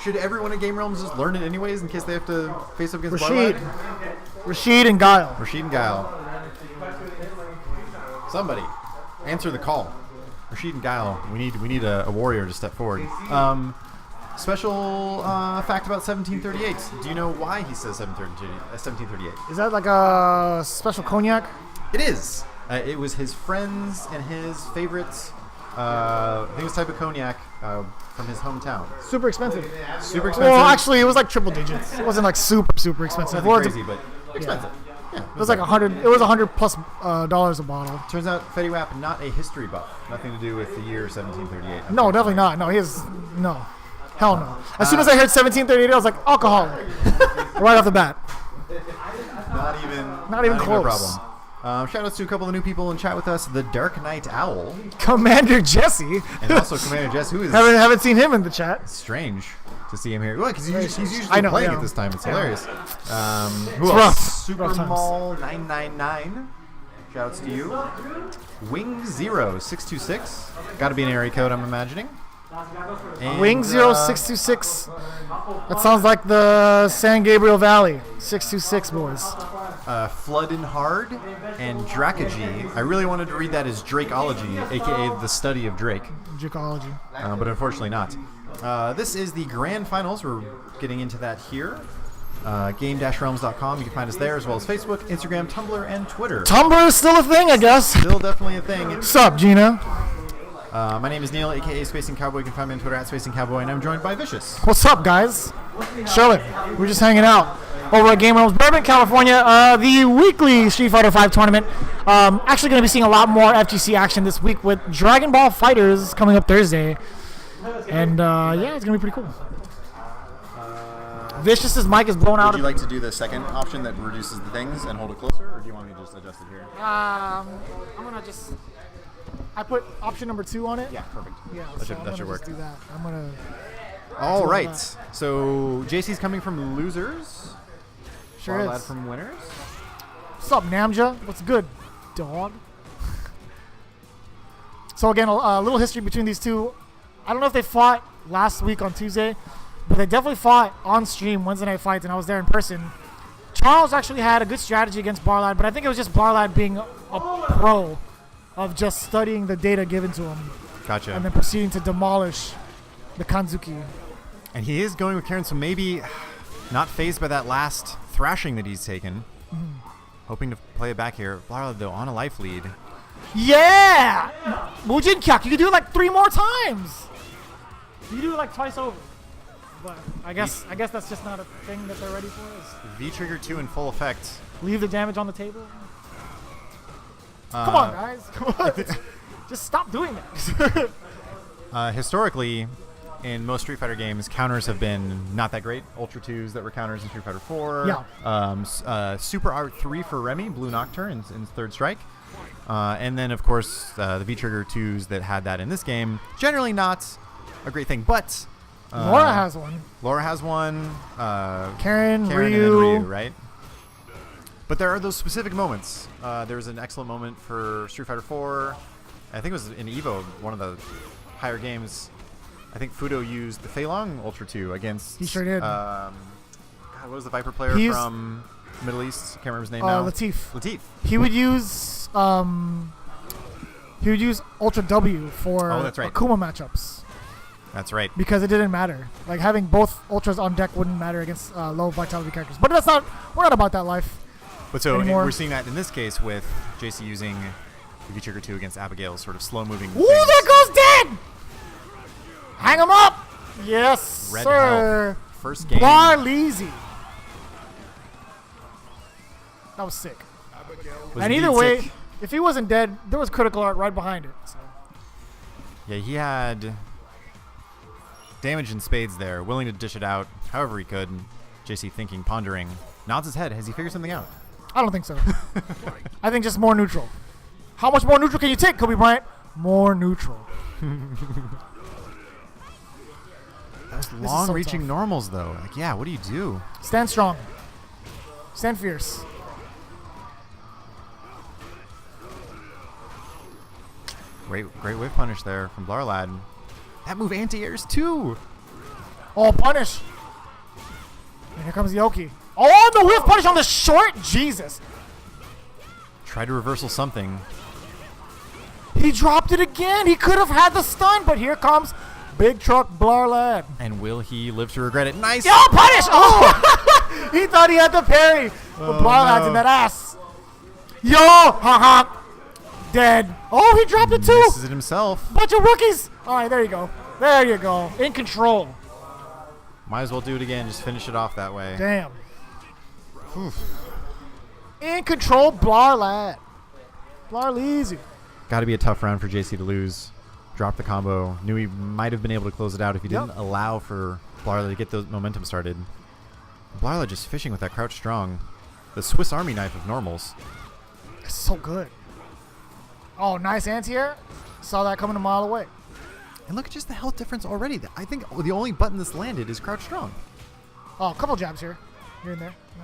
Should everyone at Game Realms just learn it anyways in case they have to face up against Rashid and Guile. Rashid and Guile. Somebody answer the call. Rashid and Guile. We need a warrior to step forward. Special fact about 1738. Do you know why he says 1738? Is that like a special cognac? It is. It was his friends and his favorites. I think it was type of cognac from his hometown. Super expensive. Super expensive. Well, actually, it was like triple digits. It wasn't like super expensive. Nothing crazy, but expensive. Yeah, It was like 100. It was $100+ dollars a bottle. Turns out Fetty Wap not a history buff. Nothing to do with the year 1738. No, definitely not. No, he is no. Hell no. As soon as I heard 1738, I was like, alcohol. Right off the bat. Not even close. a problem. Shout outs to a couple of new people in chat with us. The Dark Knight Owl. Commander Jesse. And also Commander Jess, who is haven't seen him in the chat. strange to see him here. Well, because he's usually I know, playing yeah. at this time. It's hilarious. Who It's else? rough. Super Rough times. Mall 999. Shout outs to you. Wing 0626. Got to be an area code, I'm imagining. And, Wing 0626. That sounds like the San Gabriel Valley. 626 boys. Flood and Hard and Drakagy. I really wanted to read that as Drakeology, aka the study of Drake, Geekology. but unfortunately not. This is the grand finals. We're getting into that here. Game-realms.com. You can find us there, as well as Facebook, Instagram, Tumblr, and Twitter. Tumblr is still a thing, I guess. Still definitely a thing. Sup, Gina? My name is Neil, aka Spacing Cowboy. You can find me on Twitter at Spacing Cowboy, and I'm joined by Vicious. What's up, guys? Charlotte. We're just hanging out over at Game Realms, Burbank, California. The weekly Street Fighter V tournament. Actually going to be seeing a lot more FGC action this week with Dragon Ball Fighters coming up Thursday. And yeah, it's going to be pretty cool. Vicious's mic is blown out. Would you like to do the second option that reduces the things and hold it closer, or do you want me to just adjust it here? I'm going to just... I put option number 2 on it. Yeah, perfect. Yeah, That so should I'm work. Just do that. I'm going to... All all right. that. So JC's coming from losers. Sure Bar is. Lad from winners. What's up, Namja? What's good, dog? So again, a little history between these two. I don't know if they fought last week on Tuesday, but they definitely fought on stream Wednesday night fights, and I was there in person. Charles actually had a good strategy against Barlad, but I think it was just Barlad being a pro of just studying the data given to him Gotcha. and then proceeding to demolish the Kanzuki. And he is going with Karen, so maybe not phased by that last thrashing that he's taken. Hoping to play it back here. Blarla, though, on a life lead. Yeah! Mujin Kyak, you can do it like 3 more times. You can do it like twice over. But I guess that's just not a thing that they're ready for. Is V-Trigger 2 in full effect. leave the damage on the table. Come on, guys. Come on. Just stop doing that. Historically, in most Street Fighter games, counters have been not that great. Ultra 2s that were counters in Street Fighter 4. Yeah. Super Art 3 for Remy, Blue Nocturne in Third Strike. And then, of course, the V-Trigger 2s that had that in this game. Generally not a great thing, but... Laura has one. Laura has one. Karen, And Ryu. then Ryu, right? But there are those specific moments. There was an excellent moment for Street Fighter 4. I think it was in EVO, one of the higher games. I think Fudo used the Fei Long Ultra 2 against... He sure did. God, what was the Viper player He's- from Middle East? Can't remember his name now. Latif. Latif. He would use Ultra W for Oh, that's right. Akuma matchups That's right. because it didn't matter. Like having both Ultras on deck wouldn't matter against low vitality characters. But we're not about that life. But so anymore. we're seeing that in this case with JC using the V-Trigger 2 against Abigail, sort of slow-moving. Ooh, there goes dead! Hang him up! Yes, Red sir. Health. First game. Barleezy. That was sick. was And either indeed way, sick. if he wasn't dead, there was critical art right behind it. So. Yeah, he had damage in spades there, willing to dish it out however he could. JC thinking, pondering, nods his head. Has he figured something out? I don't think so. I think just more neutral. How much more neutral can you take, Kobe Bryant? More neutral. Those so long-reaching tough. normals, though. Like, yeah, what do you do? Stand strong. Stand fierce. Great whiff punish there from Blarlad. That move anti-airs too. Oh, punish. And here comes Yoki. Oh, the whiff punish on the short. Jesus. Try to reversal something. He dropped it again. He could have had the stun, but here comes Big Truck Blarlad. And will he live to regret it? Nice. Yo, punish! Oh! He thought he had the parry. But Blarlad's in that ass. Yo! Haha. Dead. Oh, he dropped it too. Misses it himself. Bunch of rookies. All right, there you go. There you go. In control. Might as well do it again. Just finish it off that way. Damn. In control, Blarlad. Blarleezy. Got to be a tough round for JC to lose. Drop the combo. Knew he might have been able to close it out if he didn't allow for Blarla to get the momentum started. Blarla just fishing with that crouch strong. The Swiss Army knife of normals. It's so good. Oh, nice anti-air. Saw that coming a mile away. And look at just the health difference already. I think the only button that's landed is crouch strong. Oh, a couple jabs here. Here and there. Yeah.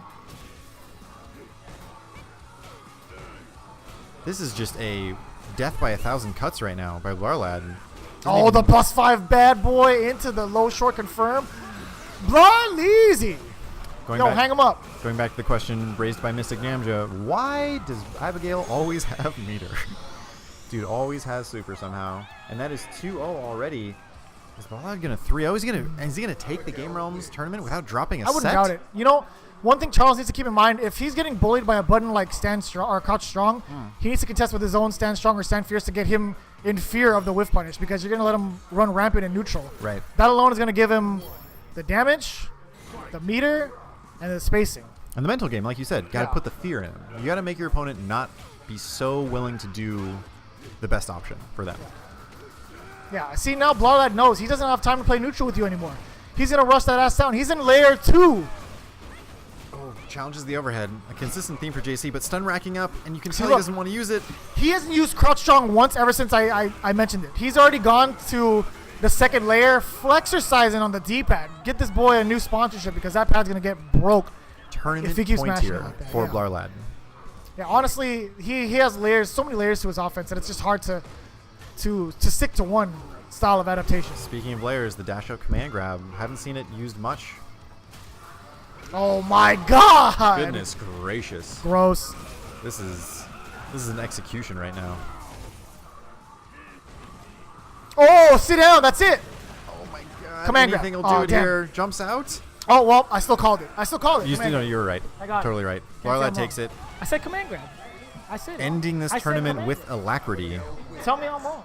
This is just a death by 1,000 cuts right now by Blarlad. Oh, the +5 bad boy into the low short confirm. Blarleezy. Yo, hang him up. Going back to the question raised by Mystic Namja, why does Abigail always have meter? Dude always has super somehow. And that is 2-0 already. Is Blarlad going to 3-0? Is he gonna take the Game Realms tournament without dropping a set? I wouldn't doubt it. You know, one thing Charles needs to keep in mind, if he's getting bullied by a button like Stand Strong or Crouch Strong, he needs to contest with his own Stand Strong or Stand Fierce to get him in fear of the whiff punish, because you're going to let him run rampant in neutral. Right. That alone is going to give him the damage, the meter, and the spacing. And the mental game, like you said, got to put the fear in him. You got to make your opponent not be so willing to do the best option for them. Yeah, see, now Blarlad knows he doesn't have time to play neutral with you anymore. He's going to rush that ass down. He's in layer 2. Oh, challenges the overhead. A consistent theme for JC, but stun racking up, and you can tell he doesn't want to use it. He hasn't used Crouch Strong once ever since I mentioned it. He's already gone to the second layer, flexercising on the D-pad. Get this boy a new sponsorship, because that pad's going to get broke. Tournament if he keeps point smashing here it like that, for yeah. Blarlad. Yeah, honestly, he has layers, so many layers to his offense that it's just hard to stick to one style of adaptation. Speaking of layers, the dash out command grab, haven't seen it used much. Oh my god! Goodness gracious. Gross. This is an execution right now. Oh, sit down, that's it! Oh my god. Command Anything grab. will do Oh, it damn. here. Jumps out. Oh, well, I still called it. You were right. I got it. Totally right. Can't say Blarlad I'm takes wrong. it. I said command grab. I said it. Ending this I said tournament command. with alacrity. Tell me I'm wrong.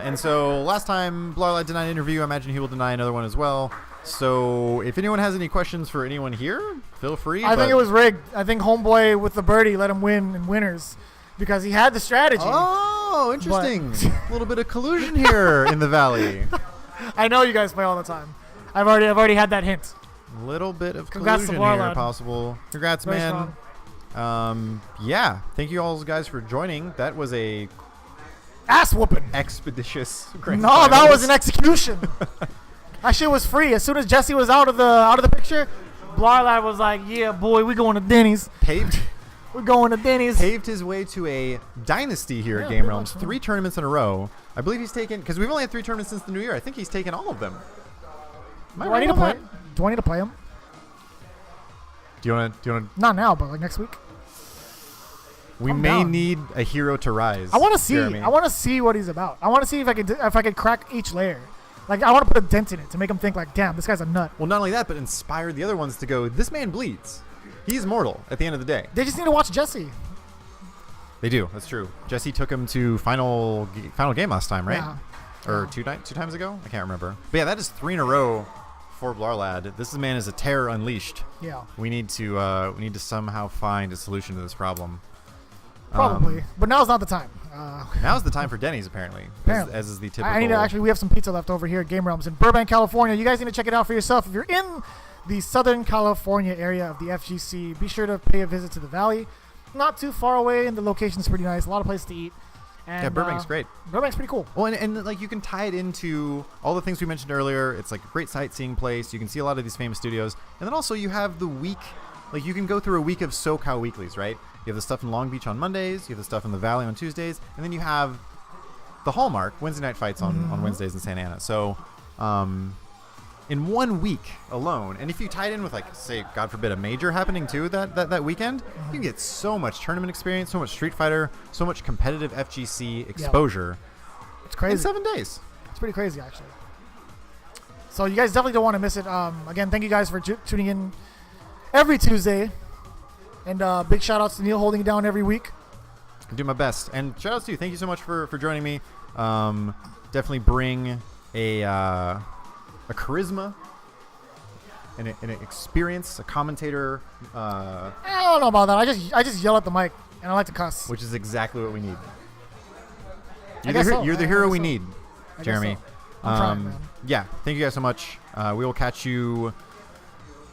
And so last time Blarlad denied an interview, I imagine he will deny another one as well. So if anyone has any questions for anyone here, feel free. I think it was rigged. I think Homeboy with the birdie let him win in winners because he had the strategy. Oh, interesting. A little bit of collusion here in the Valley. I know you guys play all the time. I've already had that hint. A little bit of Congrats to collusion here Blarlad. possible. Congrats, Very man. strong. Yeah. Thank you all guys for joining. That was a Ass whooping. expeditious grand No, that finals. was an execution. That shit was free. As soon as Jesse was out of the picture, Blarlad was like, "Yeah, boy, we going to Denny's. We're going to Denny's." Paved his way to a dynasty here at Yeah, Game pretty Realms. much, 3 tournaments in a row. I believe he's taken, because we've only had 3 tournaments since the new year. I think he's taken all of them. Am I Do I right need to on play? that? Do I need to play him? Do you want to? Not now, but like next week. We I'm may down. need a hero to rise. I want to see. Jeremy. I want to see what he's about. I want to see if I could crack each layer. Like I want to put a dent in it to make him think like, "Damn, this guy's a nut." Well, not only that, but inspire the other ones to go, this man bleeds. He's mortal at the end of the day. They just need to watch Jesse. They do. That's true. Jesse took him to final game last time, right? Yeah. Or two times ago? I can't remember. But yeah, that is 3 in a row for Blarlad. This man is a terror unleashed. Yeah. We need to somehow find a solution to this problem. Probably, but now's not the time. Now's the time for Denny's, apparently. Apparently. As is the typical. I need to actually. We have some pizza left over here at Game Realms in Burbank, California. You guys need to check it out for yourself. If you're in the Southern California area of the FGC, be sure to pay a visit to the Valley. Not too far away, and the location's pretty nice. A lot of places to eat. And, Yeah, Burbank's great. Burbank's pretty cool. Well, and like you can tie it into all the things we mentioned earlier. It's like a great sightseeing place. You can see a lot of these famous studios, and then also you have the week. Like you can go through a week of SoCal weeklies, right? You have the stuff in Long Beach on Mondays. You have the stuff in the Valley on Tuesdays, and then you have the Hallmark Wednesday night fights on Wednesdays in Santa Ana. So, in 1 week alone, and if you tie it in with like, say, God forbid, a major happening too that weekend, you can get so much tournament experience, so much Street Fighter, so much competitive FGC exposure. It's crazy. In 7 days. It's pretty crazy, actually. So you guys definitely don't want to miss it. Again, thank you guys for tuning in every Tuesday. And big shout-outs to Neil holding it down every week. I do my best. And shout-outs to you. Thank you so much for joining me. Definitely bring a charisma an experience, a commentator, I don't know about that. I just yell at the mic, and I like to cuss. which is exactly what we need. I guess so. You're the I hero guess we so. need, I guess Jeremy. so. I'm trying, man. Yeah, thank you guys so much. We will catch you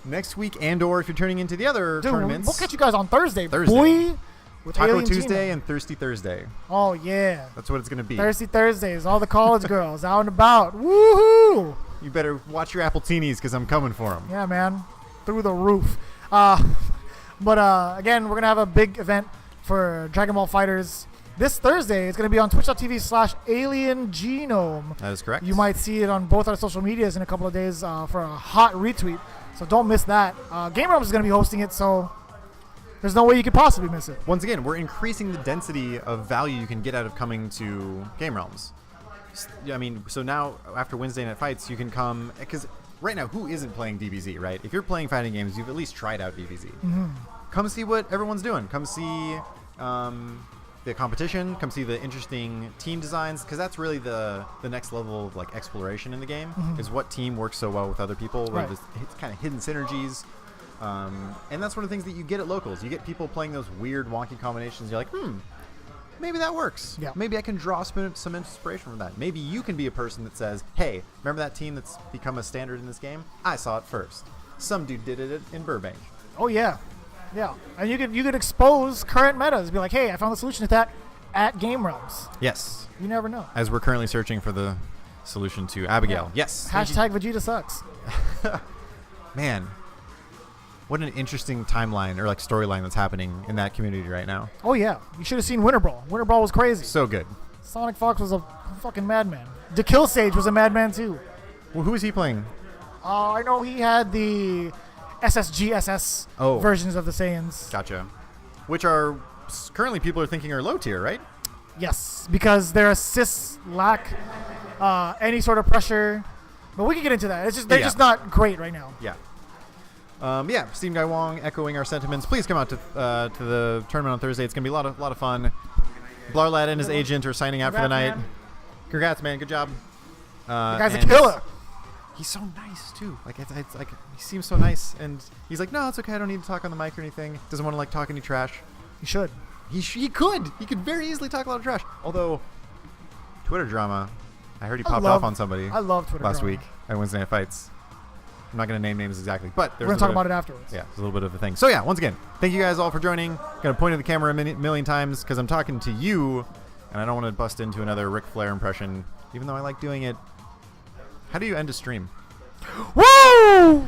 next week, and/or if you're turning into the other Dude, tournaments, we'll catch you guys on Thursday. Thursday. Boy, with Taco Alien Tuesday Tina. and Thirsty Thursday. Oh yeah. That's what it's gonna be. Thirsty Thursdays, all the college girls out and about. Woohoo! You better watch your Appletinis because I'm coming for them. Yeah, man, through the roof. But again, we're gonna have a big event for Dragon Ball Fighters this Thursday. It's gonna be on Twitch.tv/Alien Genome. That is correct. You might see it on both our social medias in a couple of days for a hot retweet. So don't miss that. Game Realms is gonna be hosting it, so there's no way you could possibly miss it. Once again, we're increasing the density of value you can get out of coming to Game Realms. I mean, so now after Wednesday Night Fights, you can come because right now, who isn't playing DBZ, right? If you're playing fighting games, you've at least tried out DBZ. Mm-hmm. Come see what everyone's doing. Come see the competition. Come see the interesting team designs because that's really the next level of like exploration in the game is what team works so well with other people. Where Right. there's it's kind of hidden synergies. And that's one of the things that you get at locals. You get people playing those weird, wonky combinations. You're like, maybe that works. Yeah. Maybe I can draw some inspiration from that. Maybe you can be a person that says, hey, remember that team that's become a standard in this game? I saw it first. Some dude did it in Burbank. Oh yeah, yeah. And you could expose current metas. Be like, hey, I found the solution to that at Game Realms. Yes. You never know. As we're currently searching for the solution to Abigail. Yeah. Yes. Thank you. Hashtag Vegeta sucks. Man, what an interesting timeline or like storyline that's happening in that community right now. Oh yeah, you should have seen Winter Brawl. Winter Brawl was crazy. So good. Sonic Fox was a fucking madman. The Kill Sage was a madman too. Well, who is he playing? I know he had the SSGSS versions of the Saiyans. Gotcha. Which are currently people are thinking are low tier, right? Yes, because their assists lack any sort of pressure. But we can get into that. It's just they're just not great right now. Yeah. Steve Guy Wong echoing our sentiments. Please come out to the tournament on Thursday. It's gonna be a lot of fun. Blarlad and his agent are signing out for the night. Man. Congrats, man. Good job. The guy's a and killer. He's so nice too. Like it's like he seems so nice, and he's like, no, it's okay. I don't need to talk on the mic or anything. Doesn't want to like talk any trash. You should. He could very easily talk a lot of trash. Although Twitter drama, I heard he popped off on somebody. I love Twitter last drama. week at Wednesday Night Fights. I'm not going to name names exactly, but We're going to talk about it afterwards. Yeah, there's a little bit of a thing. So yeah, once again, thank you guys all for joining. Going to point at the camera a million times because I'm talking to you, and I don't want to bust into another Ric Flair impression, even though I like doing it. How do you end a stream? Woo!